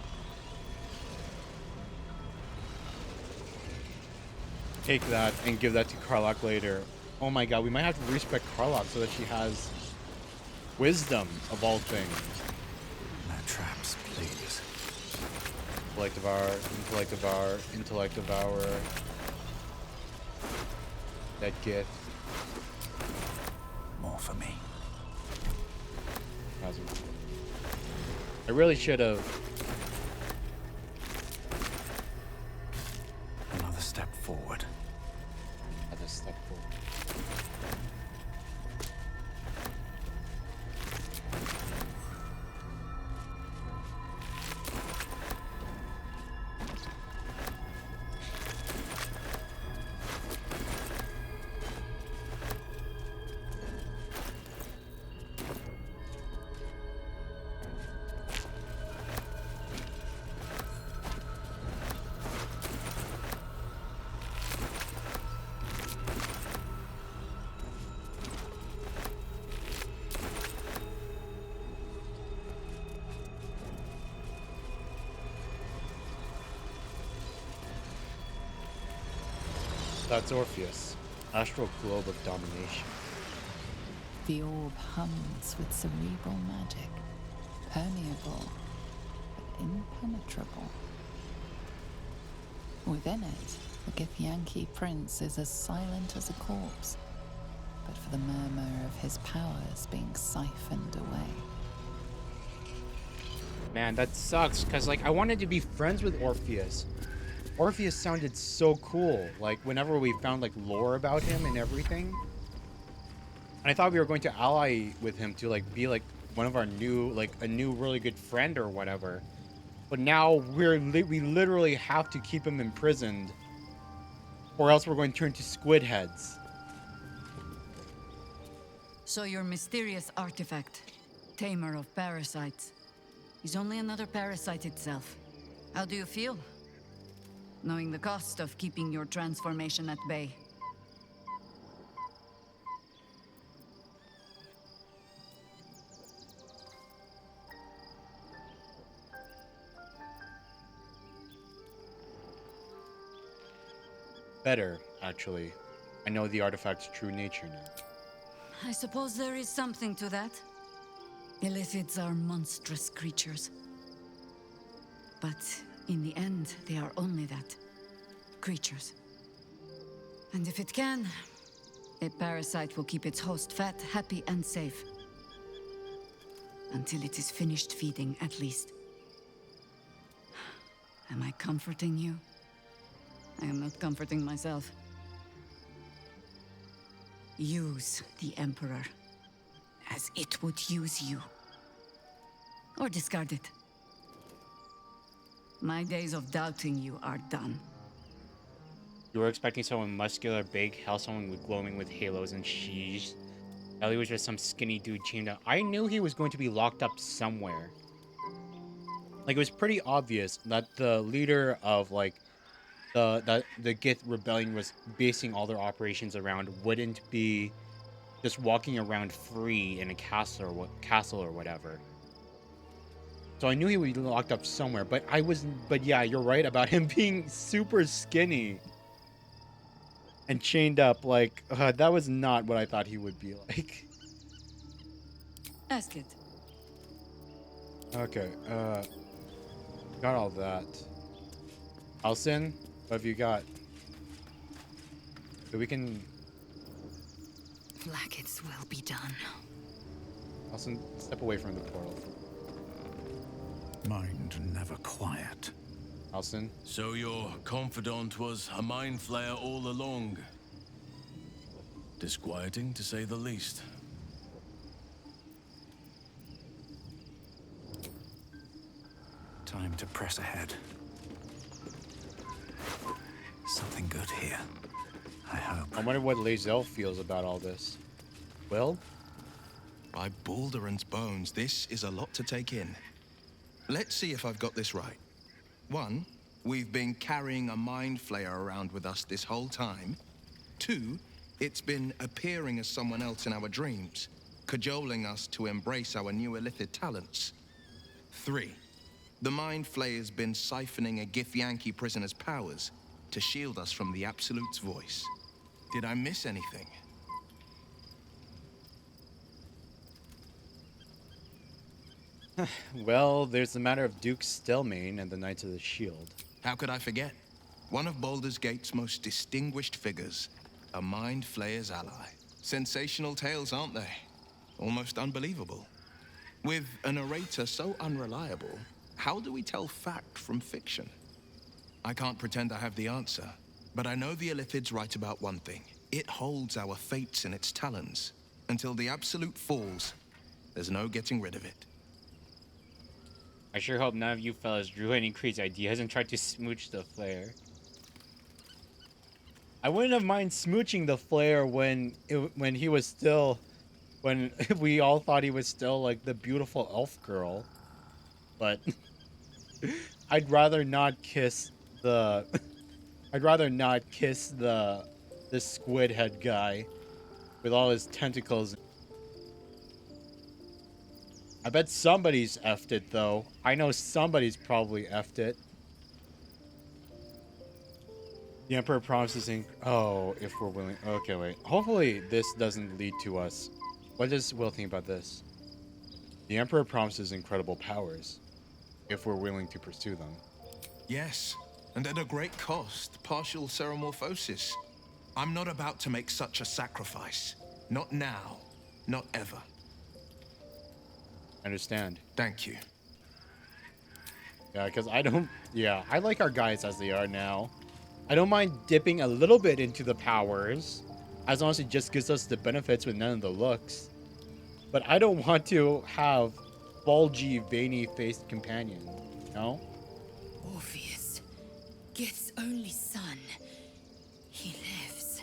[SPEAKER 1] Take that and give that to Karlach later. Oh my god, we might have to respec Karlach so that she has wisdom of all things.
[SPEAKER 4] No traps, please.
[SPEAKER 1] Intellect devour. That gift.
[SPEAKER 4] More for me.
[SPEAKER 1] I really should have.
[SPEAKER 4] Another step forward.
[SPEAKER 1] That's Orpheus. Astral globe of domination.
[SPEAKER 7] The orb hums with cerebral magic. Permeable, but impenetrable. Within it, the Githyanki prince is as silent as a corpse, but for the murmur of his powers being siphoned away.
[SPEAKER 1] Man, that sucks, because, like, I wanted to be friends with Orpheus. Orpheus sounded so cool, like, whenever we found, like, lore about him and everything. And I thought we were going to ally with him to, like, be, like, one of our new, like, a new really good friend or whatever. But now we literally have to keep him imprisoned, or else we're going to turn to squid heads.
[SPEAKER 16] So your mysterious artifact, tamer of parasites, is only another parasite itself. How do you feel? Knowing the cost of keeping your transformation at bay.
[SPEAKER 1] Better, actually. I know the artifact's true nature now.
[SPEAKER 16] I suppose there is something to that. Illithids are monstrous creatures. But in the end, they are only that. Creatures. And if it can, a parasite will keep its host fat, happy, and safe. Until it is finished feeding, at least. Am I comforting you? I am not comforting myself. Use the Emperor as it would use you. Or discard it. My days of doubting you are done.
[SPEAKER 1] You were expecting someone muscular, big, hell, someone with glowing with halos and sheesh. Ellie was just some skinny dude chained up. I knew he was going to be locked up somewhere. Like, it was pretty obvious that the leader of, like, the Gith rebellion was basing all their operations around wouldn't be just walking around free in a castle or whatever. So I knew he would be locked up somewhere, but yeah, you're right about him being super skinny and chained up. Like, that was not what I thought he would be like.
[SPEAKER 16] Ask it.
[SPEAKER 1] Okay, got all that. Alcyn, what have you got? So we can...
[SPEAKER 16] Blackets will be done.
[SPEAKER 1] Alcyn, step away from the portal.
[SPEAKER 4] Mind never quiet.
[SPEAKER 1] Alcyn?
[SPEAKER 10] So your confidant was a mind flayer all along. Disquieting, to say the least.
[SPEAKER 4] Time to press ahead. Something good here. I hope.
[SPEAKER 1] I wonder what Lae'zel feels about all this. Will?
[SPEAKER 9] By Baldur's bones, this is a lot to take in. Let's see if I've got this right. 1, we've been carrying a mind flayer around with us this whole time. 2, it's been appearing as someone else in our dreams, cajoling us to embrace our new illithid talents. 3, the mind flayer's been siphoning a Githyanki prisoner's powers to shield us from the Absolute's voice. Did I miss anything?
[SPEAKER 1] Well, there's the matter of Duke Stelmane and the Knights of the Shield.
[SPEAKER 9] How could I forget? One of Baldur's Gate's most distinguished figures, a mind flayer's ally. Sensational tales, aren't they? Almost unbelievable. With a narrator so unreliable, how do we tell fact from fiction? I can't pretend I have the answer, but I know the Illithid's right about one thing. It holds our fates in its talons. Until the Absolute falls, there's no getting rid of it.
[SPEAKER 1] I sure hope none of you fellas drew any crazy ideas and tried to smooch the flare. I wouldn't have mind smooching the flare when he was still, when we all thought he was still like the beautiful elf girl, but I'd rather not kiss the squid head guy with all his tentacles. I bet somebody's effed it, though. I know somebody's probably effed it. The Emperor promises if we're willing. Okay, wait. Hopefully this doesn't lead to us. What does Will think about this? The Emperor promises incredible powers if we're willing to pursue them.
[SPEAKER 9] Yes, and at a great cost. Partial ceremorphosis. I'm not about to make such a sacrifice. Not now. Not ever.
[SPEAKER 1] Understand.
[SPEAKER 9] Thank you.
[SPEAKER 1] Yeah, because I like our guys as they are now. I don't mind dipping a little bit into the powers, as long as it just gives us the benefits with none of the looks. But I don't want to have bulgy, veiny-faced companion, you know?
[SPEAKER 8] Orpheus, Gith's only son. He lives.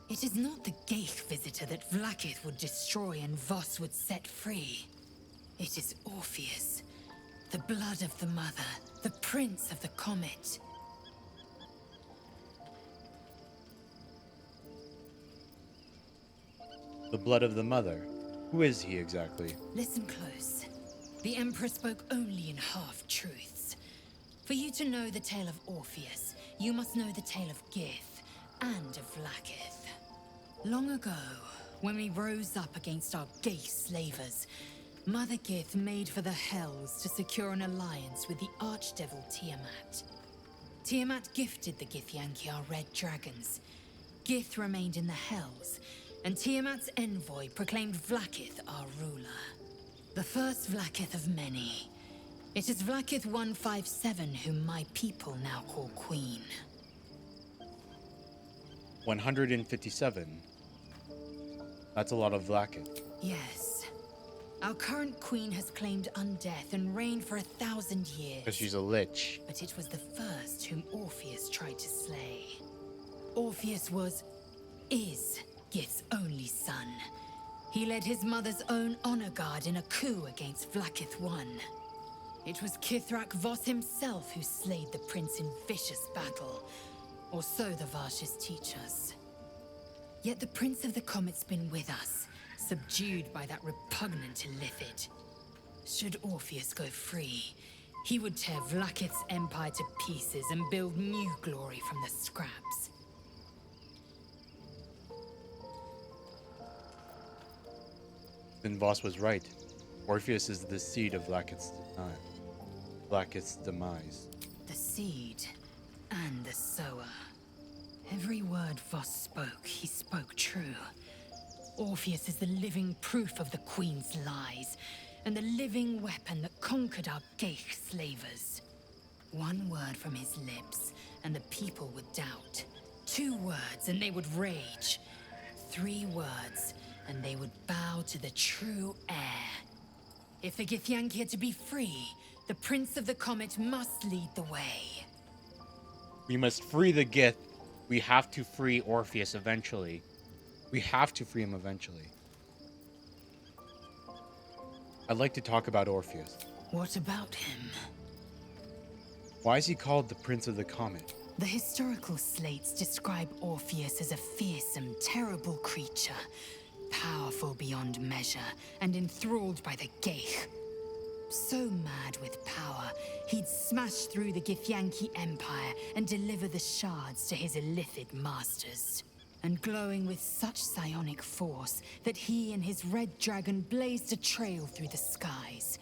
[SPEAKER 8] It is not the Gaich visitor that Vlaakith would destroy and Voss would set free. It is Orpheus, the blood of the mother, the prince of the comet.
[SPEAKER 1] The blood of the mother. Who is he exactly?
[SPEAKER 8] Listen close. The Emperor spoke only in half-truths. For you to know the tale of Orpheus, you must know the tale of Gith and of Vlaakith. Long ago, when we rose up against our Gaich slavers, Mother Gith made for the Hells to secure an alliance with the Archdevil Tiamat. Tiamat gifted the Githyanki our red dragons. Gith remained in the Hells, and Tiamat's envoy proclaimed Vlaakith our ruler. The first Vlaakith of many. It is Vlaakith 157 whom my people now call Queen.
[SPEAKER 1] 157. That's a lot of Vlaakith.
[SPEAKER 8] Yes. Our current queen has claimed undeath and reigned for 1,000 years.
[SPEAKER 1] Because she's a lich.
[SPEAKER 8] But it was the first whom Orpheus tried to slay. Orpheus is Gith's only son. He led his mother's own honor guard in a coup against Vlaakith I. It was Kithrak Voss himself who slayed the prince in vicious battle, or so the Varshas teach us. Yet the Prince of the Comet's been with us, subdued by that repugnant Illithid. Should Orpheus go free, he would tear Vlaakith's empire to pieces and build new glory from the scraps.
[SPEAKER 1] Then Voss was right. Orpheus is the seed of Vlaakith's demise.
[SPEAKER 8] The seed and the sower. Every word Voss spoke, he spoke true. Orpheus is the living proof of the Queen's lies, and the living weapon that conquered our Geich slavers. One word from his lips, and the people would doubt. 2 words, and they would rage. 3 words, and they would bow to the true heir. If the Githyanki are to be free, the Prince of the Comet must lead the way.
[SPEAKER 1] We must free the Gith. We have to free Orpheus eventually. We have to free him eventually. I'd like to talk about Orpheus.
[SPEAKER 8] What about him?
[SPEAKER 1] Why is he called the Prince of the Comet?
[SPEAKER 8] The historical slates describe Orpheus as a fearsome, terrible creature, powerful beyond measure, and enthralled by the Geich. So mad with power, he'd smash through the Githyanki Empire and deliver the shards to his Illithid masters. And glowing with such psionic force that he and his red dragon blazed a trail through the skies.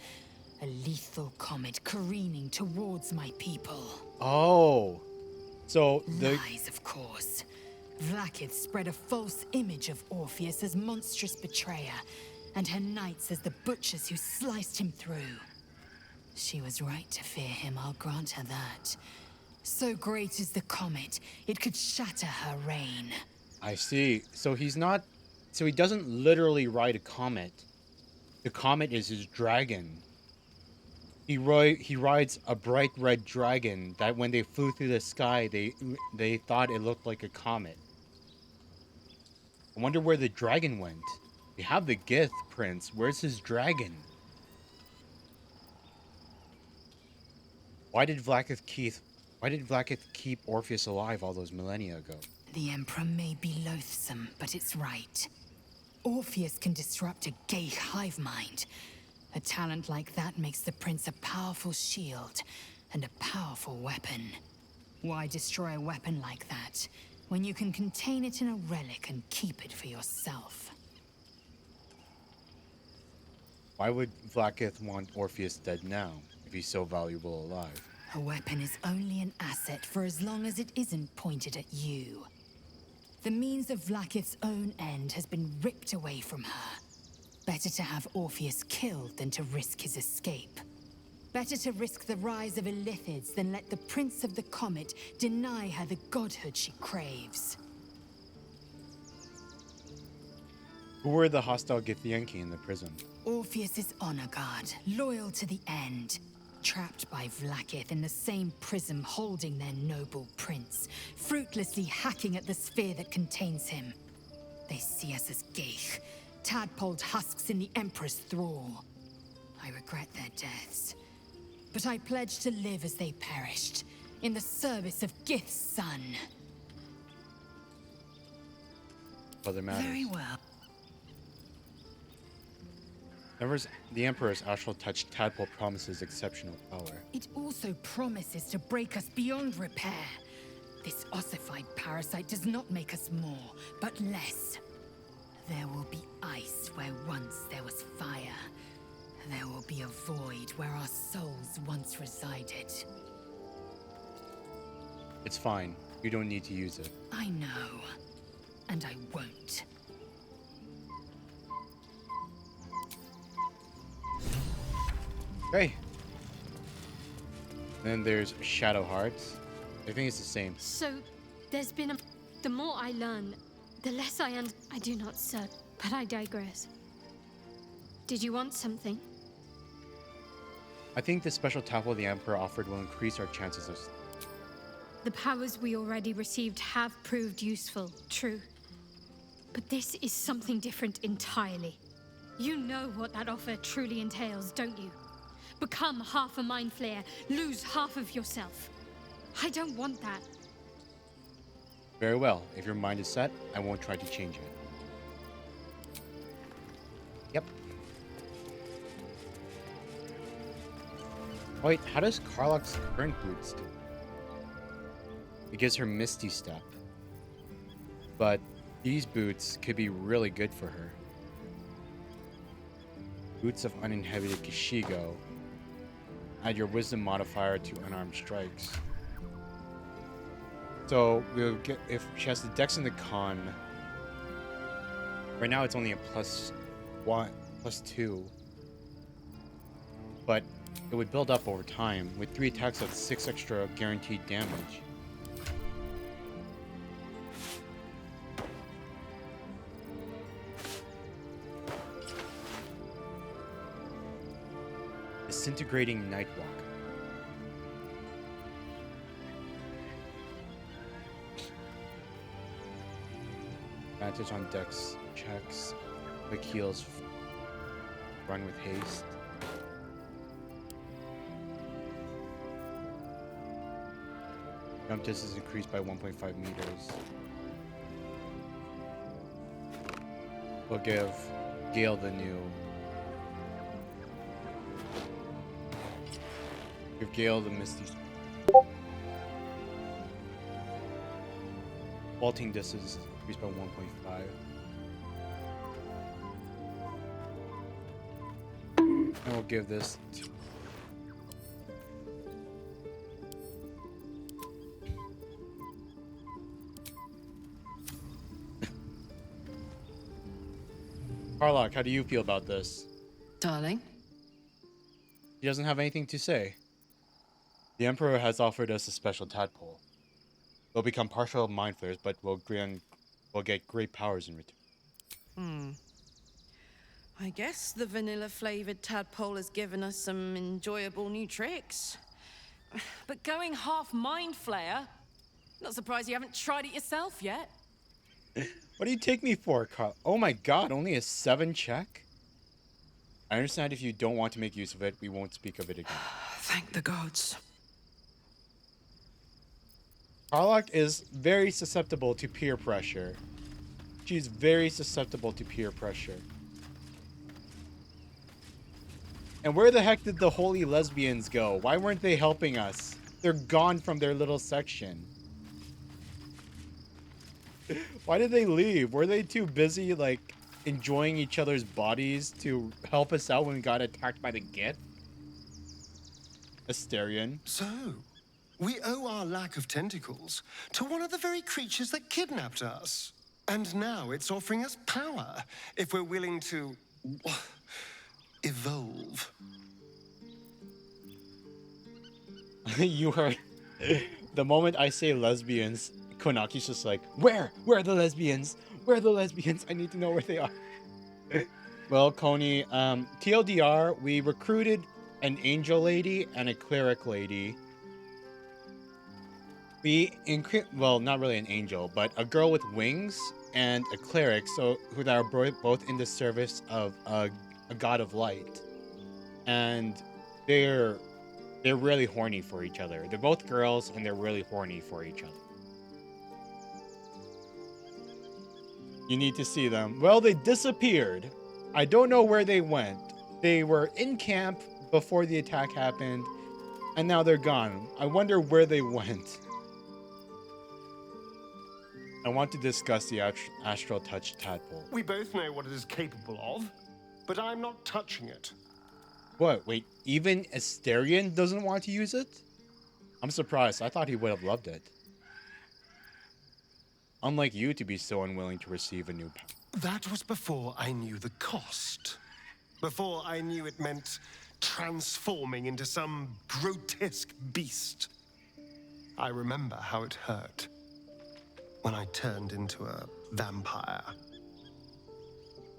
[SPEAKER 8] A lethal comet careening towards my people.
[SPEAKER 1] Oh, so the...
[SPEAKER 8] Lies, of course. Vlaakith spread a false image of Orpheus as monstrous betrayer, and her knights as the butchers who sliced him through. She was right to fear him, I'll grant her that. So great is the comet, it could shatter her reign.
[SPEAKER 1] I see. So he's not... So he doesn't literally ride a comet. The comet is his dragon. He rides a bright red dragon that when they flew through the sky, they thought it looked like a comet. I wonder where the dragon went. We have the Gith prince. Where's his dragon? Why did Vlaakith keep Orpheus alive all those millennia ago?
[SPEAKER 8] The Emperor may be loathsome, but it's right. Orpheus can disrupt a Geich hive mind. A talent like that makes the prince a powerful shield and a powerful weapon. Why destroy a weapon like that when you can contain it in a relic and keep it for yourself?
[SPEAKER 1] Why would Vlaakith want Orpheus dead now, if he's so valuable alive?
[SPEAKER 8] A weapon is only an asset for as long as it isn't pointed at you. The means of Vlaakith's own end has been ripped away from her. Better to have Orpheus killed than to risk his escape. Better to risk the rise of Illithids than let the Prince of the Comet deny her the godhood she craves.
[SPEAKER 1] Who were the hostile Githyanki in the prison?
[SPEAKER 8] Orpheus's honor guard, loyal to the end. Trapped by Vlaakith in the same prism holding their noble prince, fruitlessly hacking at the sphere that contains him. They see us as Geich, tadpoled husks in the Emperor's thrall. I regret their deaths, but I pledge to live as they perished, in the service of Gith's son.
[SPEAKER 1] Other matters.
[SPEAKER 8] Very well.
[SPEAKER 1] The Emperor's astral touch tadpole promises exceptional power.
[SPEAKER 8] It also promises to break us beyond repair. This ossified parasite does not make us more, but less. There will be ice where once there was fire. There will be a void where our souls once resided.
[SPEAKER 1] It's fine. You don't need to use it.
[SPEAKER 8] I know. And I won't.
[SPEAKER 1] Okay. Then there's Shadow Hearts. I think it's the same.
[SPEAKER 2] So, there's been a... The more I learn, the less I do not, sir, but I digress. Did you want something?
[SPEAKER 1] I think the special tadpole the Emperor offered will increase our chances of...
[SPEAKER 2] The powers we already received have proved useful, true. But this is something different entirely. You know what that offer truly entails, don't you? Become half a Mind Flayer, lose half of yourself. I don't want that.
[SPEAKER 1] Very well. If your mind is set, I won't try to change it. Yep. Wait, how does Karlach's current boots do? It gives her Misty Step. But these boots could be really good for her. Boots of Uninhibited Kishigo. Add your Wisdom modifier to unarmed strikes. So we'll get, if she has the Dex and the Con. Right now it's only a +1, +2. But it would build up over time. With 3 attacks, that's 6 extra guaranteed damage. Disintegrating Nightwalk. Advantage on Dex checks. Quick heals. Run with haste. Jump distance increased by 1.5 meters. We'll give Gale the new. Give Gale the Misty. Vaulting distance increased by 1.5. And we'll give this to Karlach, how do you feel about this?
[SPEAKER 6] Darling?
[SPEAKER 1] He doesn't have anything to say. The Emperor has offered us a special tadpole. We'll become partial mind flayers, but we'll get great powers in return.
[SPEAKER 12] I guess the vanilla-flavored tadpole has given us some enjoyable new tricks. But going half Mind Flayer? Not surprised you haven't tried it yourself yet.
[SPEAKER 1] What do you take me for, Carl? Oh my god, only a 7 check? I understand if you don't want to make use of it, we won't speak of it again.
[SPEAKER 12] Thank the gods.
[SPEAKER 1] Karlach is very susceptible to peer pressure. She's very susceptible to peer pressure. And where the heck did the holy lesbians go? Why weren't they helping us? They're gone from their little section. Why did they leave? Were they too busy, like, enjoying each other's bodies to help us out when we got attacked by the Git? Asterion.
[SPEAKER 13] So, we owe our lack of tentacles to one of the very creatures that kidnapped us. And now it's offering us power if we're willing to evolve.
[SPEAKER 1] You heard. The moment I say lesbians, Konaki's just like, where? Where are the lesbians? Where are the lesbians? I need to know where they are. Well, Coney, TLDR, we recruited an angel lady and a cleric lady. Well, not really an angel, but a girl with wings and a cleric, so who are both in the service of a god of light. And they're really horny for each other. They're both girls and they're really horny for each other. You need to see them. Well, they disappeared. I don't know where they went. They were in camp before the attack happened, and now they're gone. I wonder where they went. I want to discuss the Astral Touch Tadpole.
[SPEAKER 13] We both know what it is capable of, but I'm not touching it.
[SPEAKER 1] What? Wait, even Asterion doesn't want to use it? I'm surprised. I thought he would have loved it. Unlike you to be so unwilling to receive a new power.
[SPEAKER 13] That was before I knew the cost. Before I knew it meant transforming into some grotesque beast. I remember how it hurt when I turned into a vampire.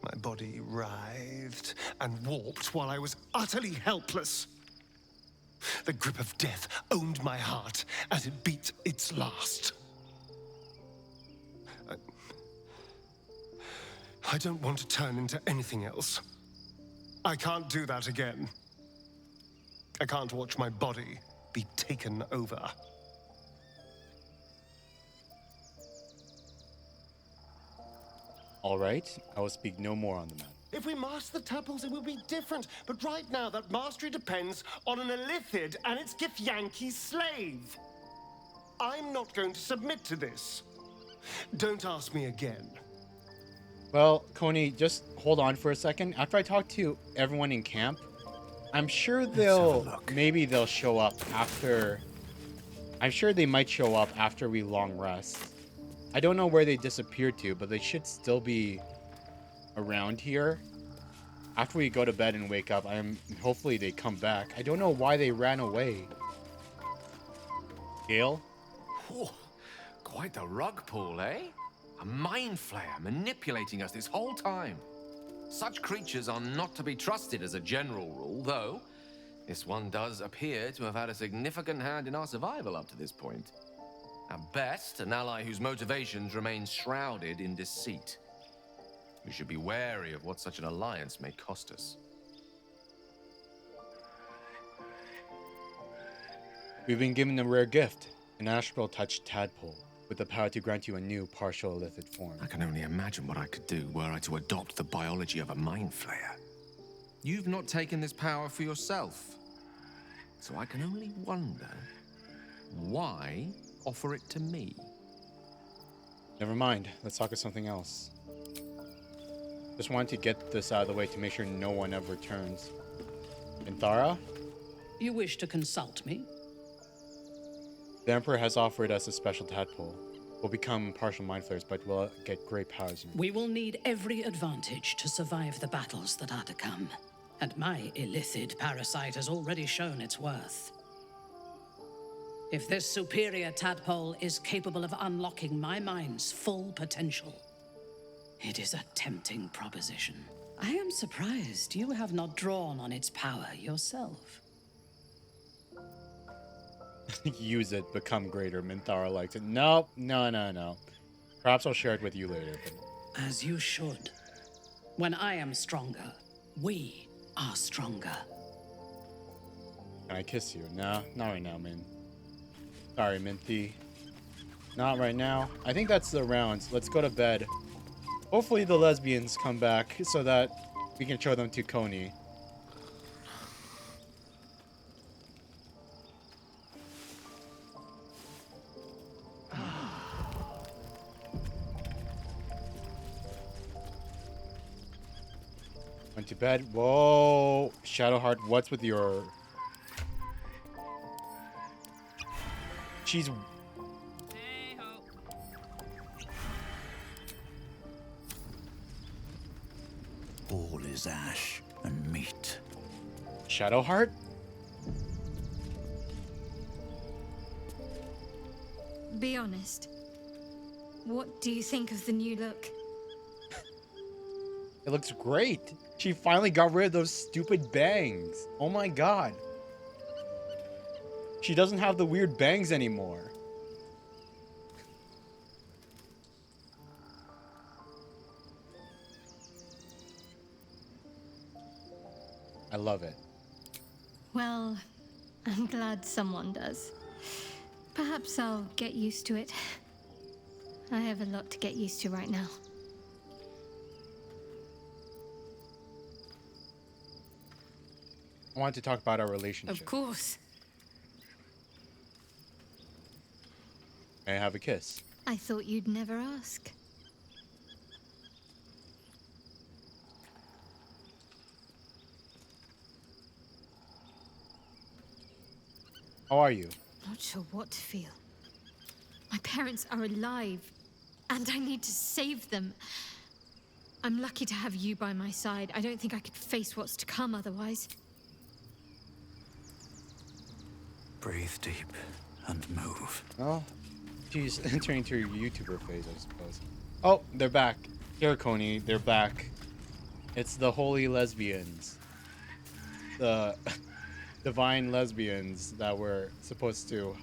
[SPEAKER 13] My body writhed and warped while I was utterly helpless. The grip of death owned my heart as it beat its last. I don't want to turn into anything else. I can't do that again. I can't watch my body be taken over.
[SPEAKER 1] All right, I will speak no more on the matter.
[SPEAKER 13] If we master the tadpoles, it will be different. But right now, that mastery depends on an Illithid and its Githyanki's slave. I'm not going to submit to this. Don't ask me again.
[SPEAKER 1] Well, Coney, just hold on for a second. After I talk to everyone in camp, I'm sure maybe they'll show up after. I'm sure they might show up after we long rest. I don't know where they disappeared to, but they should still be around here. After we go to bed and wake up, hopefully they come back. I don't know why they ran away. Gale?
[SPEAKER 5] Oh, quite the rug pull, eh? A mind flayer manipulating us this whole time. Such creatures are not to be trusted as a general rule, though this one does appear to have had a significant hand in our survival up to this point. At best, an ally whose motivations remain shrouded in deceit. We should be wary of what such an alliance may cost us.
[SPEAKER 1] We've been given a rare gift, an astral touch tadpole, with the power to grant you a new partial Illithid form.
[SPEAKER 5] I can only imagine what I could do were I to adopt the biology of a mind flayer. You've not taken this power for yourself, so I can only wonder why offer it to me.
[SPEAKER 1] Never mind. Let's talk of something else. Just wanted to get this out of the way to make sure no one ever returns. Minthara?
[SPEAKER 20] You wish to consult me?
[SPEAKER 1] The Emperor has offered us a special tadpole. We'll become partial mind flayers, but we'll get great powers.
[SPEAKER 20] We will need every advantage to survive the battles that are to come. And my Illithid parasite has already shown its worth. If this superior tadpole is capable of unlocking my mind's full potential, it is a tempting proposition. I am surprised you have not drawn on its power yourself.
[SPEAKER 1] Use it, become greater. Minthara likes it. Nope, no. Perhaps I'll share it with you later. But...
[SPEAKER 20] As you should. When I am stronger, we are stronger.
[SPEAKER 1] Can I kiss you? No, not right now, Min. Sorry, Minty. Not right now. I think that's the rounds. Let's go to bed. Hopefully the lesbians come back so that we can show them to Coney. Went to bed. Whoa. Shadowheart, what's with your... She's...
[SPEAKER 4] All is ash and meat.
[SPEAKER 1] Shadowheart?
[SPEAKER 2] Be honest. What do you think of the new look?
[SPEAKER 1] It looks great. She finally got rid of those stupid bangs. Oh my god. She doesn't have the weird bangs anymore. I love it.
[SPEAKER 2] Well, I'm glad someone does. Perhaps I'll get used to it. I have a lot to get used to right now.
[SPEAKER 1] I want to talk about our relationship.
[SPEAKER 2] Of course.
[SPEAKER 1] May I have a kiss?
[SPEAKER 2] I thought you'd never ask.
[SPEAKER 1] How are you?
[SPEAKER 2] Not sure what to feel. My parents are alive, and I need to save them. I'm lucky to have you by my side. I don't think I could face what's to come otherwise.
[SPEAKER 4] Breathe deep and move.
[SPEAKER 1] Oh, she's entering into her YouTuber phase, I suppose. Oh, they're back. Here, Coney, they're back. It's the holy lesbians. The divine lesbians that were supposed to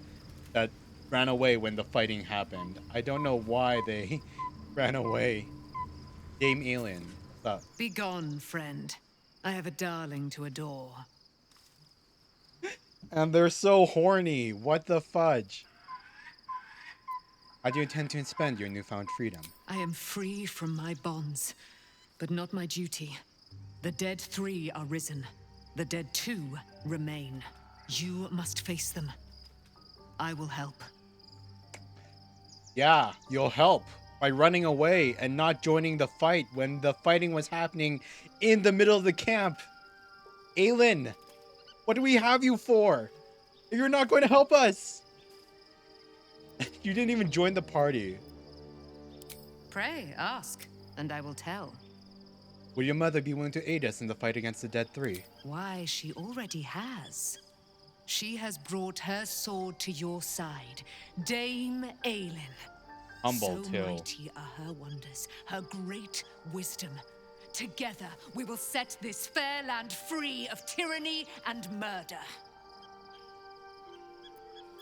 [SPEAKER 1] that ran away when the fighting happened. I don't know why they ran away. Dame Alien, what's up?
[SPEAKER 6] Begone, friend. I have a darling to adore.
[SPEAKER 1] And they're so horny. What the fudge? How do you intend to spend your newfound freedom?
[SPEAKER 6] I am free from my bonds, but not my duty. The dead 3 are risen. The dead 2 remain. You must face them. I will help.
[SPEAKER 1] Yeah, you'll help by running away and not joining the fight when the fighting was happening in the middle of the camp. Aelin, what do we have you for? You're not going to help us. You didn't even join the party.
[SPEAKER 6] Pray, ask, and I will tell.
[SPEAKER 1] Will your mother be willing to aid us in the fight against the Dead 3?
[SPEAKER 6] Why, she already has. She has brought her sword to your side, Dame Aelin.
[SPEAKER 1] Humble,
[SPEAKER 6] so
[SPEAKER 1] too.
[SPEAKER 6] mighty are her wonders, her great wisdom. Together, we will set this fair land free of tyranny and murder.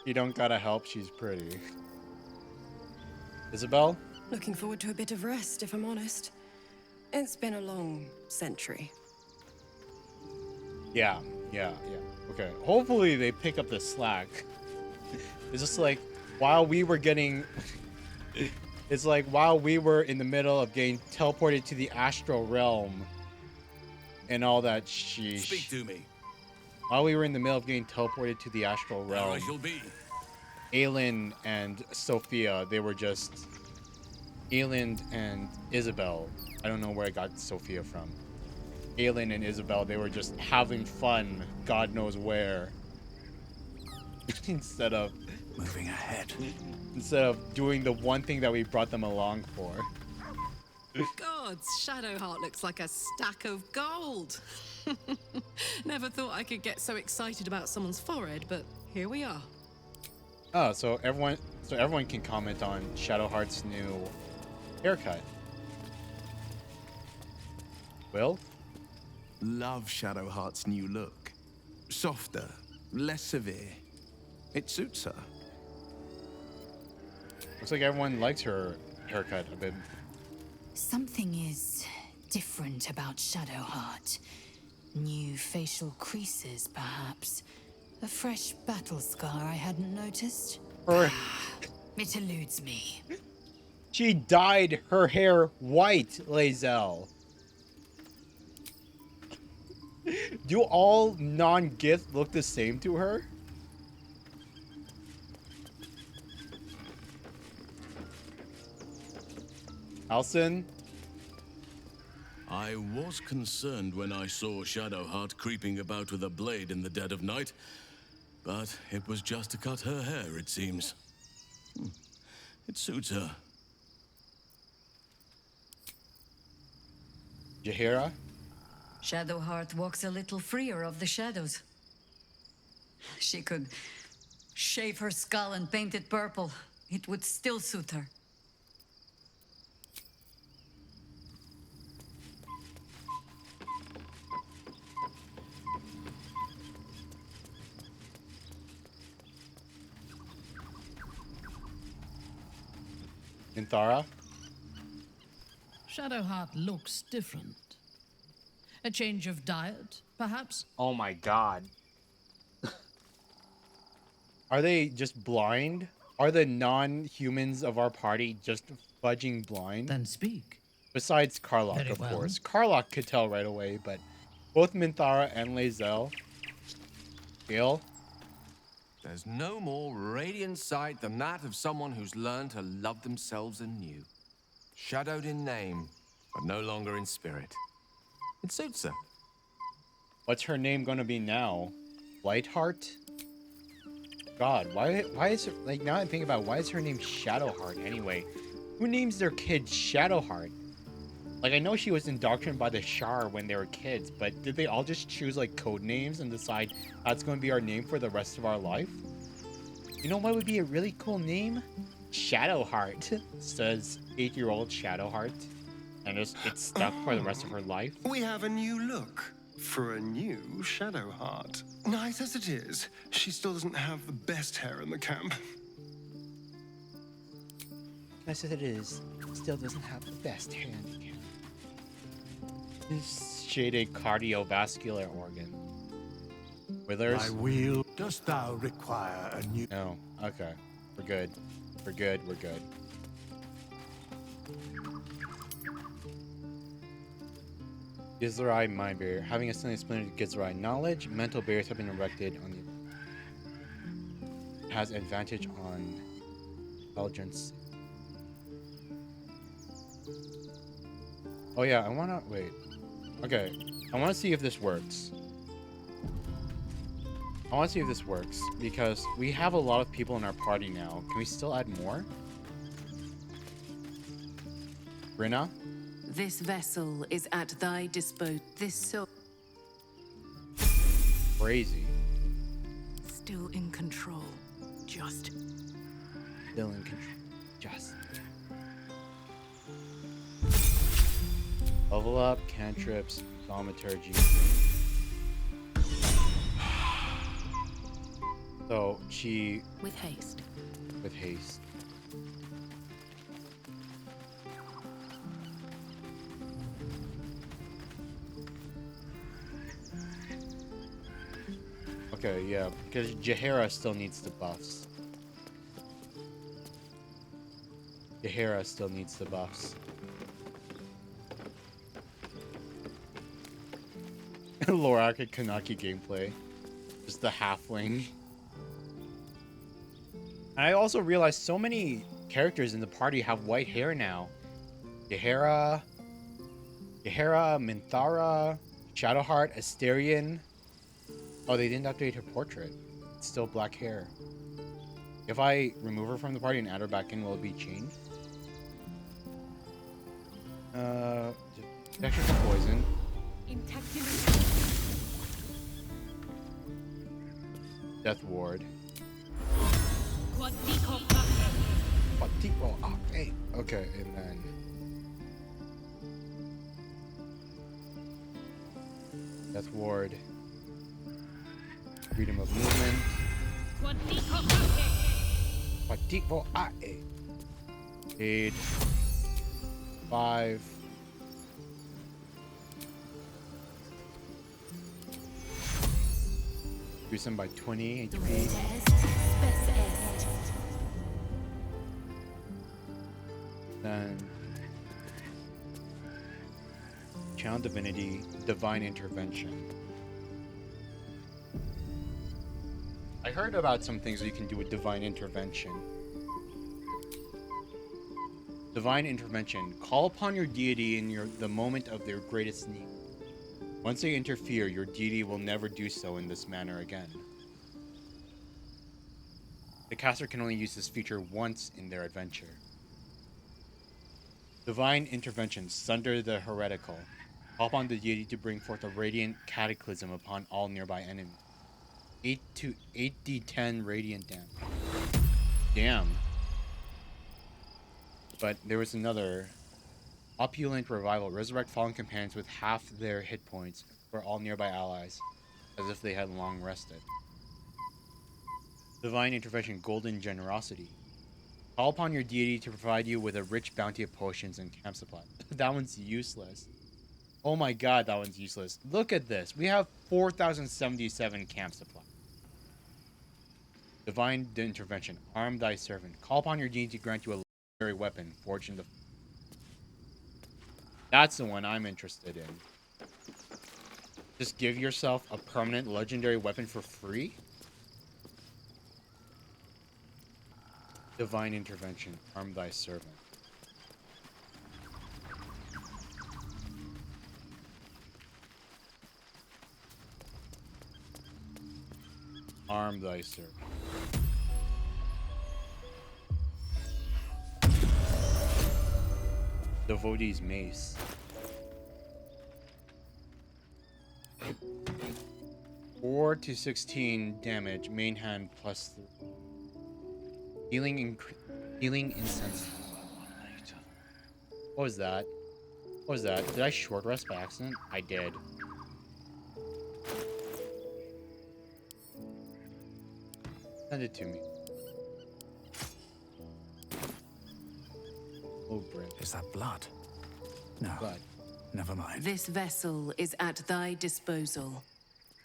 [SPEAKER 1] You don't gotta help, she's pretty. Isabel?
[SPEAKER 21] Looking forward to a bit of rest, if I'm honest. It's been a long century.
[SPEAKER 1] Yeah. Okay, hopefully they pick up the slack. It's just like, while we were getting... It's like, while we were in the middle of getting teleported to the astral realm and all that sheesh.
[SPEAKER 10] Speak to me.
[SPEAKER 1] While we were in the middle of getting teleported to the astral
[SPEAKER 10] There
[SPEAKER 1] realm,
[SPEAKER 10] I shall be.
[SPEAKER 1] Aelin and Sophia, they were just... Aelin and Isabel. I don't know where I got Sophia from. Aelin and Isabel, they were just having fun, God knows where. Instead of
[SPEAKER 4] moving ahead.
[SPEAKER 1] Instead of doing the one thing that we brought them along for.
[SPEAKER 12] Gods, Shadowheart looks like a stack of gold. Never thought I could get so excited about someone's forehead, but here we are.
[SPEAKER 1] Oh, so everyone can comment on Shadowheart's new haircut. Will?
[SPEAKER 9] Love Shadowheart's new look. Softer, less severe. It suits her.
[SPEAKER 1] Looks like everyone likes her haircut a bit.
[SPEAKER 8] Something is different about Shadowheart. New facial creases, perhaps. A fresh battle scar I hadn't noticed. It eludes me.
[SPEAKER 1] She dyed her hair white, Lae'zel. Do all non-Gith look the same to her? Alson?
[SPEAKER 10] I was concerned when I saw Shadowheart creeping about with a blade in the dead of night, but it was just to cut her hair, it seems. It suits her.
[SPEAKER 1] Jaheira?
[SPEAKER 16] Shadowheart walks a little freer of the shadows. She could shave her skull and paint it purple. It would still suit her.
[SPEAKER 1] Minthara?
[SPEAKER 20] Shadowheart looks different. A change of diet, perhaps?
[SPEAKER 1] Oh my god. Are they just blind? Are the non-humans of our party just fudging blind?
[SPEAKER 20] Then speak.
[SPEAKER 1] Besides Karlach,
[SPEAKER 20] Very
[SPEAKER 1] of
[SPEAKER 20] well.
[SPEAKER 1] course. Karlach could tell right away, but both Minthara and Lae'zel. Gale?
[SPEAKER 5] There's no more radiant sight than that of someone who's learned to love themselves anew. Shadowed in name, but no longer in spirit. It suits her.
[SPEAKER 1] What's her name gonna be now? Lightheart? God, why is it, like, now I'm thinking about why is her name Shadowheart anyway? Who names their kid Shadowheart? Like, I know she was indoctrinated by the Shar when they were kids, but did they all just choose, like, code names and decide that's going to be our name for the rest of our life? You know what would be a really cool name? Shadowheart, says 8-year-old Shadowheart. And it's stuck for the rest of her life.
[SPEAKER 13] We have a new look. For a new Shadow Heart. Nice as it is, she still doesn't have the best hair in the camp.
[SPEAKER 1] Nice as it is, still doesn't have the best hair in the camp. This shaded cardiovascular organ. Withers?
[SPEAKER 14] My wheel. Dost thou require a new...
[SPEAKER 1] No. Okay. We're good. We're good. We're good. Gizrai Mind Barrier. Having a suddenly splintered Gizrai knowledge, mental barriers have been erected on the... Has advantage on intelligence. Oh yeah, I wanna... Wait. Okay. I wanna see if this works. I want to see if this works, because we have a lot of people in our party now. Can we still add more? Brinna?
[SPEAKER 6] This vessel is at thy disposal. This soul...
[SPEAKER 1] Crazy.
[SPEAKER 6] Still in control. Just.
[SPEAKER 1] Still in control. Just. Level up, cantrips, thaumaturgy. So she...
[SPEAKER 6] With haste.
[SPEAKER 1] With haste. Okay, yeah, because Jaheira still needs the buffs. Jaheira still needs the buffs. Loraka Kanaki gameplay. Just the halfling. And I also realized so many characters in the party have white hair now. Jaheira, Minthara, Shadowheart, Asterion. Oh, they didn't update her portrait. It's still black hair. If I remove her from the party and add her back in, will it be changed? Protection from poison. Death ward. Okay, and then Death ward. Freedom of movement. Aid 5. Increase them by 20 HP. Then Channel Divinity, Divine Intervention. I heard about some things that you can do with Divine Intervention. Divine Intervention. Call upon your deity in the moment of their greatest need. Once they interfere, your deity will never do so in this manner again. The caster can only use this feature once in their adventure. Divine Intervention. Sunder the Heretical. Call upon the deity to bring forth a radiant cataclysm upon all nearby enemies. 8d10 radiant damage. Damn. But there was another. Opulent Revival. Resurrect fallen companions with half their hit points for all nearby allies, as if they had long rested. Divine Intervention. Golden Generosity. Call upon your deity to provide you with a rich bounty of potions and camp supplies. That one's useless. Oh my god, that one's useless. Look at this. We have 4,077 camp supplies. Divine Intervention. Arm thy servant. Call upon your deity to grant you a legendary weapon forged in the... That's the one I'm interested in. Just give yourself a permanent legendary weapon for free? Divine Intervention. Arm thy servant. Arm thy servant. Devotee's Mace. Four to 16 damage. Main hand plus 3. Healing incense. What was that? What was that? Did I short rest by accident? I did. Send it to me. Oh, Brent.
[SPEAKER 4] Is that blood? No.
[SPEAKER 1] Blood.
[SPEAKER 4] Never mind.
[SPEAKER 6] This vessel is at thy disposal.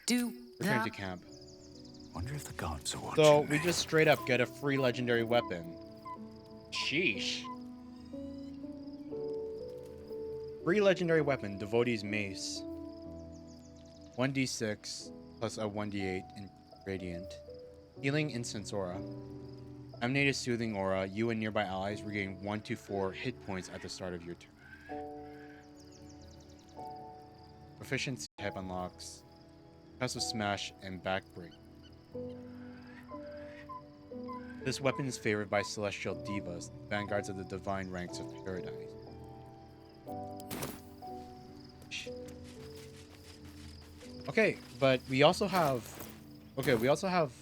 [SPEAKER 6] Do
[SPEAKER 1] Return
[SPEAKER 6] thou...
[SPEAKER 1] to camp.
[SPEAKER 4] Wonder if the gods are watching
[SPEAKER 1] So
[SPEAKER 4] me.
[SPEAKER 1] we just straight up get a free legendary weapon. Sheesh. Free legendary weapon, Devotee's Mace. 1d6 plus a 1d8 in Radiant. Healing Instance Aura. Emanated Soothing Aura. You and nearby allies regain 1 to 4 hit points at the start of your turn. Proficiency type unlocks Passive Smash and Backbreak. This weapon is favored by Celestial Divas, vanguards of the divine ranks of Paradise. Okay, but we also have... Okay, we also have...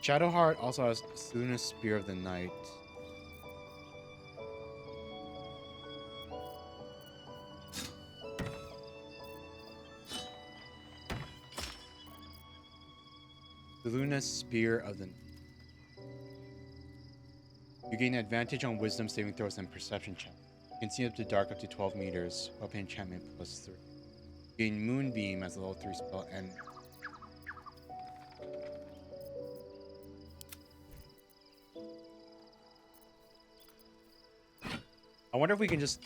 [SPEAKER 1] Shadowheart also has Luna's Spear of the Night. The Luna's Spear of the... You gain advantage on Wisdom saving throws and Perception check. You can see up to dark up to 12 meters. Weapon enchantment plus 3. You gain Moonbeam as a level 3 spell and... I wonder if we can just...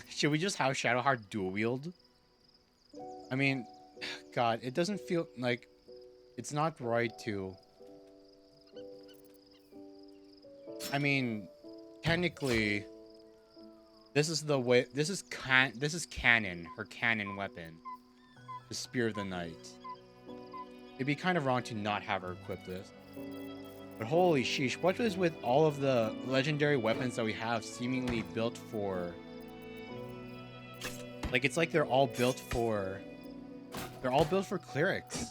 [SPEAKER 1] Should we just have Shadowheart dual wield? I mean, God, it doesn't feel like... It's not right to... I mean, technically, this is the way... This is canon. Her canon weapon. The Spear of the Night. It'd be kind of wrong to not have her equip this. But holy sheesh, what is with all of the legendary weapons that we have seemingly built for... Like, it's like they're all built for... They're all built for clerics.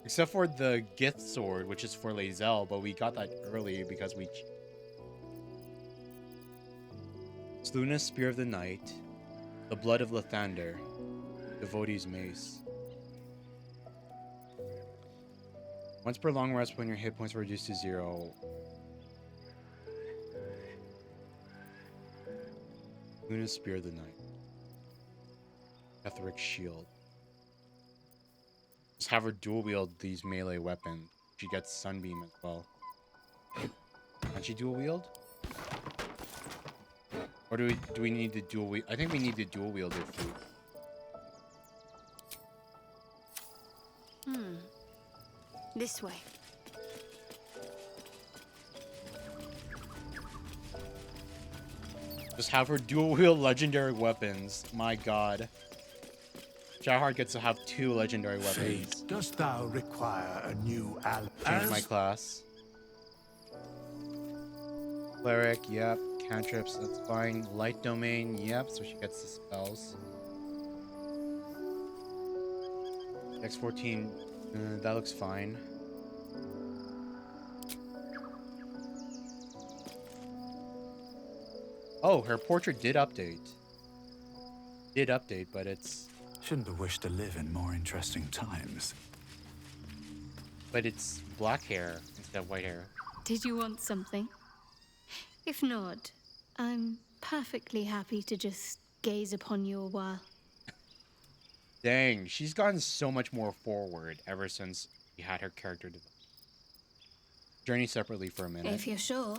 [SPEAKER 1] Except for the Gith Sword, which is for Lae'zel, but we got that early because we... Sluna's Spear of the Night. The Blood of Lathander. Devotee's Mace. Once per long rest, when your hit points are reduced to 0. Luna's Spear of the Night. Etheric Shield. Just have her dual wield these melee weapons. She gets Sunbeam as well. Can she dual wield? Or do we need to dual wield? I think we need to dual wield her feet.
[SPEAKER 15] This way.
[SPEAKER 1] Just have her dual wield legendary weapons. My God. Shadowheart gets to have 2 legendary weapons.
[SPEAKER 14] Fate, dost thou require a new ally?
[SPEAKER 1] Change my class. Cleric, yep. Cantrips, that's fine. Light Domain, yep. So she gets the spells. X14, that looks fine. Oh, her portrait did update. But it's...
[SPEAKER 4] Shouldn't have wished to live in more interesting times.
[SPEAKER 1] But it's black hair instead of white hair.
[SPEAKER 2] Did you want something? If not, I'm perfectly happy to just gaze upon you a while.
[SPEAKER 1] Dang, she's gotten so much more forward ever since we had her character develop. Journey separately for a minute.
[SPEAKER 15] If you're sure.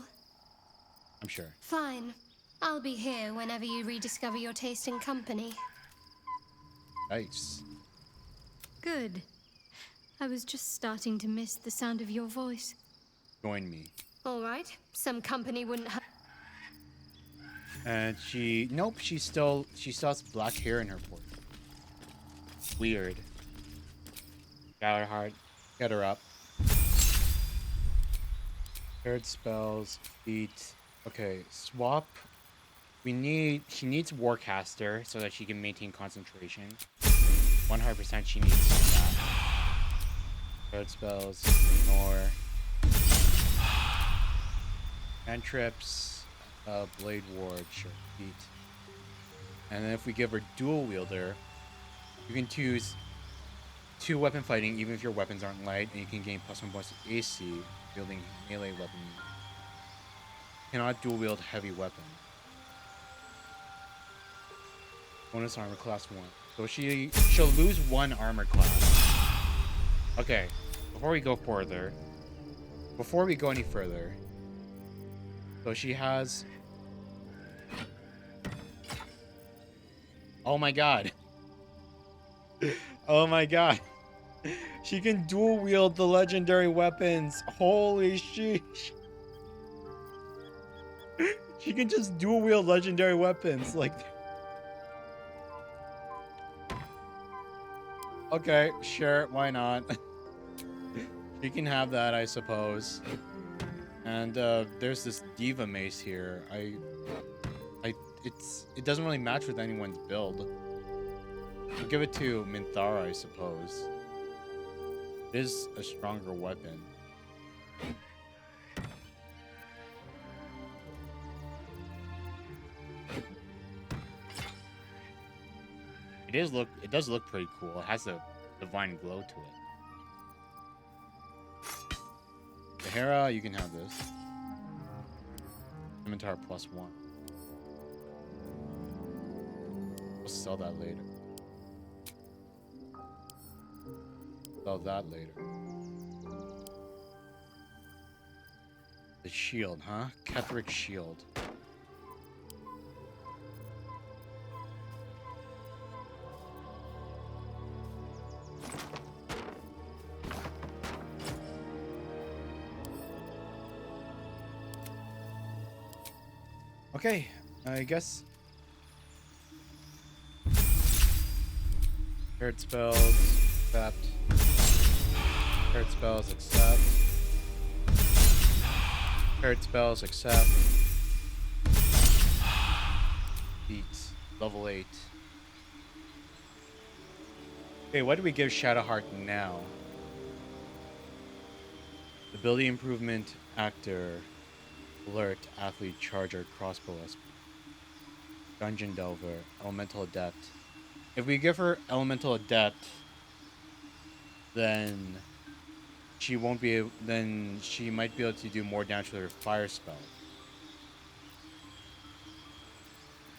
[SPEAKER 1] I'm sure.
[SPEAKER 15] Fine. I'll be here whenever you rediscover your taste in company.
[SPEAKER 1] Nice.
[SPEAKER 2] Good. I was just starting to miss the sound of your voice.
[SPEAKER 1] Join me.
[SPEAKER 15] All right. Some company wouldn't hurt.
[SPEAKER 1] And she... Nope, she still has black hair in her portrait. Weird. Shadowheart, get her up. Third spells, feet. Okay, swap. She needs Warcaster so that she can maintain concentration. 100% she needs that. Third spells, ignore. Cantrips, Blade Ward, sure, feet. And then if we give her Dual Wielder, you can choose 2 weapon fighting, even if your weapons aren't light, and you can gain +1 bonus to AC wielding melee weapon. Cannot dual wield heavy weapon. Bonus armor class 1. So she'll lose 1 armor class. Okay, before we go any further, so she has. Oh my god. Oh my god. She can dual wield the legendary weapons. Holy shit. She can just dual wield legendary weapons. Like. Okay, sure, why not? She can have that, I suppose. And there's this Diva Mace here. It doesn't really match with anyone's build. We'll give it to Minthara, I suppose. It is a stronger weapon. It does look pretty cool. It has a divine glow to it. Sahara, you can have this. Inventar +1. We'll sell that later. Sell that later. The shield, huh? Ketheric shield. Okay, I guess. Paired spells, accept. Paired spells, accept. Paired spells, accept. Beats, level 8. Okay, what do we give Shadowheart now? Ability improvement, actor. Alert, athlete, charger, crossbow, dungeon delver, elemental adept. If we give her elemental adept, then she won't be able, then she might be able to do more damage with her fire spell.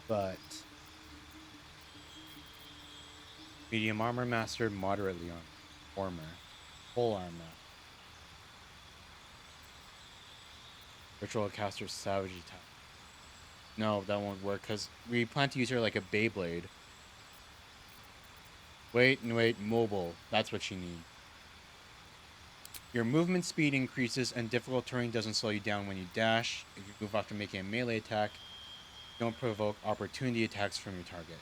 [SPEAKER 1] But medium armor master, moderately armor, full armor. Ritual caster savage attack. No, that won't work because we plan to use her like a Beyblade. Wait, mobile. That's what she needs. Your movement speed increases and difficult terrain doesn't slow you down when you dash. If you move after making a melee attack, don't provoke opportunity attacks from your target.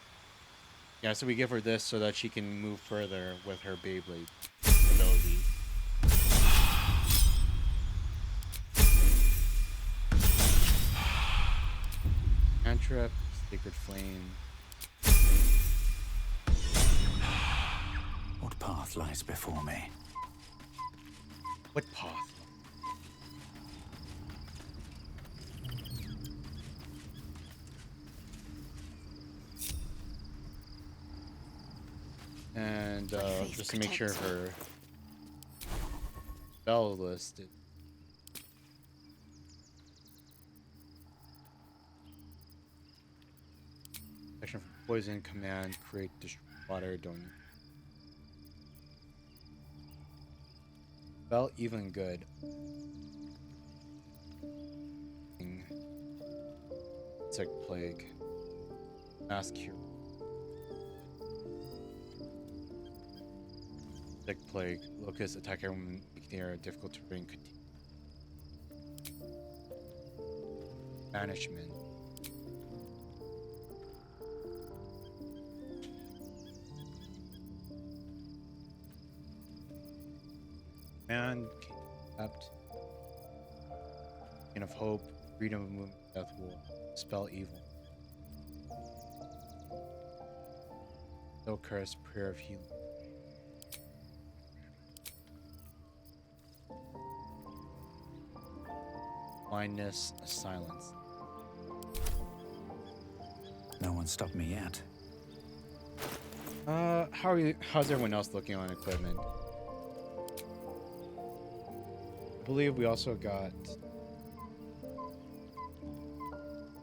[SPEAKER 1] Yeah, so we give her this so that she can move further with her Beyblade ability. Cantrip, Sacred Flame.
[SPEAKER 4] What path lies before me?
[SPEAKER 1] What path? And just to make sure her spell list is protection from poison, command, create, destroy, water, don't. Spell even good. Insect plague. Mass cure. Insect plague. Locust attack everyone making the area difficult to bring. Banishment. And accept. Gain of hope, freedom of movement, death will spell evil. No curse, prayer of healing. Blindness, silence.
[SPEAKER 4] No one stopped me yet.
[SPEAKER 1] How's everyone else looking on equipment? I believe we also got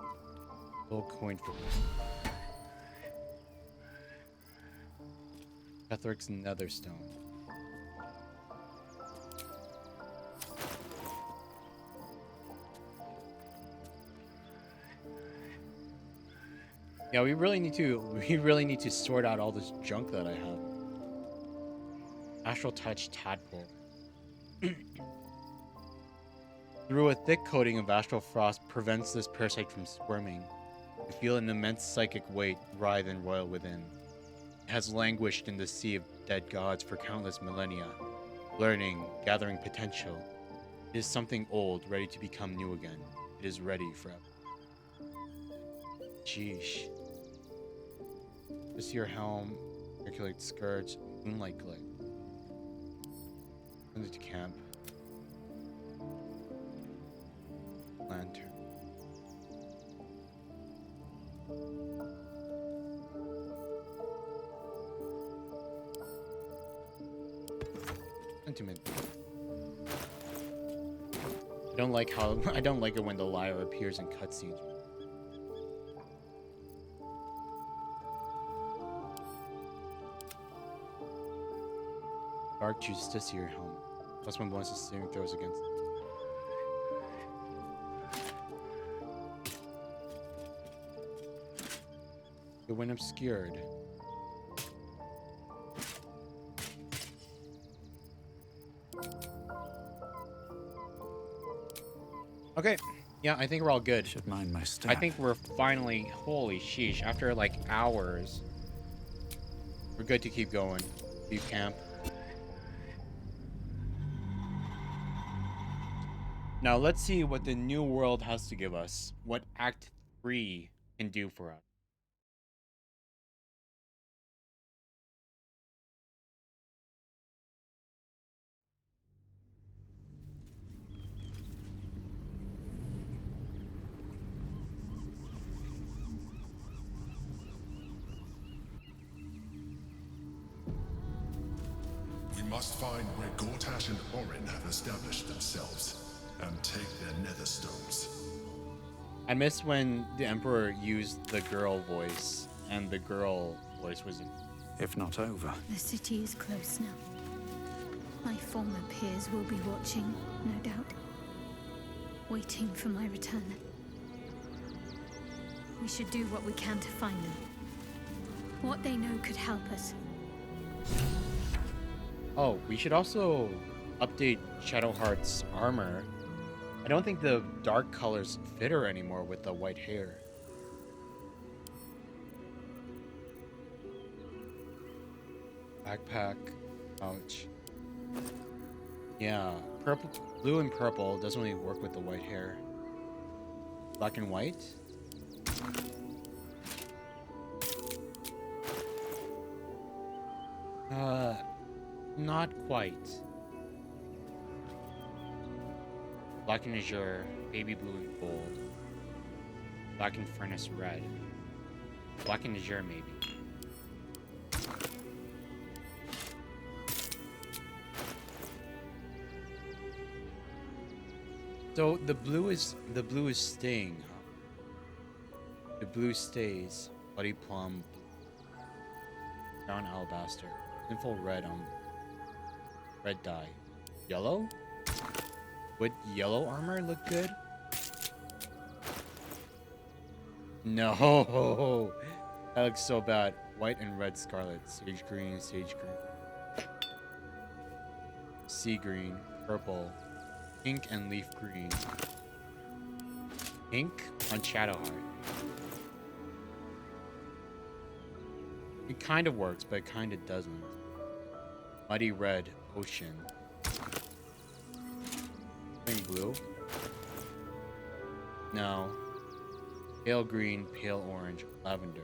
[SPEAKER 1] a little coin for Kethric's Netherstone. Yeah, we really need to sort out all this junk that I have. Astral Touch Tadpole. Through a thick coating of astral frost prevents this parasite from squirming. You feel an immense psychic weight writhe and roil within. It has languished in the sea of dead gods for countless millennia, learning, gathering potential. It is something old, ready to become new again. It is ready forever. Sheesh. This your helm, circulate skirts, moonlight glade. Send it to camp. Lantern. Sentiment. I don't like it when the liar appears in cutscenes. Dark Justiciar helmet. Plus one bonus to saving throws against. The wind obscured. Okay. Yeah, I think we're all good.
[SPEAKER 4] Should mind my step.
[SPEAKER 1] I think we're finally, holy sheesh, after like hours, we're good to keep going. Leave camp. Now let's see what the new world has to give us. What Act 3 can do for us.
[SPEAKER 19] We must find where Gortash and Orin have established themselves and take their netherstones.
[SPEAKER 1] I miss when the Emperor used the girl voice, and the girl voice was...
[SPEAKER 4] If not over.
[SPEAKER 2] The city is close now. My former peers will be watching, no doubt. Waiting for my return. We should do what we can to find them. What they know could help us.
[SPEAKER 1] Oh, we should also update Shadowheart's armor. I don't think the dark colors fit her anymore with the white hair. Backpack, pouch. Yeah, purple, blue and purple doesn't really work with the white hair. Black and white? Not quite. Black and azure, baby blue and gold. Black and furnace red. Black and azure maybe. So the blue is staying, huh? The blue stays. Bloody plum. Brown alabaster. Sinful red red dye. Yellow? Would yellow armor look good? No, that looks so bad. White and red scarlet. Sage green, sea green, purple, pink and leaf green. Pink on Shadowheart. It kind of works, but it kind of doesn't. Muddy red, ocean. Blue? No. Pale green, pale orange, lavender.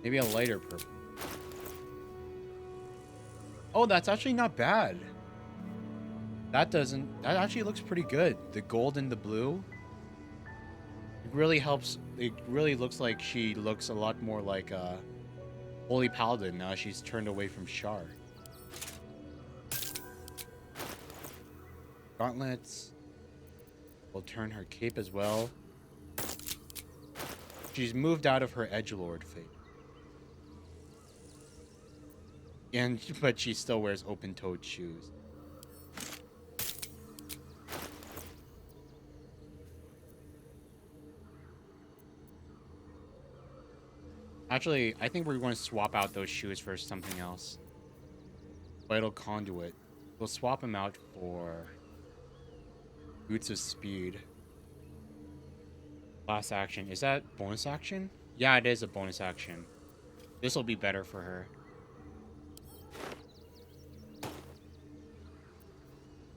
[SPEAKER 1] Maybe a lighter purple. Oh, that's actually not bad. That actually looks pretty good. The gold and the blue. really helps. It really looks like she looks a lot more like a holy paladin now she's turned away from Shar. Gauntlets. Will turn her cape as well. She's moved out of her edgelord fate. But she still wears open-toed shoes. Actually, I think we're going to swap out those shoes for something else. Vital Conduit. We'll swap them out for Boots of Speed. Last action. Is that bonus action? Yeah, it is a bonus action. This will be better for her.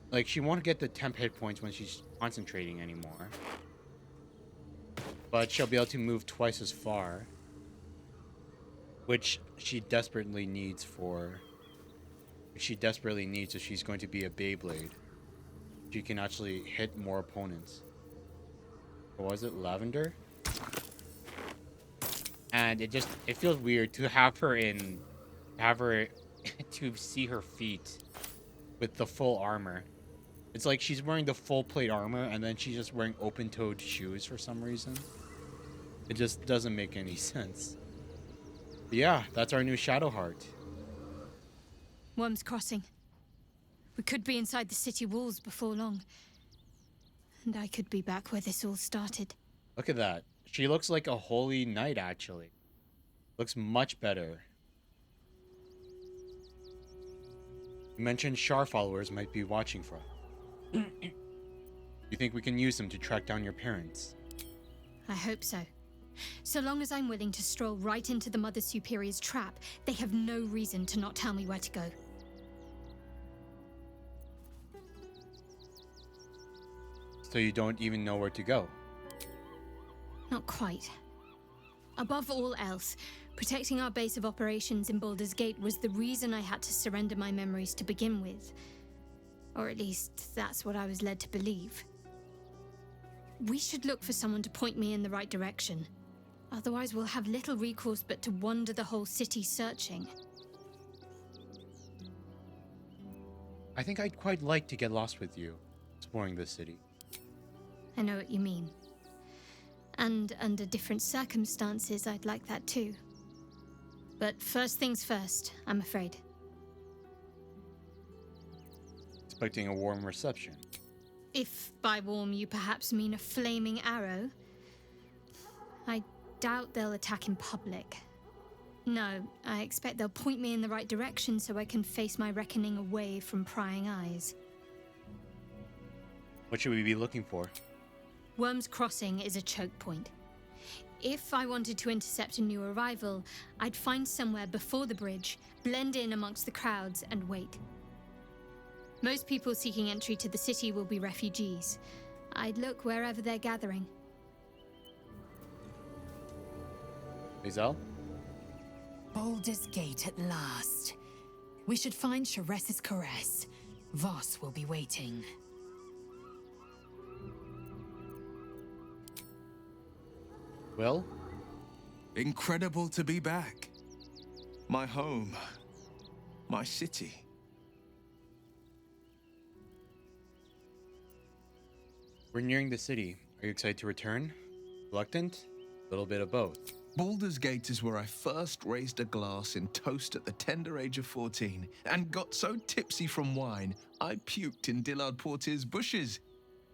[SPEAKER 1] Like, she won't get the temp hit points when she's concentrating anymore. But she'll be able to move twice as far. Which she desperately needs for... Which she desperately needs if she's going to be a Beyblade. She can actually hit more opponents. What was it? Lavender? And it feels weird to have her to see her feet with the full armor. It's like she's wearing the full plate armor and then she's just wearing open-toed shoes for some reason. It just doesn't make any sense. But yeah, that's our new Shadowheart.
[SPEAKER 2] Worm's Crossing. We could be inside the city walls before long. And I could be back where this all started.
[SPEAKER 1] Look at that. She looks like a holy knight, actually. Looks much better. You mentioned Shar followers might be watching for us. You think we can use them to track down your parents?
[SPEAKER 2] I hope so. So long as I'm willing to stroll right into the Mother Superior's trap, they have no reason to not tell me where to go.
[SPEAKER 1] So you don't even know where to go?
[SPEAKER 2] Not quite. Above all else, protecting our base of operations in Baldur's Gate was the reason I had to surrender my memories to begin with. Or at least, that's what I was led to believe. We should look for someone to point me in the right direction. Otherwise, we'll have little recourse but to wander the whole city searching.
[SPEAKER 1] I think I'd quite like to get lost with you, exploring this city.
[SPEAKER 2] I know what you mean. And under different circumstances, I'd like that too. But first things first, I'm afraid.
[SPEAKER 1] Expecting a warm reception.
[SPEAKER 2] If by warm you perhaps mean a flaming arrow, I doubt they'll attack in public. No, I expect they'll point me in the right direction so I can face my reckoning away from prying eyes.
[SPEAKER 1] What should we be looking for?
[SPEAKER 2] Worm's Crossing is a choke point. If I wanted to intercept a new arrival, I'd find somewhere before the bridge, blend in amongst the crowds, and wait. Most people seeking entry to the city will be refugees. I'd look wherever they're gathering.
[SPEAKER 1] Hazel?
[SPEAKER 8] Baldur's Gate at last. We should find Sharess's caress. Voss will be waiting.
[SPEAKER 1] Will?
[SPEAKER 9] Incredible to be back. My home. My city.
[SPEAKER 1] We're nearing the city. Are you excited to return? Reluctant? A little bit of both.
[SPEAKER 9] Baldur's Gate is where I first raised a glass in toast at the tender age of 14 and got so tipsy from wine, I puked in Dillard Portier's bushes.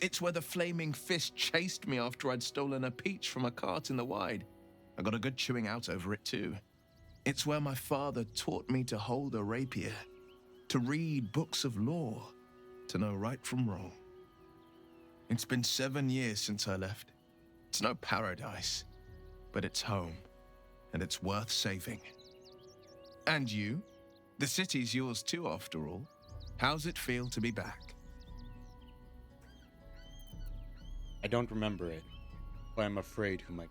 [SPEAKER 9] It's where the flaming fist chased me after I'd stolen a peach from a cart in the Wide. I got a good chewing out over it too. It's where my father taught me to hold a rapier, to read books of lore, to know right from wrong. It's been 7 years since I left. It's no paradise, but it's home, and it's worth saving. And you? The city's yours too, after all. How's it feel to be back?
[SPEAKER 1] I don't remember it, but I'm afraid who might.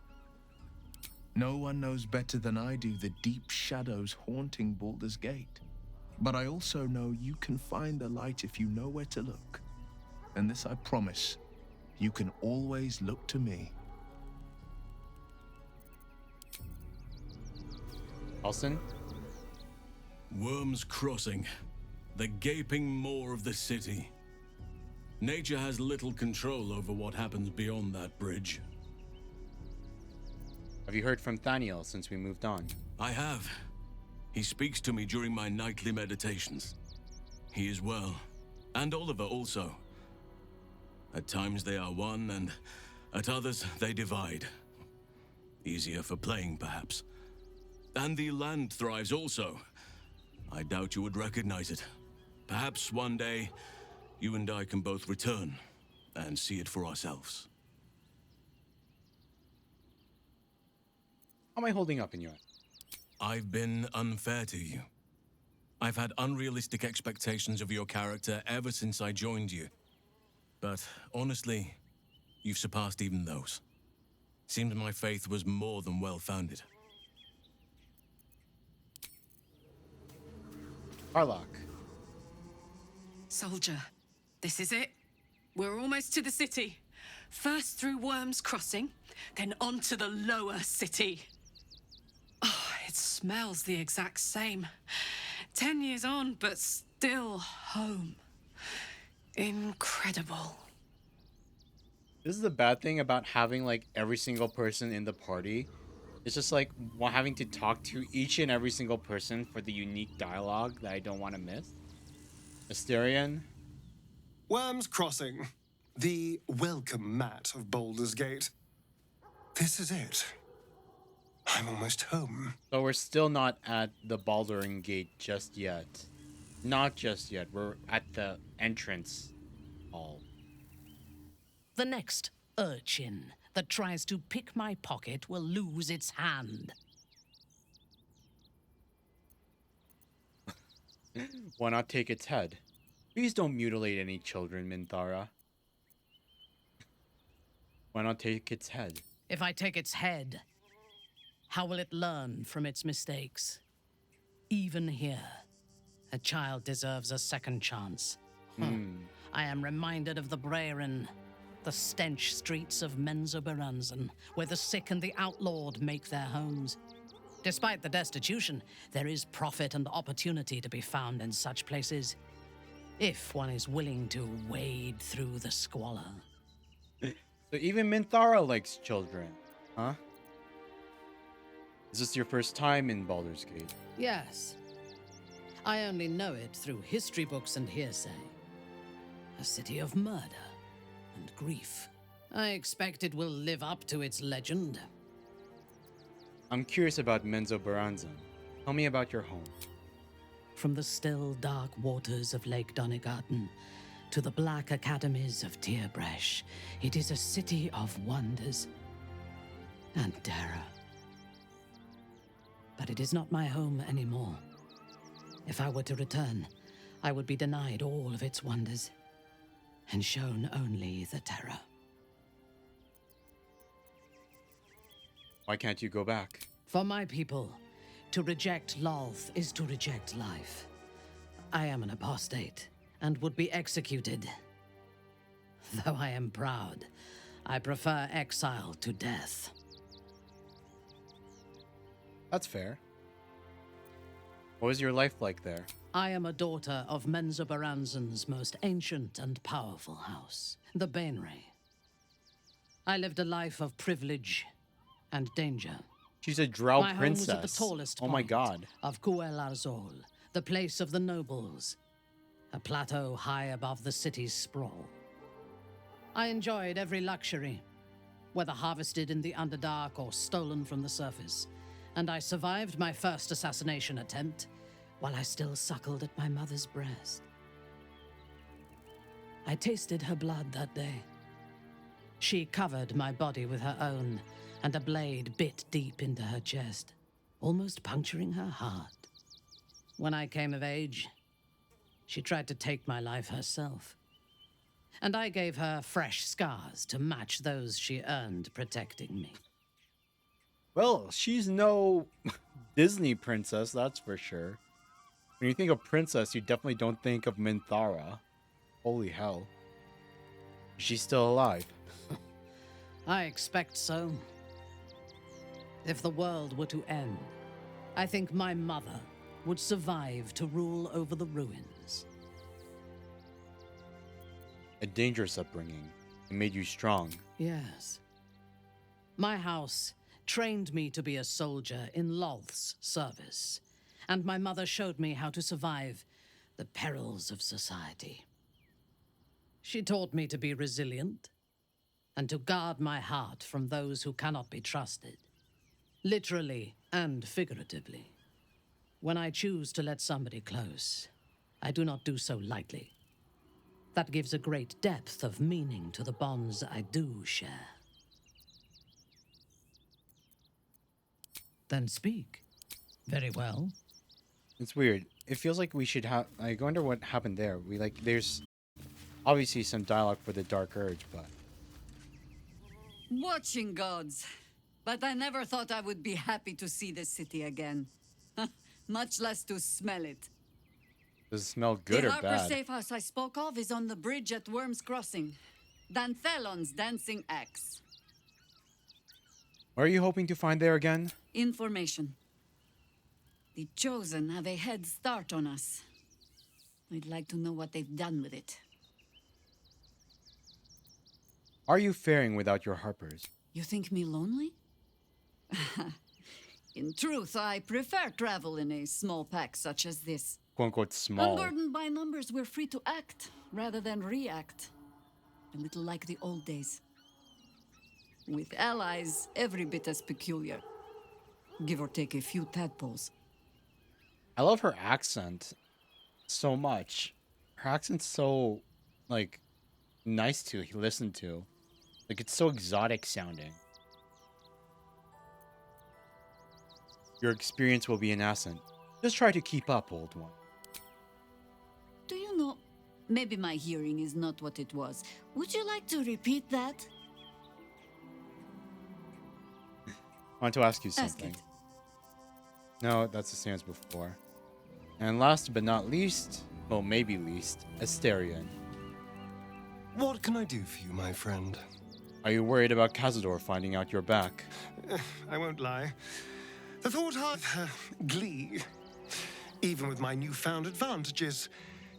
[SPEAKER 9] No one knows better than I do the deep shadows haunting Baldur's Gate. But I also know you can find the light if you know where to look. And this I promise, you can always look to me.
[SPEAKER 1] Elson?
[SPEAKER 10] Worm's Crossing. The gaping maw of the city. Nature has little control over what happens beyond that bridge.
[SPEAKER 1] Have you heard from Thaniel since we moved on?
[SPEAKER 10] I have. He speaks to me during my nightly meditations. He is well. And Oliver also. At times they are one, and at others they divide. Easier for playing, perhaps. And the land thrives also. I doubt you would recognize it. Perhaps one day, you and I can both return and see it for ourselves.
[SPEAKER 1] How am I holding up in your eyes?
[SPEAKER 10] I've been unfair to you. I've had unrealistic expectations of your character ever since I joined you. But honestly, you've surpassed even those. Seems my faith was more than well-founded.
[SPEAKER 1] Harlock.
[SPEAKER 12] Soldier, this is it. We're almost to the city. First through Worm's Crossing, then on to the lower city. Oh, it smells the exact same. 10 years on, but still home. Incredible.
[SPEAKER 1] This is the bad thing about having like every single person in the party. It's just like having to talk to each and every single person for the unique dialogue that I don't want to miss. Asterion.
[SPEAKER 13] Worm's Crossing. The welcome mat of Baldur's Gate. This is it. I'm almost home.
[SPEAKER 1] So we're still not at the Baldurin Gate just yet. Not just yet. We're at the entrance hall.
[SPEAKER 20] The next urchin that tries to pick my pocket will lose its hand.
[SPEAKER 1] Why not take its head? Please don't mutilate any children, Minthara. Why not take its head?
[SPEAKER 20] If I take its head, how will it learn from its mistakes? Even here, a child deserves a second chance. I am reminded of the Brerin, the stench streets of Menzoberranzan, where the sick and the outlawed make their homes. Despite the destitution, there is profit and opportunity to be found in such places, if one is willing to wade through the squalor.
[SPEAKER 1] So even Minthara likes children, huh? Is this your first time in Baldur's Gate?
[SPEAKER 20] Yes. I only know it through history books and hearsay. A city of murder and grief. I expect it will live up to its legend.
[SPEAKER 1] I'm curious about Menzoberranzan. Tell me about your home.
[SPEAKER 20] From the still, dark waters of Lake Donegarten to the black academies of Tierbresh, it is a city of wonders and terror. But it is not my home anymore. If I were to return, I would be denied all of its wonders and shown only the terror.
[SPEAKER 1] Why can't you go back?
[SPEAKER 20] For my people, to reject Lolth is to reject life. I am an apostate and would be executed. Though I am proud, I prefer exile to death.
[SPEAKER 1] That's fair. What was your life like there?
[SPEAKER 20] I am a daughter of Menzoberranzan's most ancient and powerful house, the Bainray. I lived a life of privilege and danger.
[SPEAKER 1] She's a drow
[SPEAKER 20] my
[SPEAKER 1] princess.
[SPEAKER 20] Home was at the tallest
[SPEAKER 1] oh my
[SPEAKER 20] point
[SPEAKER 1] god.
[SPEAKER 20] Of Cuel Arzol, the place of the nobles, a plateau high above the city's sprawl. I enjoyed every luxury, whether harvested in the Underdark or stolen from the surface, and I survived my first assassination attempt while I still suckled at my mother's breast. I tasted her blood that day. She covered my body with her own, and a blade bit deep into her chest, almost puncturing her heart. When I came of age, she tried to take my life herself, and I gave her fresh scars to match those she earned protecting me.
[SPEAKER 1] Well, she's no Disney princess, that's for sure. When you think of princess, you definitely don't think of Minthara. Holy hell. She's still alive.
[SPEAKER 20] I expect so. If the world were to end, I think my mother would survive to rule over the ruins.
[SPEAKER 1] A dangerous upbringing. It made you strong.
[SPEAKER 20] Yes. My house trained me to be a soldier in Lolth's service, and my mother showed me how to survive the perils of society. She taught me to be resilient and to guard my heart from those who cannot be trusted, literally and figuratively. When I choose to let somebody close, I do not do so lightly. That gives a great depth of meaning to the bonds I do share. Then speak. Very well.
[SPEAKER 1] It's weird. It feels like we should have... I wonder what happened there. There's obviously some dialogue for the Dark Urge, but...
[SPEAKER 16] Watching gods. But I never thought I would be happy to see the city again. Much less to smell it.
[SPEAKER 1] Does it smell good
[SPEAKER 16] the
[SPEAKER 1] or
[SPEAKER 16] Harper
[SPEAKER 1] bad?
[SPEAKER 16] safe house I spoke of is on the bridge at Worm's Crossing. Danthelon's dancing axe.
[SPEAKER 1] What are you hoping to find there again?
[SPEAKER 16] Information. The Chosen have a head start on us. I'd like to know what they've done with it.
[SPEAKER 1] Are you faring without your Harpers?
[SPEAKER 16] You think me lonely? In truth, I prefer travel in a small pack such as this.
[SPEAKER 1] Quote-unquote small.
[SPEAKER 16] Unburdened by numbers, we're free to act rather than react. A little like the old days. With allies, every bit as peculiar. Give or take a few tadpoles.
[SPEAKER 1] I love her accent so much. Her accent's so, like, nice to listen to. Like, it's so exotic sounding. Your experience will be an ascent. Just try to keep up, old one.
[SPEAKER 16] Do you know, maybe my hearing is not what it was. Would you like to repeat that?
[SPEAKER 1] I want to ask you
[SPEAKER 16] Ask
[SPEAKER 1] something.
[SPEAKER 16] it.
[SPEAKER 1] No, that's the same as before. And last but not least, well, maybe least, Asterion.
[SPEAKER 13] What can I do for you, my friend?
[SPEAKER 1] Are you worried about Cazador finding out you're back?
[SPEAKER 13] I won't lie. The thought of glee. Even with my newfound advantages,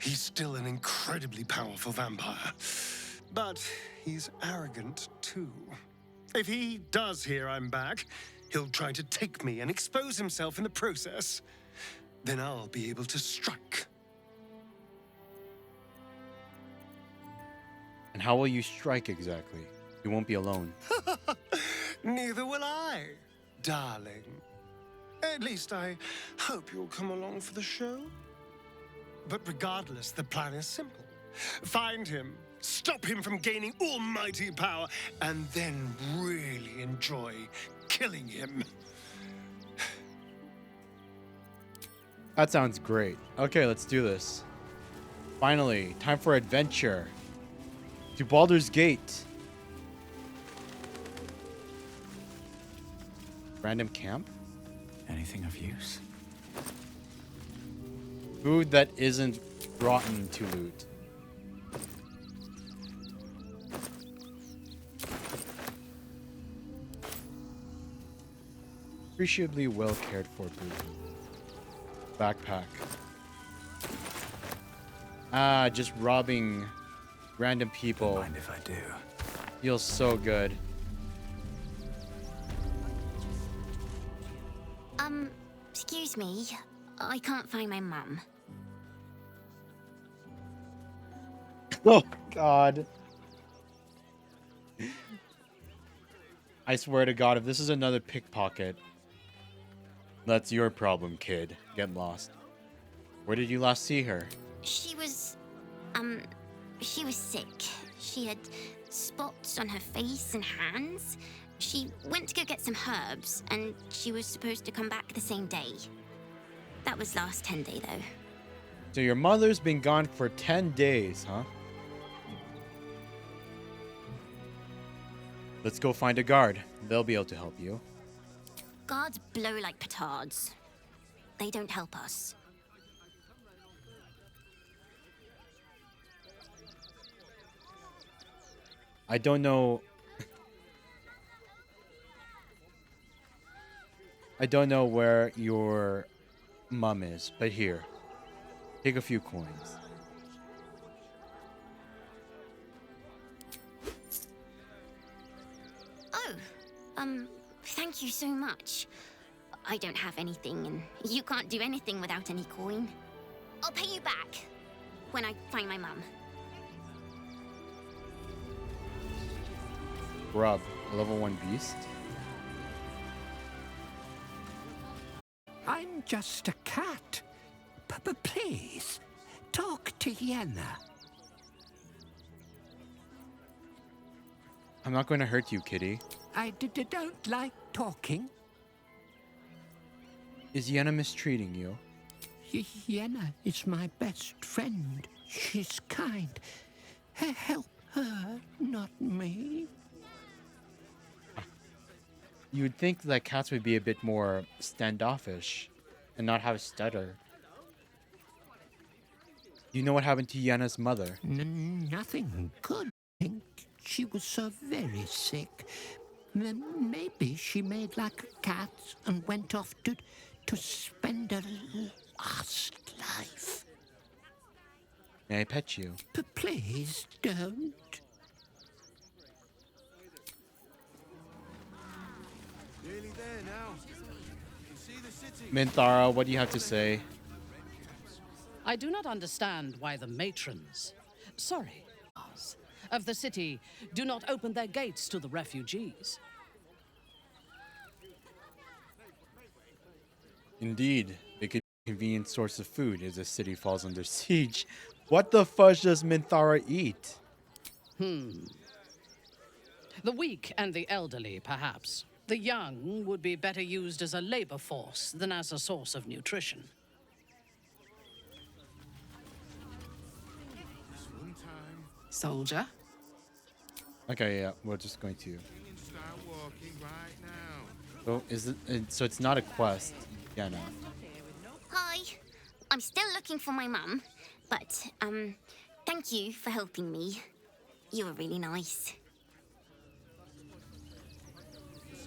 [SPEAKER 13] he's still an incredibly powerful vampire. But he's arrogant, too. If he does hear I'm back, he'll try to take me and expose himself in the process. Then I'll be able to strike.
[SPEAKER 1] And how will you strike exactly? You won't be alone.
[SPEAKER 13] Neither will I, darling. At least I hope you'll come along for the show. But regardless, the plan is simple. Find him, stop him from gaining almighty power, and then really enjoy killing him.
[SPEAKER 1] That sounds great. Okay, let's do this. Finally, time for adventure. To Baldur's Gate. Random camp?
[SPEAKER 4] Anything of use?
[SPEAKER 1] Food that isn't rotten to loot. Appreciably well cared for food. Backpack. Ah, just robbing random people.
[SPEAKER 4] Mind if I do?
[SPEAKER 1] Feels so good.
[SPEAKER 3] Excuse me. I can't find my mum.
[SPEAKER 1] Oh, God. I swear to God, if this is another pickpocket, that's your problem, kid. Get lost. Where did you last see her?
[SPEAKER 3] She was sick. She had spots on her face and hands. She went to go get some herbs, and she was supposed to come back the same day. That was last 10 day, though.
[SPEAKER 1] So your mother's been gone for 10 days, huh? Let's go find a guard. They'll be able to help you.
[SPEAKER 3] Guards blow like petards. They don't help us.
[SPEAKER 1] I don't know. I don't know where your mom is, but here, take a few coins.
[SPEAKER 3] Oh, thank you so much. I don't have anything, and you can't do anything without any coin. I'll pay you back when I find my mum.
[SPEAKER 1] Grub, a level 1 beast.
[SPEAKER 18] I'm just a cat. Please, talk to Yenna.
[SPEAKER 1] I'm not going to hurt you, kitty.
[SPEAKER 18] I don't like talking.
[SPEAKER 1] Is Yenna mistreating you?
[SPEAKER 18] Yenna is my best friend. She's kind. Help her, not me.
[SPEAKER 1] You'd think that cats would be a bit more standoffish and not have a stutter. You know what happened to Yenna's mother?
[SPEAKER 18] Nothing good. I think she was so very sick. Maybe she made like a cat and went off to spend her last life.
[SPEAKER 1] May I pet you?
[SPEAKER 18] Please don't.
[SPEAKER 22] Nearly there now. You can see the city.
[SPEAKER 1] Minthara, what do you have to say?
[SPEAKER 20] I do not understand why the matrons, of the city do not open their gates to the refugees.
[SPEAKER 1] Indeed, they could be a convenient source of food as the city falls under siege. What the fudge does Minthara eat?
[SPEAKER 20] The weak and the elderly, perhaps. The young would be better used as a labor force than as a source of nutrition.
[SPEAKER 23] Soldier?
[SPEAKER 1] Okay, yeah, we're just going to.
[SPEAKER 22] Start walking right now.
[SPEAKER 1] So is it? So it's not a quest, Yenna.
[SPEAKER 3] Hi. I'm still looking for my mum, but, thank you for helping me. You were really nice.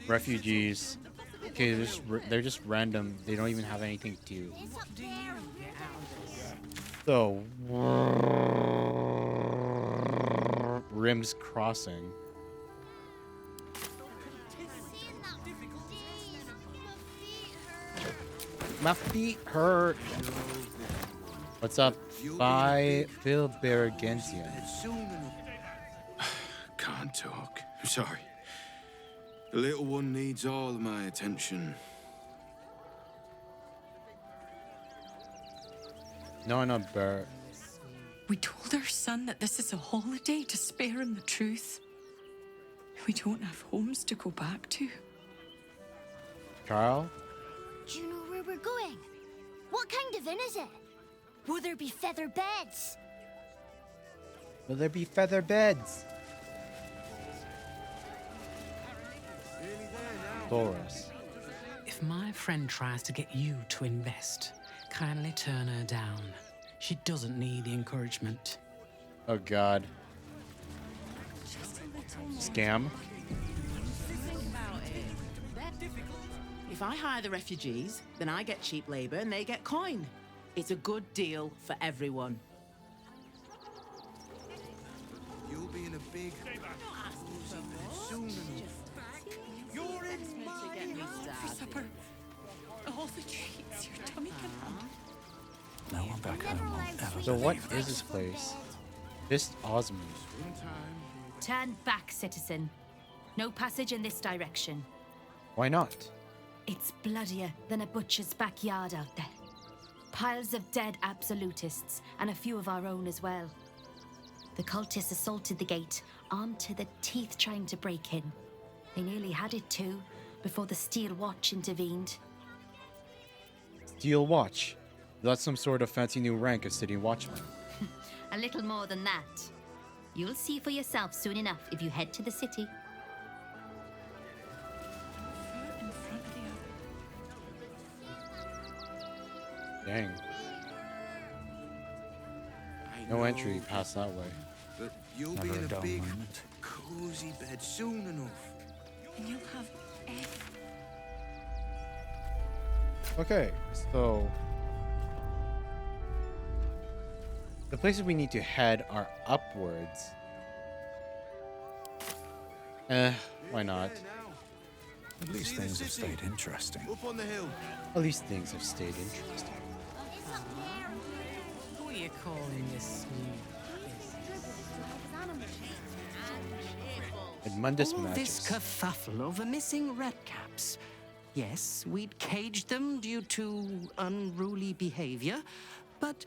[SPEAKER 1] Refugees. Okay, they're just random. They don't even have anything to. So, Rim's Crossing. My feet hurt. What's up? Bye, Phil Bergensian.
[SPEAKER 22] Can't talk. I'm sorry. The little one needs all of my attention.
[SPEAKER 1] No, Bert.
[SPEAKER 24] We told our son that this is a holiday to spare him the truth. We don't have homes to go back to.
[SPEAKER 1] Carl?
[SPEAKER 25] Do you know where we're going? What kind of inn is it? Will there be feather beds?
[SPEAKER 1] Will there be feather beds? Doris.
[SPEAKER 26] If my friend tries to get you to invest, kindly turn her down. She doesn't need the encouragement.
[SPEAKER 1] Oh God. Scam?
[SPEAKER 27] If I hire the refugees, then I get cheap labor and they get coin. It's a good deal for everyone.
[SPEAKER 22] You'll be in a big soon enough.
[SPEAKER 27] You're in
[SPEAKER 24] For supper. All the treats your tummy can handle.
[SPEAKER 4] No one back home will ever.
[SPEAKER 1] So what is this place? This Osmond.
[SPEAKER 28] Turn back, citizen. No passage in this direction.
[SPEAKER 1] Why not?
[SPEAKER 28] It's bloodier than a butcher's backyard out there. Piles of dead absolutists, and a few of our own as well. The cultists assaulted the gate, armed to the teeth trying to break in. They nearly had it too, before the Steel Watch intervened.
[SPEAKER 1] Steel Watch. That's some sort of fancy new rank as city watchman.
[SPEAKER 28] A little more than that. You'll see for yourself soon enough if you head to the city.
[SPEAKER 1] Dang. No entry past that way.
[SPEAKER 22] But you'll
[SPEAKER 4] Never
[SPEAKER 22] be in
[SPEAKER 4] a
[SPEAKER 22] a
[SPEAKER 4] dull
[SPEAKER 22] big,
[SPEAKER 4] moment.
[SPEAKER 22] cozy bed soon enough.
[SPEAKER 24] And you'll have
[SPEAKER 1] Okay, so the places we need to head are upwards. Why not?
[SPEAKER 4] At least things have stayed interesting.
[SPEAKER 10] Up on the hill.
[SPEAKER 1] At least things have stayed interesting.
[SPEAKER 26] Who are you calling this
[SPEAKER 1] Edmundus
[SPEAKER 18] All
[SPEAKER 1] Magus.
[SPEAKER 18] this kerfuffle over missing redcaps. Yes, we'd caged them due to unruly behavior, but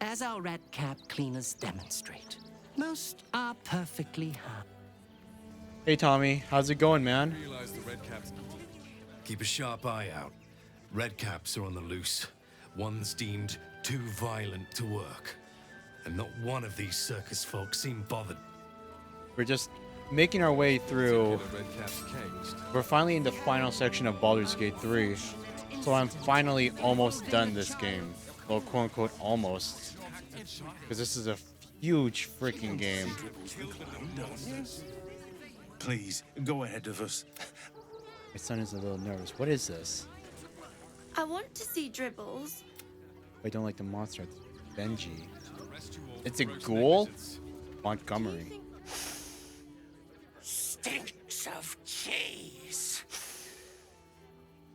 [SPEAKER 18] as our redcap cleaners demonstrate, most are perfectly happy.
[SPEAKER 1] Hey Tommy, how's it going, man?
[SPEAKER 5] Realize the redcaps. Keep a sharp eye out. Redcaps are on the loose. One's deemed too violent to work. And not one of these circus folk seem bothered.
[SPEAKER 1] We're just making our way through.
[SPEAKER 5] Redcaps caged.
[SPEAKER 1] We're finally in the final section of Baldur's Gate 3. So I'm finally almost done this game. Well, quote unquote, almost. Because this is a huge freaking game.
[SPEAKER 6] Please, go ahead of us.
[SPEAKER 1] My son is a little nervous. What is this?
[SPEAKER 7] I want to see Dribbles.
[SPEAKER 1] I don't like the monster. It's Benji. It's a ghoul? Montgomery.
[SPEAKER 18] Stinks of cheese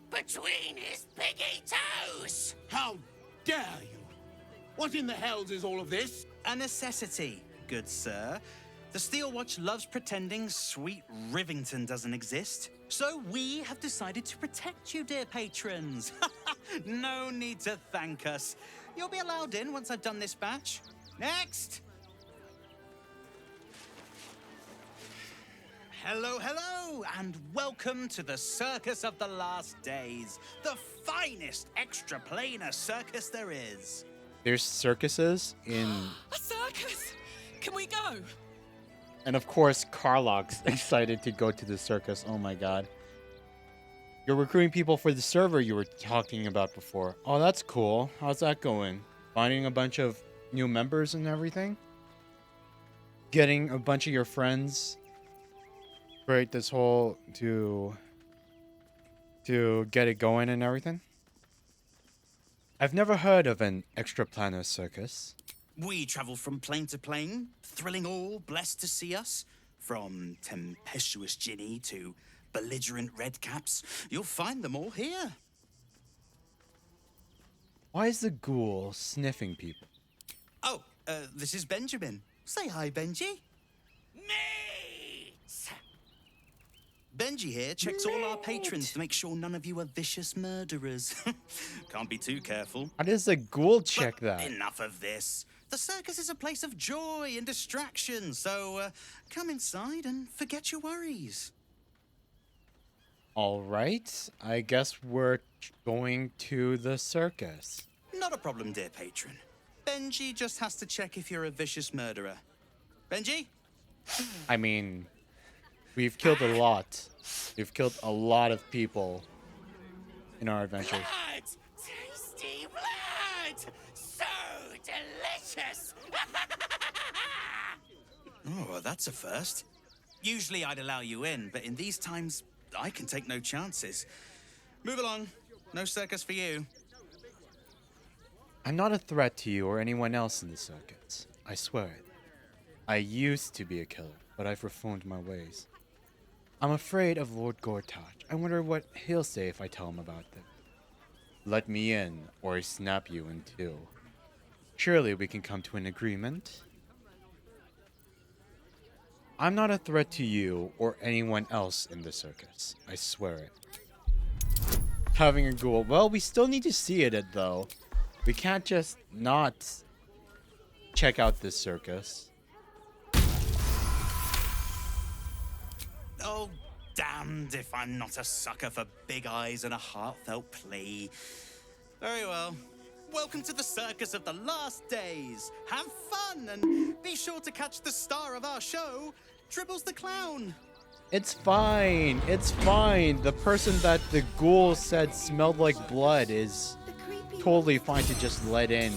[SPEAKER 18] between his piggy toes.
[SPEAKER 11] How dare you? What in the hells is all of this?
[SPEAKER 14] A necessity, good sir. The Steel Watch loves pretending sweet Rivington doesn't exist. So we have decided to protect you, dear patrons. No need to thank us. You'll be allowed in once I've done this batch. Next! Hello, hello, and welcome to the Circus of the Last Days, the finest extra-planar circus there is.
[SPEAKER 1] There's circuses in...
[SPEAKER 24] A circus! Can we go?
[SPEAKER 1] And of course, Carlock's excited to go to the circus. Oh my god. You're recruiting people for the server you were talking about before. Oh, that's cool. How's that going? Finding a bunch of new members and everything? Getting a bunch of your friends... Right, this whole... to get it going and everything? I've never heard of an extraplanar circus.
[SPEAKER 14] We travel from plane to plane, thrilling all blessed to see us. From tempestuous Ginny to belligerent redcaps, you'll find them all here.
[SPEAKER 1] Why is the ghoul sniffing people?
[SPEAKER 14] Oh, this is Benjamin. Say hi, Benji. Benji here checks all our patrons to make sure none of you are vicious murderers. Can't be too careful.
[SPEAKER 1] How does the ghoul check that?
[SPEAKER 14] Enough of this. The circus is a place of joy and distraction, so come inside and forget your worries.
[SPEAKER 1] All right, I guess we're going to the circus.
[SPEAKER 14] Not a problem, dear patron. Benji just has to check if you're a vicious murderer. Benji?
[SPEAKER 1] I mean, we've killed a lot. We've killed a lot of people in our adventures.
[SPEAKER 18] Blood! Tasty blood! So delicious!
[SPEAKER 14] Oh, that's a first. Usually I'd allow you in, but in these times, I can take no chances. Move along. No circus for you.
[SPEAKER 1] I'm not a threat to you or anyone else in the circuits. I swear it. I used to be a killer, but I've reformed my ways. I'm afraid of Lord Gortash. I wonder what he'll say if I tell him about them. Let me in, or I snap you in two. Surely we can come to an agreement. I'm not a threat to you or anyone else in the circus. I swear it. Having a ghoul. Well, we still need to see it, though. We can't just not check out this circus.
[SPEAKER 14] Oh, damned if I'm not a sucker for big eyes and a heartfelt plea. Very well. Welcome to the Circus of the Last Days. Have fun and be sure to catch the star of our show, Dribbles the Clown.
[SPEAKER 1] It's fine. It's fine. The person that the ghoul said smelled like blood is totally fine to just let in.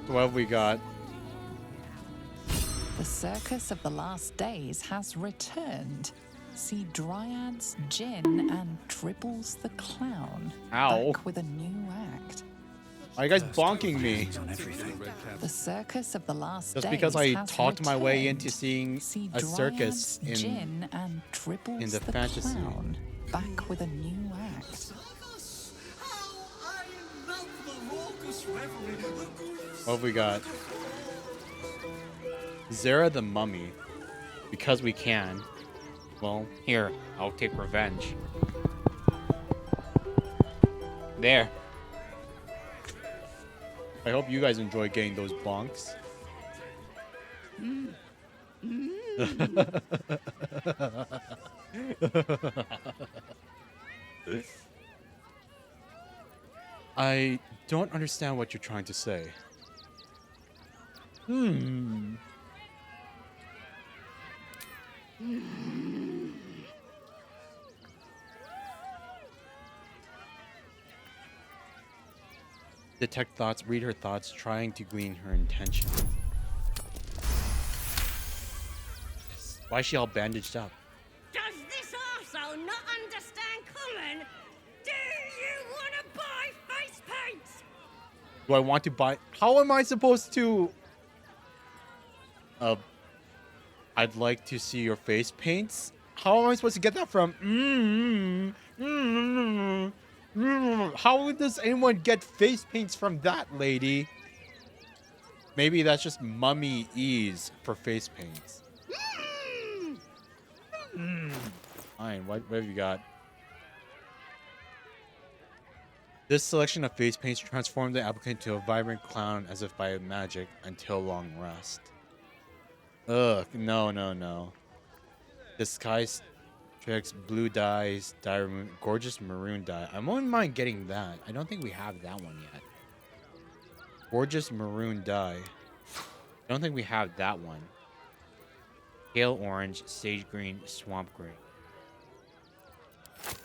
[SPEAKER 1] What have we got?
[SPEAKER 15] The Circus of the Last Days has returned.
[SPEAKER 2] See Dryads, Jin, and Dribbles the Clown.
[SPEAKER 1] Ow.
[SPEAKER 2] Back with a new act.
[SPEAKER 1] Are you guys bonking me?
[SPEAKER 2] The Circus of the Last
[SPEAKER 1] Just
[SPEAKER 2] Days
[SPEAKER 1] because I
[SPEAKER 2] has
[SPEAKER 1] talked my way
[SPEAKER 2] returned.
[SPEAKER 1] into seeing
[SPEAKER 2] See
[SPEAKER 1] a circus
[SPEAKER 2] Dryads, Jin, and Dribbles
[SPEAKER 1] in the
[SPEAKER 2] the
[SPEAKER 1] fantasy.
[SPEAKER 2] Clown. Back with a new act.
[SPEAKER 1] What have we got? Zara the Mummy. Because we can. Well, here, I'll take revenge. There. I hope you guys enjoy getting those bonks. I don't understand what you're trying to say. Detect thoughts, read her thoughts, trying to glean her intention. Why is she all bandaged up?
[SPEAKER 8] Does this arsehole not understand common? Do you want to buy face paints?
[SPEAKER 1] Do I want to buy? How am I supposed to? I'd like to see your face paints. How am I supposed to get that from? How does anyone get face paints from that, lady? Maybe that's just mummy ease for face paints. Fine, what have you got? This selection of face paints transform the applicant to a vibrant clown as if by magic until long rest. Ugh, no. Disguise tricks, blue dyes, gorgeous maroon dye. I wouldn't mind getting that. I don't think we have that one yet. Gorgeous maroon dye. I don't think we have that one. Pale orange, sage green, swamp gray.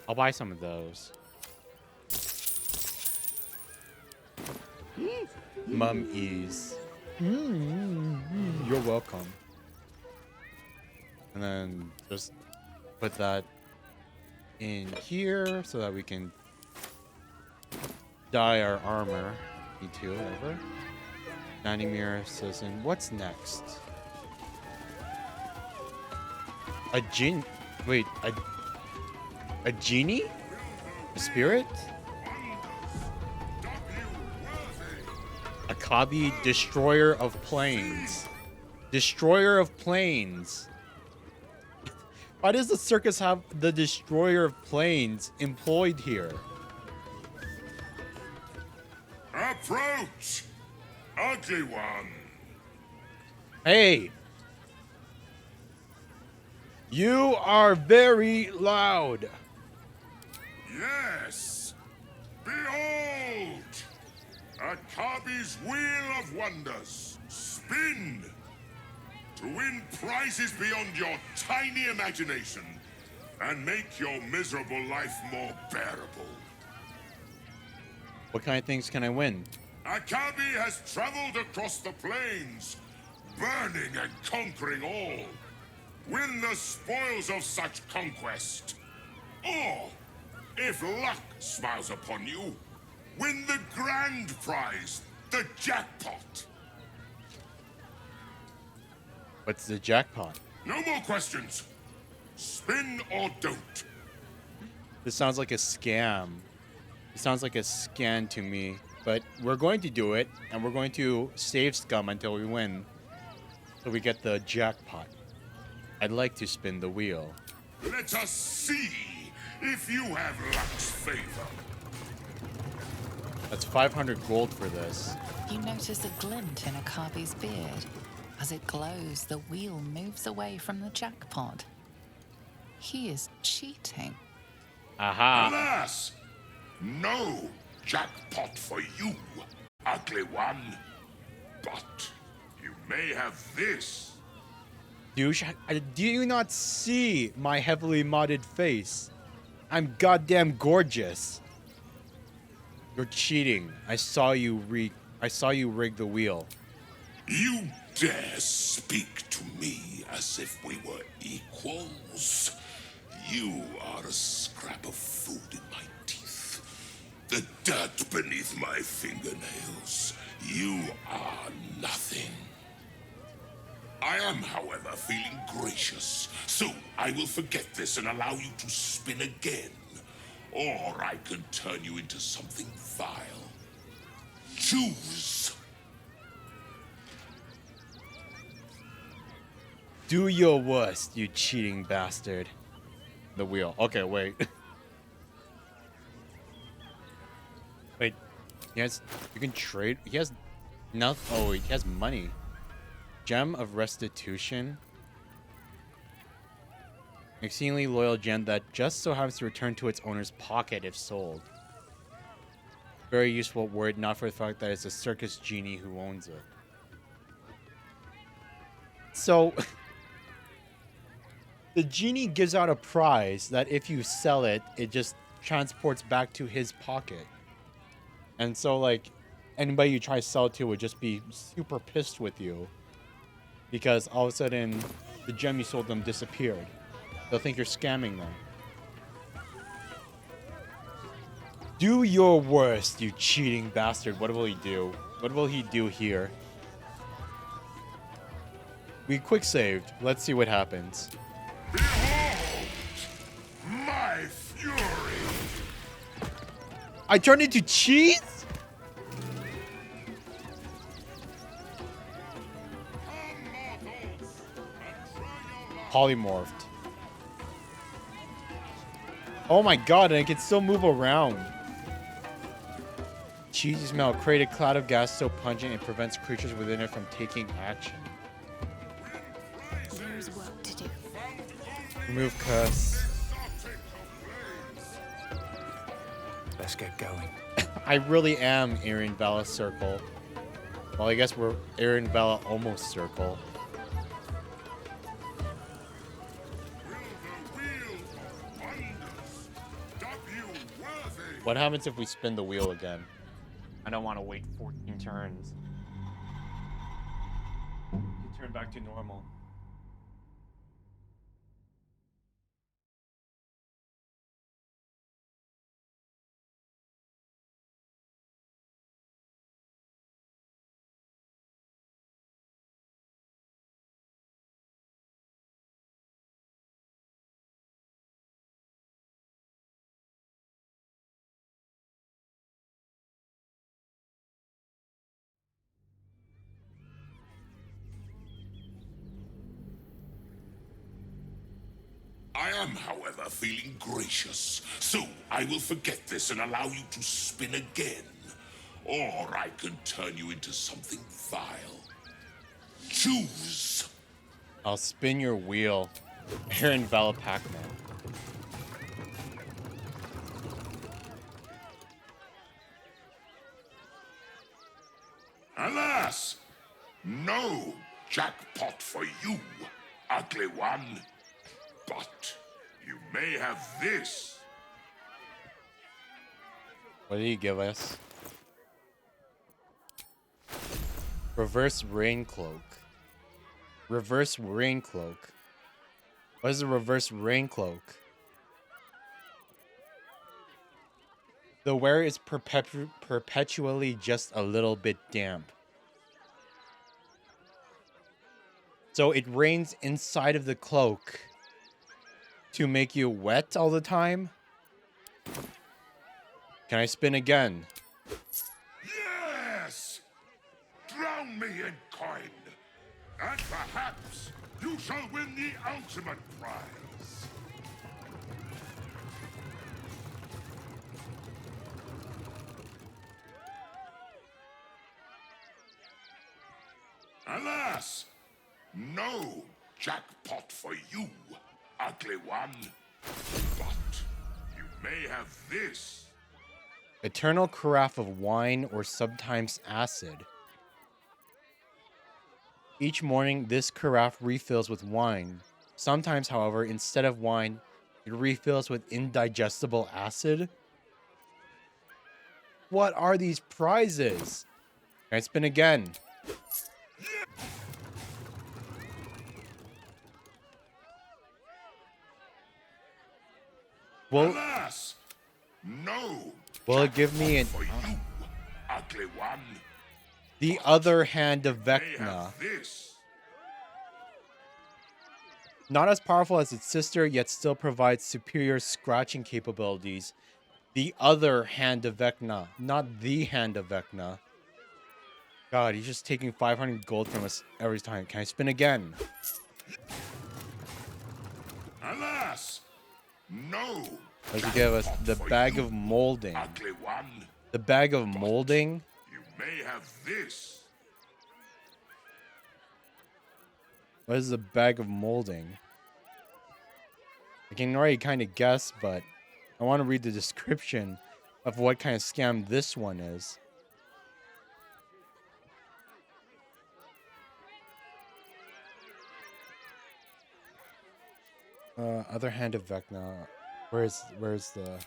[SPEAKER 1] I'll buy some of those. Mum ease. You're welcome. And then just put that in here so that we can dye our armor. E2, whatever. 90 mirror citizen. What's next? A genie? Wait, a genie? A spirit? Akabi, destroyer of planes. Destroyer of planes. Why does the circus have the destroyer of planes employed here?
[SPEAKER 9] Approach, ugly one.
[SPEAKER 1] Hey! You are very loud.
[SPEAKER 9] Yes. Behold, Akabi's Wheel of Wonders. Spin to win prizes beyond your tiny imagination and make your miserable life more bearable.
[SPEAKER 1] What kind of things can I win?
[SPEAKER 9] Akabi has traveled across the plains, burning and conquering all. Win the spoils of such conquest. Or, if luck smiles upon you, win the grand prize, the jackpot.
[SPEAKER 1] What's the jackpot?
[SPEAKER 9] No more questions. Spin or don't.
[SPEAKER 1] This sounds like a scam. It sounds like a scam to me. But we're going to do it, and we're going to save scum until we win. So we get the jackpot. I'd like to spin the wheel.
[SPEAKER 9] Let us see if you have luck's favor.
[SPEAKER 1] That's 500 gold for this.
[SPEAKER 2] You notice a glint in Akabi's beard. As it glows, the wheel moves away from the jackpot. He is cheating.
[SPEAKER 1] Aha.
[SPEAKER 9] Alas, no jackpot for you, ugly one. But you may have this.
[SPEAKER 1] Douche, do you not see my heavily modded face? I'm goddamn gorgeous. You're cheating. I saw you rig the wheel.
[SPEAKER 9] You dare speak to me as if we were equals? You are a scrap of food in my teeth. The dirt beneath my fingernails. You are nothing. I am, however, feeling gracious, so I will forget this and allow you to spin again. Or I can turn you into something vile. Choose.
[SPEAKER 1] Do your worst, you cheating bastard. The wheel. Okay, wait. Wait. You can trade. He has nothing. Oh, he has money. Gem of Restitution. Exceedingly loyal gem that just so happens to return to its owner's pocket if sold. Very useful word, not for the fact that it's a circus genie who owns it. So, the genie gives out a prize that if you sell it, it just transports back to his pocket. And so, like, anybody you try to sell it to would just be super pissed with you. Because all of a sudden, the gem you sold them disappeared. They'll think you're scamming them. Do your worst, you cheating bastard. What will he do? What will he do here? We quick saved. Let's see what happens.
[SPEAKER 9] Behold! My fury!
[SPEAKER 1] I turned into cheese? Polymorphed. Oh my god, and it can still move around. Cheesy smell. Create a cloud of gas so pungent it prevents creatures within it from taking action.
[SPEAKER 3] There's work to do.
[SPEAKER 1] Remove cuss.
[SPEAKER 4] Let's get going.
[SPEAKER 1] I really am Aaron Bella Circle. Well, I guess we're Aaron Bella almost Circle. What happens if we spin the wheel again? I don't want to wait 14 turns. Turn back to normal.
[SPEAKER 9] I am, however, feeling gracious, so I will forget this and allow you to spin again. Or I can turn you into something vile. Choose.
[SPEAKER 1] I'll spin your wheel. Aaron Bella Pac-Man.
[SPEAKER 9] Alas! No jackpot for you, ugly one. But you may have this.
[SPEAKER 1] What did he give us? Reverse rain cloak. Reverse rain cloak. What is a reverse rain cloak? The wearer is perpetually just a little bit damp. So it rains inside of the cloak to make you wet all the time? Can I spin again?
[SPEAKER 9] Yes! Drown me in coin, and perhaps you shall win the ultimate prize. Alas! No jackpot for you, ugly one. But you may have this.
[SPEAKER 1] Eternal carafe of wine or sometimes acid. Each morning, this carafe refills with wine. Sometimes, however, instead of wine, it refills with indigestible acid. What are these prizes? Can I spin again?
[SPEAKER 9] Alas, no.
[SPEAKER 1] Will it give me an...
[SPEAKER 9] For you, ugly one.
[SPEAKER 1] The other hand of
[SPEAKER 9] May
[SPEAKER 1] Vecna.
[SPEAKER 9] have this.
[SPEAKER 1] Not as powerful as its sister, yet still provides superior scratching capabilities. The other hand of Vecna, not the hand of Vecna. God, he's just taking 500 gold from us every time. Can I spin again?
[SPEAKER 9] Alas, no.
[SPEAKER 1] What does he give us? The bag of molding.
[SPEAKER 9] Ugly one.
[SPEAKER 1] The bag of molding?
[SPEAKER 9] You may have this.
[SPEAKER 1] What is the bag of molding? I can already kind of guess, but I want to read the description of what kind of scam this one is. Other hand of Vecna. Where's the...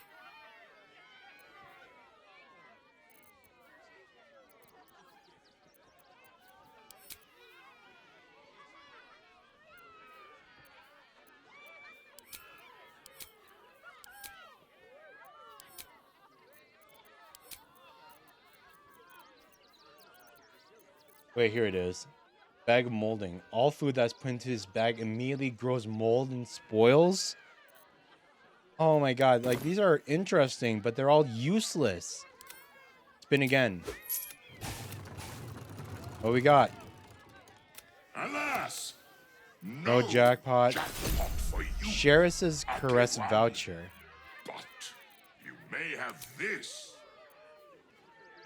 [SPEAKER 1] Wait, here it is. Bag of molding. All food that's put into this bag immediately grows mold and spoils. Oh my god, like these are interesting, but they're all useless. Spin again. What we got?
[SPEAKER 9] Alas,
[SPEAKER 1] No jackpot.
[SPEAKER 9] jackpot for you.
[SPEAKER 1] Sheris's Caress voucher.
[SPEAKER 9] But you may have this.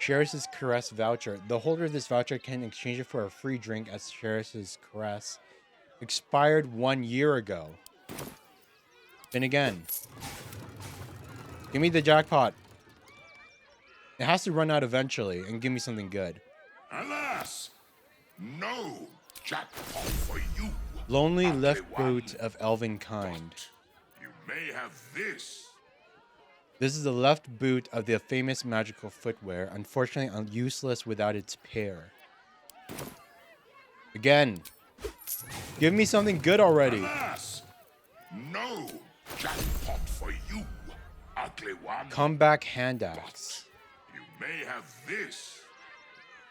[SPEAKER 1] Sheris's Caress voucher. The holder of this voucher can exchange it for a free drink at Sheris's Caress. Expired 1 year ago. Then again. Give me the jackpot. It has to run out eventually and give me something good.
[SPEAKER 9] Alas, no jackpot for you.
[SPEAKER 1] Lonely
[SPEAKER 9] Ugly
[SPEAKER 1] left
[SPEAKER 9] one.
[SPEAKER 1] boot of elven kind.
[SPEAKER 9] You may have this.
[SPEAKER 1] This is the left boot of the famous magical footwear, unfortunately useless without its pair. Again. Give me something good already.
[SPEAKER 9] Alas, no jackpot for you, ugly one.
[SPEAKER 1] Comeback hand axe.
[SPEAKER 9] You may have this.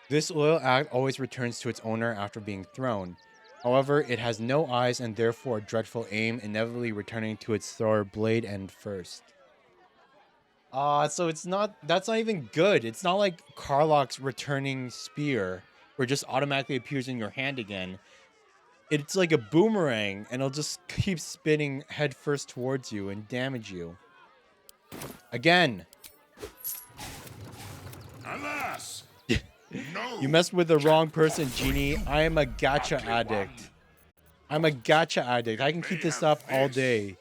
[SPEAKER 1] This oil axe always returns to its owner after being thrown. However, it has no eyes and therefore a dreadful aim, inevitably returning to its thrower blade end first. So it's not, that's not even good. It's not like Karlach's returning spear, where it just automatically appears in your hand again. It's like a boomerang, and it'll just keep spinning head first towards you and damage you. Again.
[SPEAKER 9] Alas, no.
[SPEAKER 1] You messed with the wrong person, Genie. I am a gacha addict. I'm a gacha addict. I can keep this up all day.